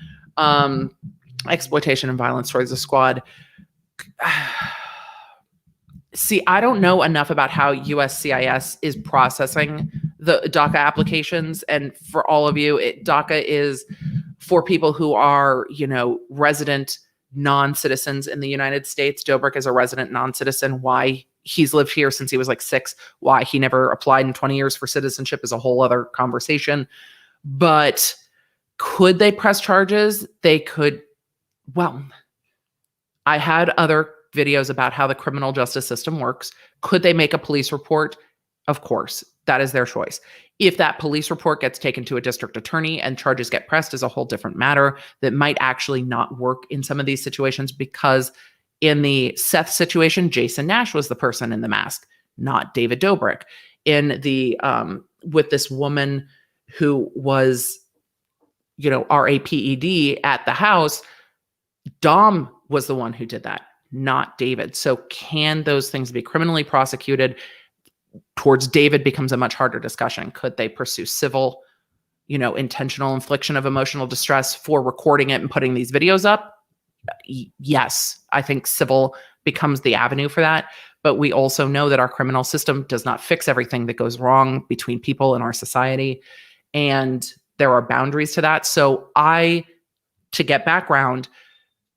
exploitation and violence towards the squad. See, I don't know enough about how USCIS is processing the DACA applications. And for all of you, DACA is for people who are, resident non-citizens in the United States. Dobrik is a resident non-citizen. Why he's lived here since he was like 6, why he never applied in 20 years for citizenship is a whole other conversation. But could they press charges? They could. Well, I had other videos about how the criminal justice system works. Could they make a police report? Of course, that is their choice. If that police report gets taken to a district attorney and charges get pressed is a whole different matter that might actually not work in some of these situations, because in the Seth situation, Jason Nash was the person in the mask, not David Dobrik. In the, with this woman who was, RAPED at the house, Dom was the one who did that, not David. So can those things be criminally prosecuted? Towards David becomes a much harder discussion. Could they pursue civil, intentional infliction of emotional distress for recording it and putting these videos up? Yes, I think civil becomes the avenue for that. But we also know that our criminal system does not fix everything that goes wrong between people in our society. And there are boundaries to that. So to get background,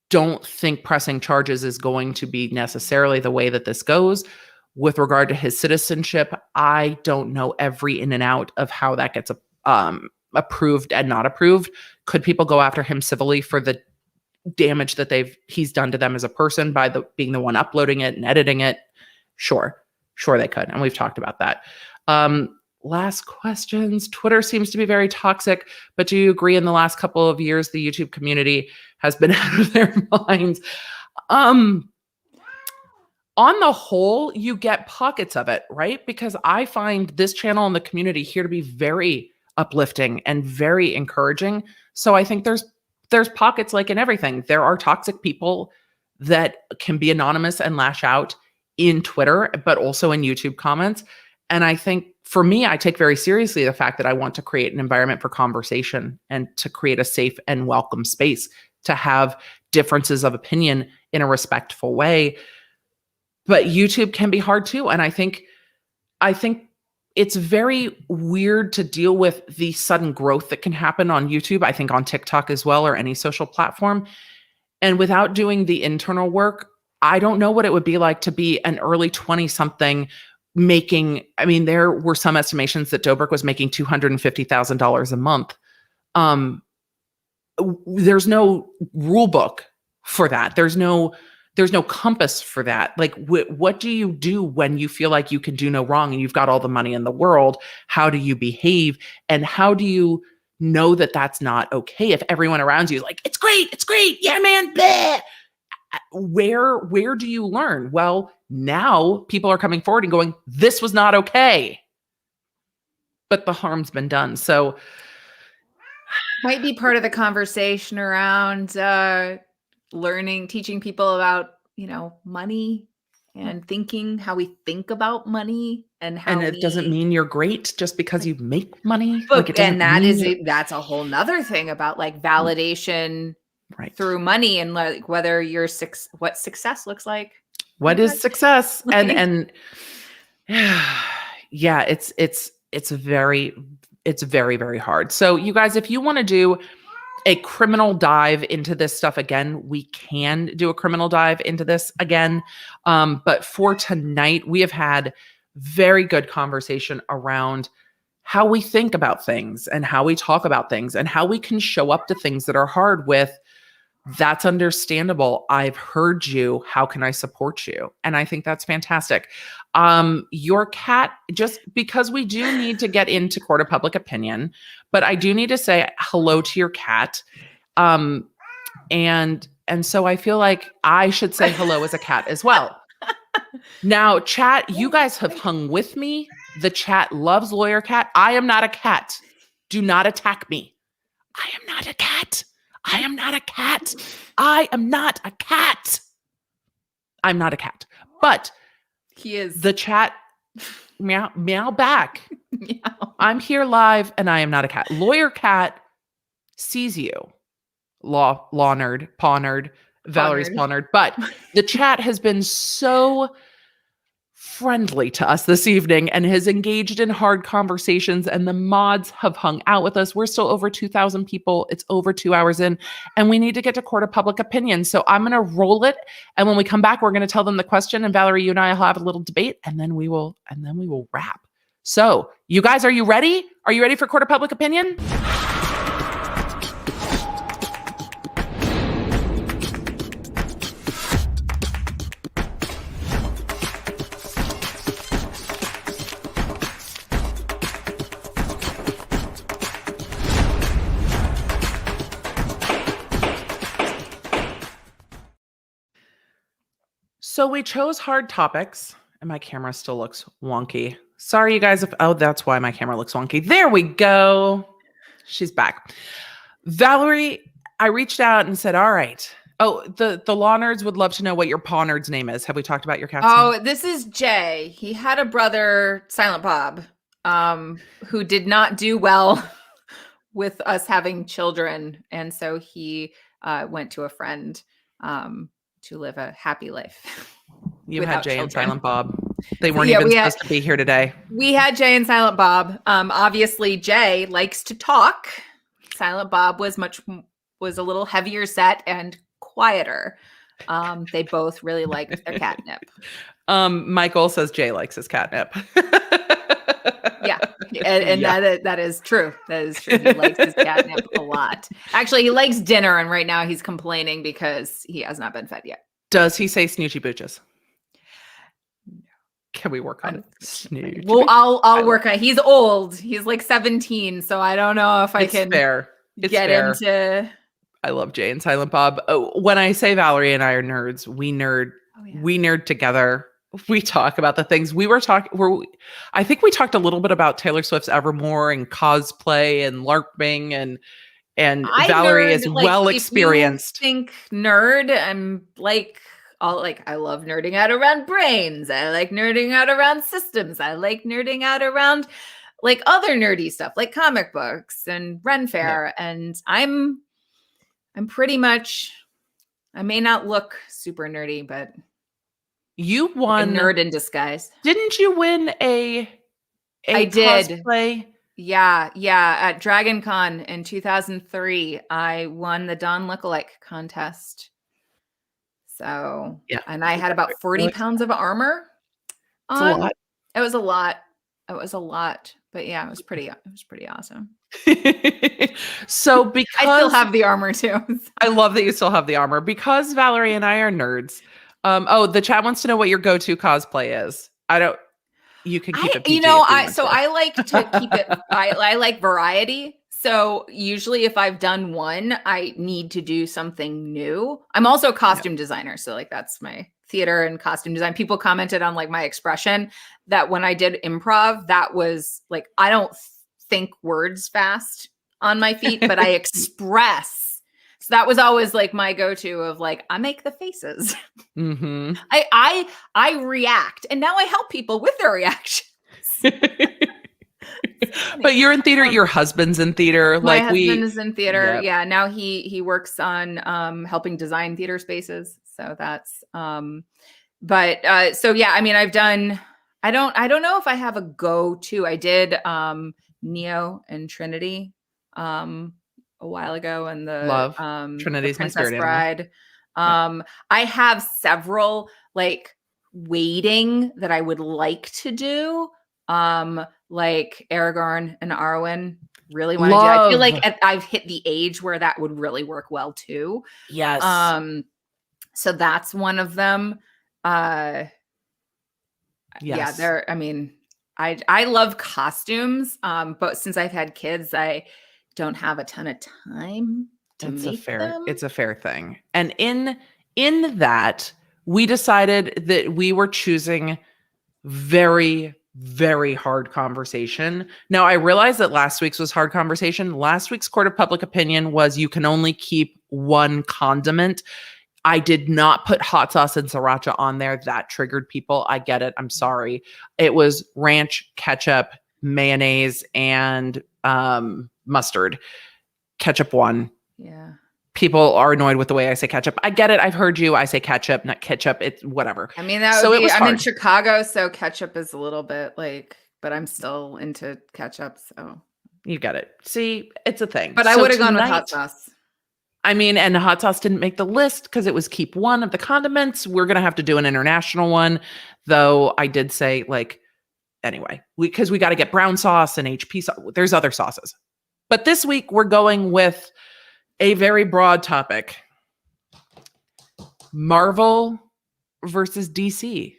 don't think pressing charges is going to be necessarily the way that this goes. With regard to his citizenship, I don't know every in and out of how that gets approved and not approved. Could people go after him civilly for the damage that he's done to them as a person by being the one uploading it and editing it? Sure they could. And we've talked about that. Last questions. Twitter seems to be very toxic, but do you agree in the last couple of years, the YouTube community has been out of their minds? On the whole, you get pockets of it, right? Because I find this channel and the community here to be very uplifting and very encouraging. So I think there's pockets like in everything. There are toxic people that can be anonymous and lash out in Twitter, but also in YouTube comments. And I think for me, I take very seriously the fact that I want to create an environment for conversation and to create a safe and welcome space to have differences of opinion in a respectful way. But YouTube can be hard too. And I think it's very weird to deal with the sudden growth that can happen on YouTube. I think on TikTok as well, or any social platform. And without doing the internal work, I don't know what it would be like to be an early 20-something making, there were some estimations that Dobrik was making $250,000 a month. There's no rule book for that. There's no compass for that. Like, what do you do when you feel like you can do no wrong and you've got all the money in the world? How do you behave? And how do you know that that's not okay if everyone around you is like, it's great. Yeah, man. Bleh. Where do you learn? Well, now people are coming forward and going, this was not okay. But the harm's been done. So might be part of the conversation around teaching people about, money and thinking, how we think about money and how it doesn't mean you're great just because you make money. That's a whole nother thing about like validation through money and like whether what success looks like. What is success? And yeah, it's very very hard. So you guys, if you want to do a criminal dive into this stuff again, we can do a criminal dive into this again. But for tonight, we have had very good conversation around how we think about things and how we talk about things and how we can show up to things that are hard with, that's understandable. I've heard you. How can I support you? And I think that's fantastic. Your cat, just because we do need to get into court of public opinion, but I do need to say hello to your cat. And so I feel like I should say hello as a cat as well. Now, chat, you guys have hung with me. The chat loves Lawyer Cat. I am not a cat. Do not attack me. I am not a cat. I am not a cat. I am not a cat. I'm not a cat. But he is. The chat, meow back. Meow. I'm here live and I am not a cat. Lawyer Cat sees you. Law nerd, paw nerd, Valerie's paw nerd. But the chat has been so friendly to us this evening and has engaged in hard conversations, and the mods have hung out with us. We're still over 2,000 people. It's over 2 hours in, and we need to get to court of public opinion. So I'm going to roll it. And when we come back, we're going to tell them the question, and Valerie, you and I will have a little debate, and then we will wrap. So you guys, are you ready? Are you ready for court of public opinion? So we chose hard topics, and my camera still looks wonky. Sorry, you guys. That's why my camera looks wonky. There we go. She's back. Valerie, I reached out and said, all right. Oh, the law nerds would love to know what your paw nerd's name is. Have we talked about your cat's name? This is Jay. He had a brother, Silent Bob, who did not do well with us having children. And so he went to a friend to live a happy life. You had Jay and Silent Bob. They weren't supposed to be here today. We had Jay and Silent Bob. Obviously, Jay likes to talk. Silent Bob was a little heavier set and quieter. They both really liked their catnip. Michael says Jay likes his catnip. Yeah, and yeah. That is true. That is true. He likes his catnip a lot. Actually, he likes dinner, and right now he's complaining because he has not been fed yet. Does he say snoochie booches? Can we work on it? Well, I'll work on it. He's old. He's like 17, so I don't know if I can get into. I love Jay and Silent Bob. Oh, when I say Valerie and I are nerds, we nerd. Oh, yeah. We nerd together. We talk about the things I think we talked a little bit about Taylor Swift's Evermore and cosplay and LARPing and Valerie is well experienced. If you think nerd, I'm like, I love nerding out around brains. I like nerding out around systems. I like nerding out around like other nerdy stuff, like comic books and Ren Fair. Yeah. And I'm pretty much, I may not look super nerdy, but you won a nerd in disguise. Didn't you win I cosplay? Yeah. At Dragon Con in 2003, I won the Dawn Lookalike contest. So, yeah. And I had about 40 pounds of armor on. It was a lot. But yeah, it was pretty awesome. So because I still have the armor too. I love that you still have the armor because Valerie and I are nerds. The chat wants to know what your go-to cosplay is. You can keep it PG. I like to keep it. I like variety. So usually if I've done one, I need to do something new. I'm also a costume designer. So like that's my theater and costume design. People commented on like my expression that when I did improv, that was like, I don't think words fast on my feet, but I express. So that was always like my go-to of like, I make the faces. Mm-hmm. I react. And now I help people with their reactions. But you're in theater. Your husband's in theater. My husband is in theater. Yep. Yeah. Now he works on helping design theater spaces. So that's So yeah, I mean, I've done, I don't know if I have a go-to. I did Neo and Trinity a while ago, and Love. the Trinity's my Princess spirit animal. Bride. Yep. I have several like waiting that I would like to do. Like Aragorn and Arwen. Really want to do. I feel Love. like I've hit the age where that would really work well too. Yes. So that's one of them. Yeah, Yes. I mean, I love costumes. But since I've had kids, I don't have a ton of time to make them. It's a fair thing. And in that, we decided that we were choosing very, very hard conversation. Now, I realize that last week's was hard conversation. Last week's court of public opinion was you can only keep one condiment. I did not put hot sauce and sriracha on there. That triggered people. I get it. I'm sorry. It was ranch, ketchup, mayonnaise, and mustard. Ketchup won. Yeah. People are annoyed with the way I say ketchup. I get it. I've heard you. I say ketchup, not ketchup. It's whatever. I mean, I'm in Chicago, so ketchup is a little bit like, but I'm still into ketchup. So you get it. See, it's a thing. But I would have gone with hot sauce. I mean, and hot sauce didn't make the list because it was keep one of the condiments. We're going to have to do an international one, though I did say, like, anyway, because we got to get brown sauce and HP sauce. There's other sauces. But this week, we're going with a very broad topic. Marvel versus DC.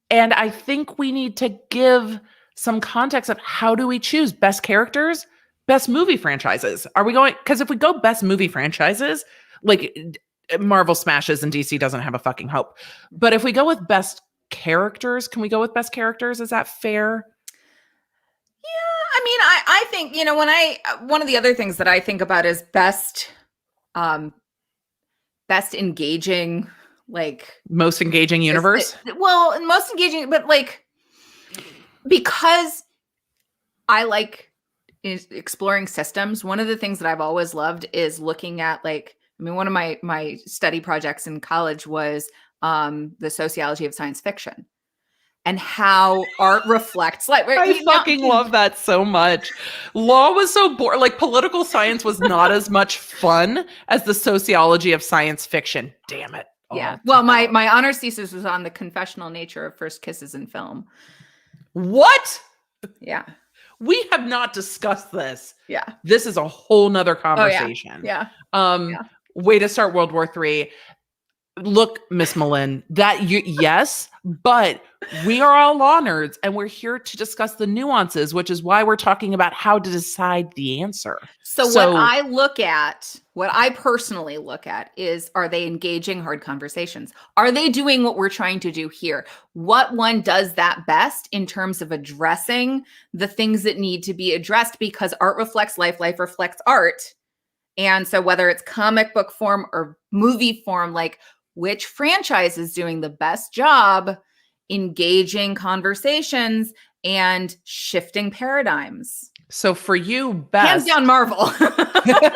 And I think we need to give some context of how do we choose best characters, best movie franchises. Are we going, because if we go best movie franchises, like Marvel smashes and DC doesn't have a fucking hope. But if we go with best characters, can we go with best characters? Is that fair? Yeah, I mean, I think, you know, one of the other things that I think about is best engaging, like most engaging universe. Most engaging, but like, because I like exploring systems. One of the things that I've always loved is looking at, like, I mean, one of my study projects in college was the sociology of science fiction and how art reflects. Like, I fucking love that so much. Law was so boring. Like, political science was not as much fun as the sociology of science fiction. Damn it. Yeah. Well, my honors thesis was on the confessional nature of first kisses in film. What? Yeah. We have not discussed this. Yeah. This is a whole nother conversation. Oh, yeah. Way to start World War III. Look, Miss Malin, yes, but we are all law nerds and we're here to discuss the nuances, which is why we're talking about how to decide the answer. So what I personally look at is, are they engaging hard conversations? Are they doing what we're trying to do here? What one does that best in terms of addressing the things that need to be addressed? Because art reflects life, life reflects art. And so whether it's comic book form or movie form, like, which franchise is doing the best job engaging conversations and shifting paradigms? So for you, best hands down Marvel. I mean,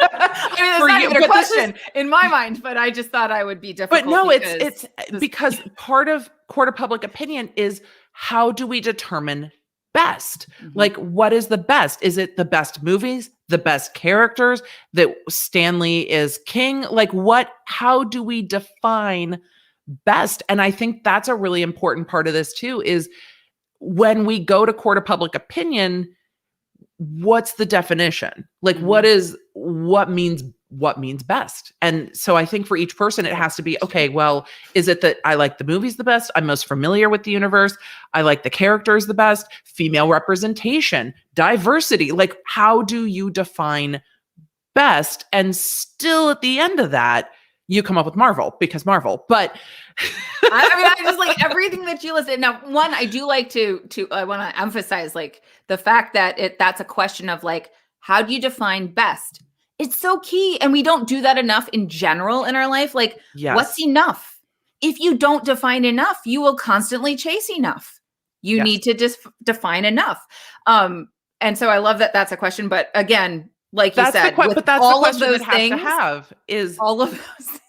that's not even a question in my mind, but I just thought I would be difficult. But no, it's because part of court of public opinion is how do we determine best? Mm-hmm. Like, what is the best? Is it the best movies, the best characters, that Stanley is king? Like, how do we define best? And I think that's a really important part of this too, is when we go to court of public opinion, what's the definition? Like, mm-hmm. what means best? And so I think for each person, it has to be, okay, well, is it that I like the movies the best? I'm most familiar with the universe. I like the characters the best, female representation, diversity. Like, how do you define best? And still at the end of that, you come up with Marvel, because Marvel. But I mean, I just like everything that you listed. Now, one, I do like to I want to emphasize, like, the fact that that's a question of, like, how do you define best? It's so key. And we don't do that enough in general in our life. Like, yes. What's enough? If you don't define enough, you will constantly chase enough. You need to just define enough. And so I love that that's a question. But again, like you said, but that's all the question that has to have is all of those.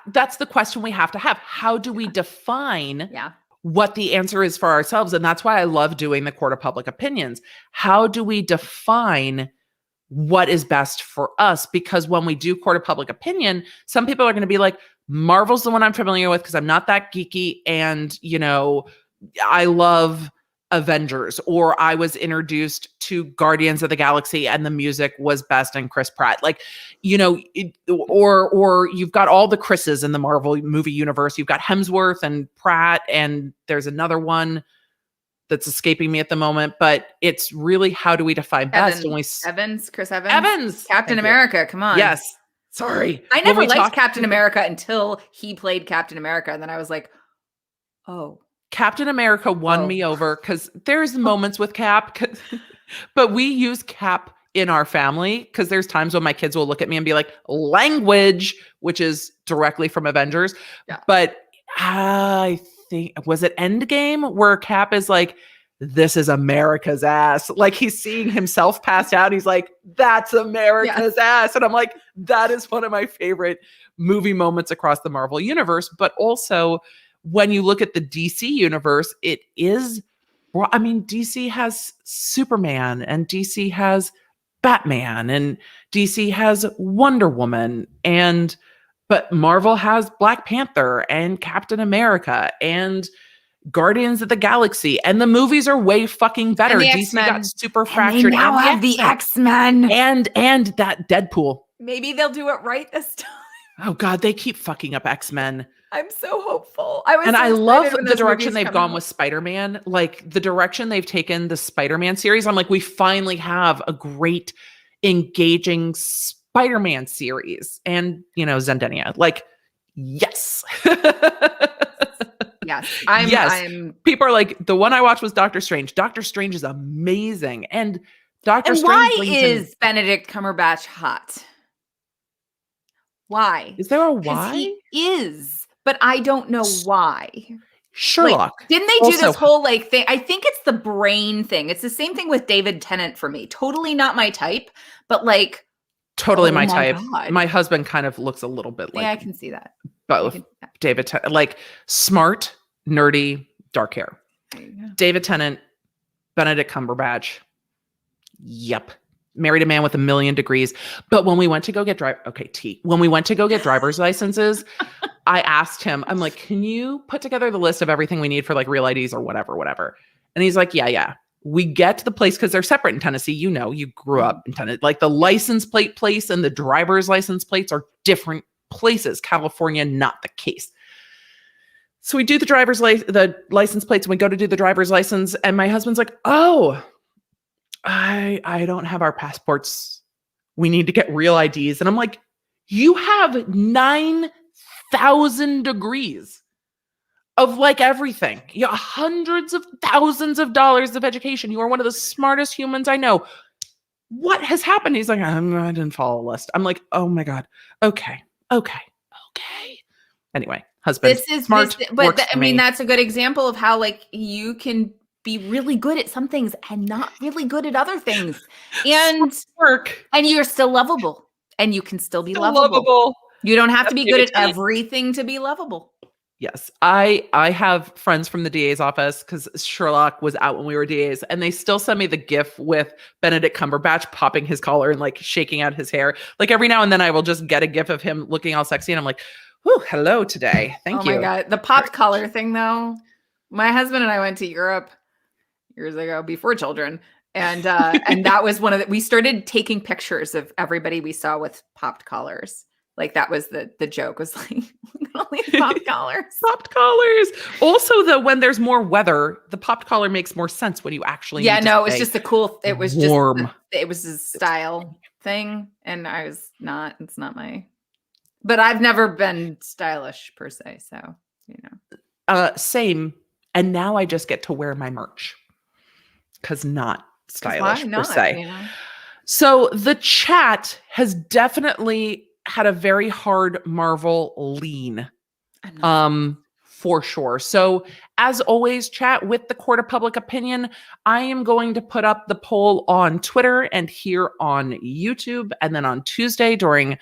that's the question we have to have. How do we define Yeah. what the answer is for ourselves? And that's why I love doing the court of public opinions. How do we define what is best for us? Because when we do court of public opinion, some people are going to be like, Marvel's the one I'm familiar with because I'm not that geeky. And, I love Avengers, or I was introduced to Guardians of the Galaxy and the music was best and Chris Pratt. Like, or you've got all the Chris's in the Marvel movie universe. You've got Hemsworth and Pratt, and there's another one that's escaping me at the moment, but it's really, how do we define best? Chris Evans. Evans. Captain America, come on. Yes. Sorry. I never liked Captain America until he played Captain America. And then I was like, oh. Captain America won me over because there's moments with Cap, but we use Cap in our family because there's times when my kids will look at me and be like, language, which is directly from Avengers. Yeah. But I think, was it Endgame where Cap is like, this is America's ass. Like he's seeing himself passed out. He's like, that's America's ass. And I'm like, that is one of my favorite movie moments across the Marvel universe. But also, when you look at the DC universe, it is, DC has Superman and DC has Batman and DC has Wonder Woman, but Marvel has Black Panther and Captain America and Guardians of the Galaxy, and the movies are way fucking better. DC got super fractured. And they now have the X-Men and that Deadpool. Maybe they'll do it right this time. Oh God, they keep fucking up X-Men. I'm so hopeful. I love the direction they've gone with Spider-Man. Like the direction they've taken the Spider-Man series. I'm like, we finally have a great, engaging Spider-Man series. And, Zendaya. Like, yes. Yes. People are like, the one I watched was Doctor Strange. Doctor Strange is amazing. And Doctor Strange. Why is Benedict Cumberbatch hot? Why? Is there a why? He is. But I don't know why. Sherlock. Didn't they do this whole thing? I think it's the brain thing. It's the same thing with David Tennant for me. Totally not my type, but totally my type. God. My husband kind of looks a little bit like. Yeah, I can see that. Both. David Tennant, smart, nerdy, dark hair. David Tennant, Benedict Cumberbatch. Yep. Married a man with 1,000,000 degrees. But when we went to go get when we went to go get driver's licenses, I asked him, I'm like, can you put together the list of everything we need for real IDs or whatever? And he's like, yeah. We get to the place because they're separate in Tennessee. You grew up in Tennessee. The license plate place and the driver's license plates are different places. California, not the case. So we do the license plates and we go to do the driver's license. And my husband's like, oh, I don't have our passports. We need to get real IDs. And I'm like, you have 9,000 degrees of everything. Hundreds of thousands of dollars of education. You are one of the smartest humans I know. What has happened? He's like, I didn't follow a list. I'm like, oh my God. Okay. Anyway, husband. This is smart. That's a good example of how you can be really good at some things and not really good at other things. And you're still lovable. And you can still be lovable. You don't have to be good at everything to be lovable. Yes. I have friends from the DA's office because Sherlock was out when we were DAs, and they still send me the GIF with Benedict Cumberbatch popping his collar and shaking out his hair. Every now and then I will just get a GIF of him looking all sexy and I'm like, "Ooh, hello today. Thank you." Oh my God. The popped collar thing though. My husband and I went to Europe years ago before children. And that was we started taking pictures of everybody we saw with popped collars. That was the joke was look at all these popped collars. Popped collars. Also, when there's more weather, the popped collar makes more sense when you actually it was just it was warm. It was a style thing. And it's not my, but I've never been stylish per se. So, same. And now I just get to wear my merch because not stylish per se. So the chat has definitely had a very hard Marvel lean, for sure. So as always, chat with the court of public opinion. I am going to put up the poll on Twitter and here on YouTube. And then on Tuesday during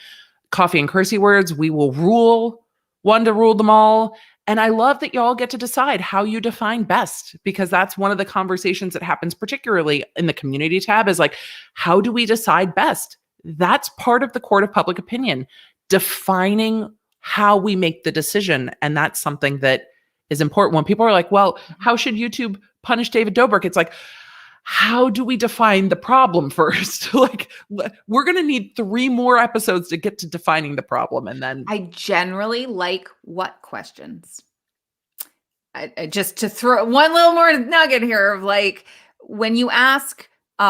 Coffee and Cursey Words. We will rule one to rule them all. And I love that y'all get to decide how you define best, because that's one of the conversations that happens, particularly in the community tab, is like, how do we decide best? That's part of the court of public opinion, defining how we make the decision. And that's something that is important. When people are like, well, how should YouTube punish David Dobrik? It's like, how do we define the problem first? Like, we're going to need 3 more episodes to get to defining the problem. And then I generally like what questions. I just to throw one little more nugget here of like, when you ask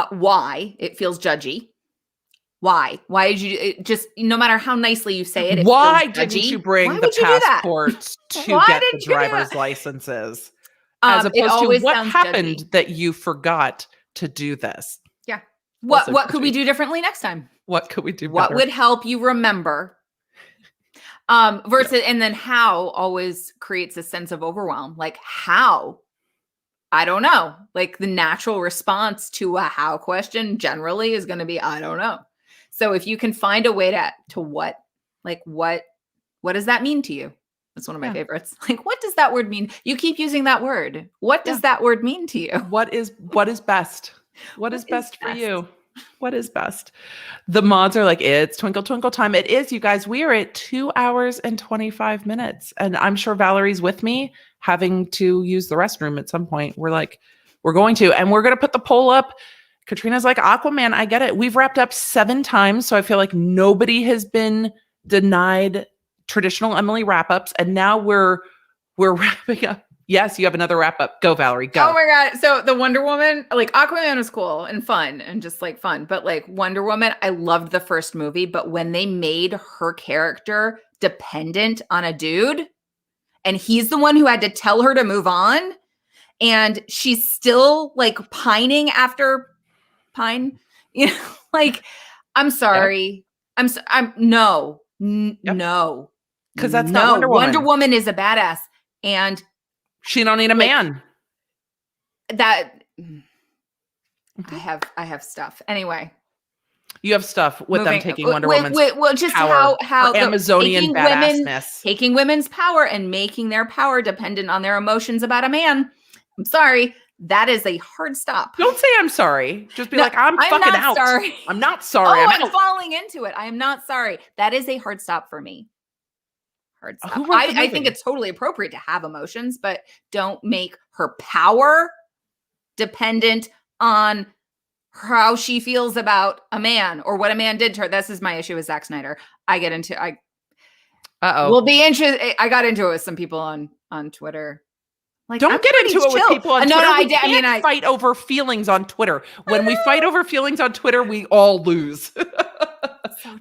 why, it feels judgy. Why did you just, no matter how nicely you say it, why feels didn't judgy. you bring Why the would you do that? passports to Why get the didn't you do driver's that? licenses? It As opposed to always what sounds happened judgy. that you forgot to do this. Yeah. Also What could we judgy. do differently next time? What could we do What better? would help you remember? Versus, and then how always creates a sense of overwhelm. Like, how? I don't know. Like, the natural response to a how question generally is going to be, I don't know. So if you can find a way to what does that mean to you? That's one of my favorites. Like, what does that word mean? You keep using that word. What does that word mean to you? What is best? What is best for you? What is best? The mods are like, it's twinkle, twinkle time. It is, you guys. We are at 2 hours and 25 minutes. And I'm sure Valerie's with me, having to use the restroom at some point. We're going to. And we're going to put the poll up. Katrina's like, Aquaman, I get it. We've wrapped up 7 times. So I feel like nobody has been denied traditional Emily wrap-ups. And now we're wrapping up. Yes, you have another wrap-up. Go, Valerie, go. Oh my God. So the Wonder Woman, like, Aquaman was cool and fun and just like fun. But like Wonder Woman, I loved the first movie. But when they made her character dependent on a dude, and he's the one who had to tell her to move on, and she's still like pining after Pine, you know, like, I'm sorry. Yep. No, because that's not Wonder Woman. Wonder Woman is a badass, and she don't need a man. That I have stuff. Anyway, you have stuff with them taking Wonder Woman's well, just power, how Amazonian badassness, taking women's power and making their power dependent on their emotions about a man. I'm sorry. That is a hard stop. Don't say I'm sorry. Just be like, I'm fucking out. Sorry. I'm not sorry. I'm falling into it. I am not sorry. That is a hard stop for me. Hard stop. I think it's totally appropriate to have emotions, but don't make her power dependent on how she feels about a man or what a man did to her. This is my issue with Zack Snyder. We'll be interested. I got into it with some people on Twitter. Like, don't get into it with people on Twitter. We can't fight over feelings on Twitter. When we fight over feelings on Twitter, we all lose.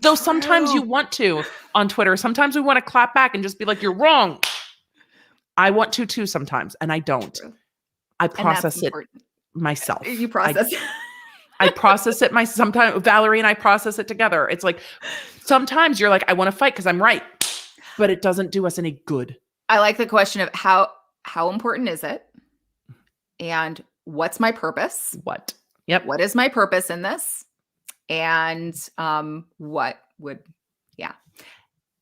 Though sometimes you want to on Twitter. Sometimes we want to clap back and just be like, you're wrong. I want to too sometimes, and I don't. I process it myself. You process it. I process it sometimes Valerie and I process it together. It's like, sometimes you're like, I want to fight because I'm right, but it doesn't do us any good. I like the question of how important is it? And what's my purpose? What? Yep. What is my purpose in this? And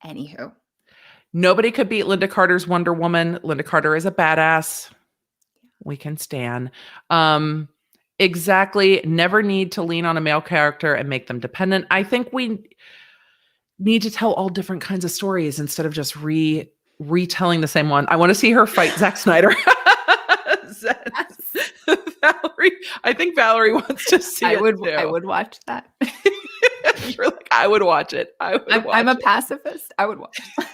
anywho. Nobody could beat Linda Carter's Wonder Woman. Linda Carter is a badass. We can stan. Exactly. Never need to lean on a male character and make them dependent. I think we need to tell all different kinds of stories instead of just retelling the same one. I want to see her fight Zack Snyder. Valerie, I think Valerie wants to see it too. I would watch that. You're like, I would watch it. I'm a pacifist. I would watch it.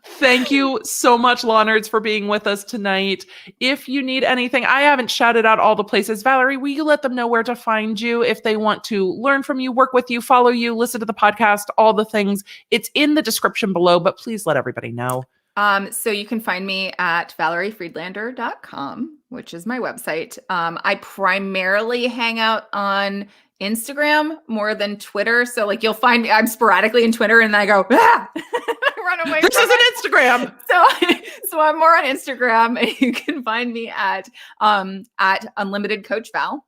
Thank you so much, Law Nerds, for being with us tonight. If you need anything, I haven't shouted out all the places. Valerie, will you let them know where to find you if they want to learn from you, work with you, follow you, listen to the podcast, all the things? It's in the description below, but please let everybody know. So you can find me at valeriefriedlander.com, which is my website. I primarily hang out on Instagram more than Twitter. So like you'll find me, I'm sporadically in Twitter and I go, I run away. This is an Instagram. So I'm more on Instagram, and you can find me at Unlimited Coach Val.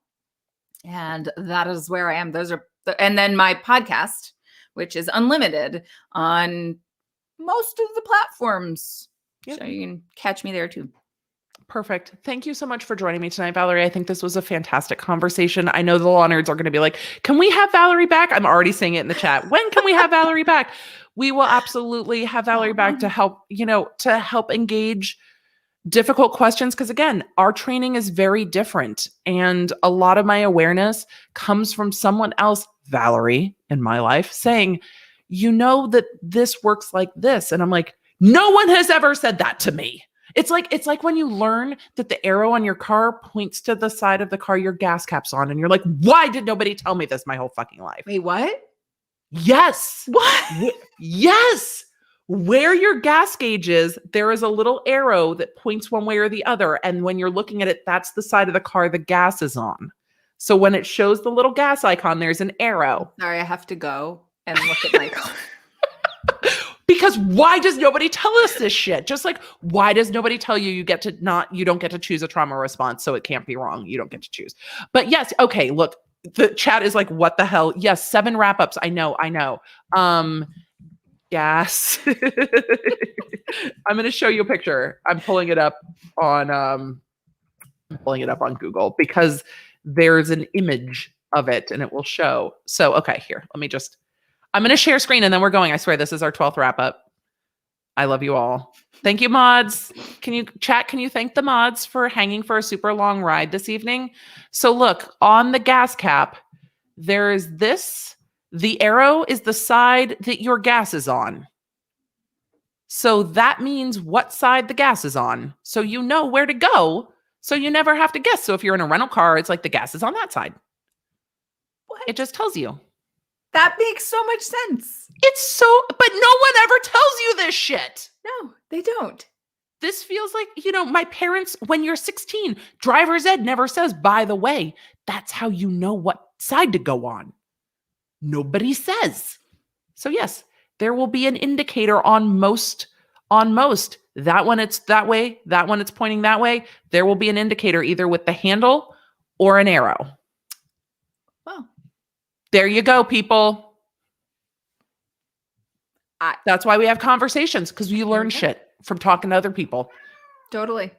And that is where I am. Those are And then my podcast, which is unlimited on most of the platforms. Yep. So you can catch me there too. Perfect. Thank you so much for joining me tonight, Valerie. I think this was a fantastic conversation. I know the law nerds are going to be like, can we have Valerie back? I'm already saying it in the chat. When can we have Valerie back? We will absolutely have Valerie back to help, to help engage difficult questions. Because again, our training is very different. And a lot of my awareness comes from someone else, Valerie, in my life, saying, that this works like this. And I'm like, no one has ever said that to me. It's like when you learn that the arrow on your car points to the side of the car your gas cap's on, and you're like, why did nobody tell me this my whole fucking life? Wait, what? Yes. What? Yes. Where your gas gauge is, there is a little arrow that points one way or the other. And when you're looking at it, that's the side of the car the gas is on. So when it shows the little gas icon, there's an arrow. Sorry, I have to go and look at my car. Because why does nobody tell us this shit? Just like, why does nobody tell you you don't get to choose a trauma response, so it can't be wrong. You don't get to choose. But yes, okay, look, the chat is like, what the hell? Yes, 7 wrap-ups. I know. Gas. I'm going to show you a picture. I'm pulling it up on Google because there's an image of it and it will show. So, okay, here, I'm going to share screen and then we're going. I swear this is our 12th wrap up. I love you all. Thank you, mods. Can you thank the mods for hanging for a super long ride this evening? So look, on the gas cap, there is this. The arrow is the side that your gas is on. So that means what side the gas is on. So you know where to go. So you never have to guess. So if you're in a rental car, it's like the gas is on that side. What? It just tells you. That makes so much sense. But no one ever tells you this shit. No, they don't. This feels like, my parents, when you're 16, driver's ed never says, by the way, that's how you know what side to go on. Nobody says. So yes, there will be an indicator on most. That one it's that way, that one it's pointing that way. There will be an indicator either with the handle or an arrow. Wow. There you go, people. That's why we have conversations, because we learn shit from talking to other people. Totally.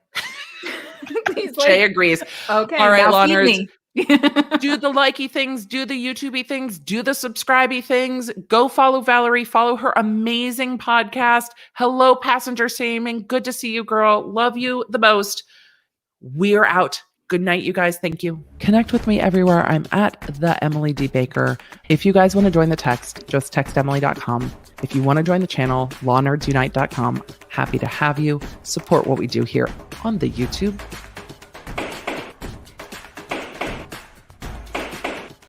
Jay agrees. Okay. All right, now feed Lawners. me. Do the likey things, do the YouTubey things, do the subscribey things. Go follow Valerie, follow her amazing podcast. Hello, Passenger Shaming. Good to see you, girl. Love you the most. We're out. Good night, you guys. Thank you. Connect with me everywhere. I'm at the Emily D. Baker. If you guys want to join the text, just text Emily.com. If you want to join the channel, lawnerdsunite.com. Happy to have you. Support what we do here on the YouTube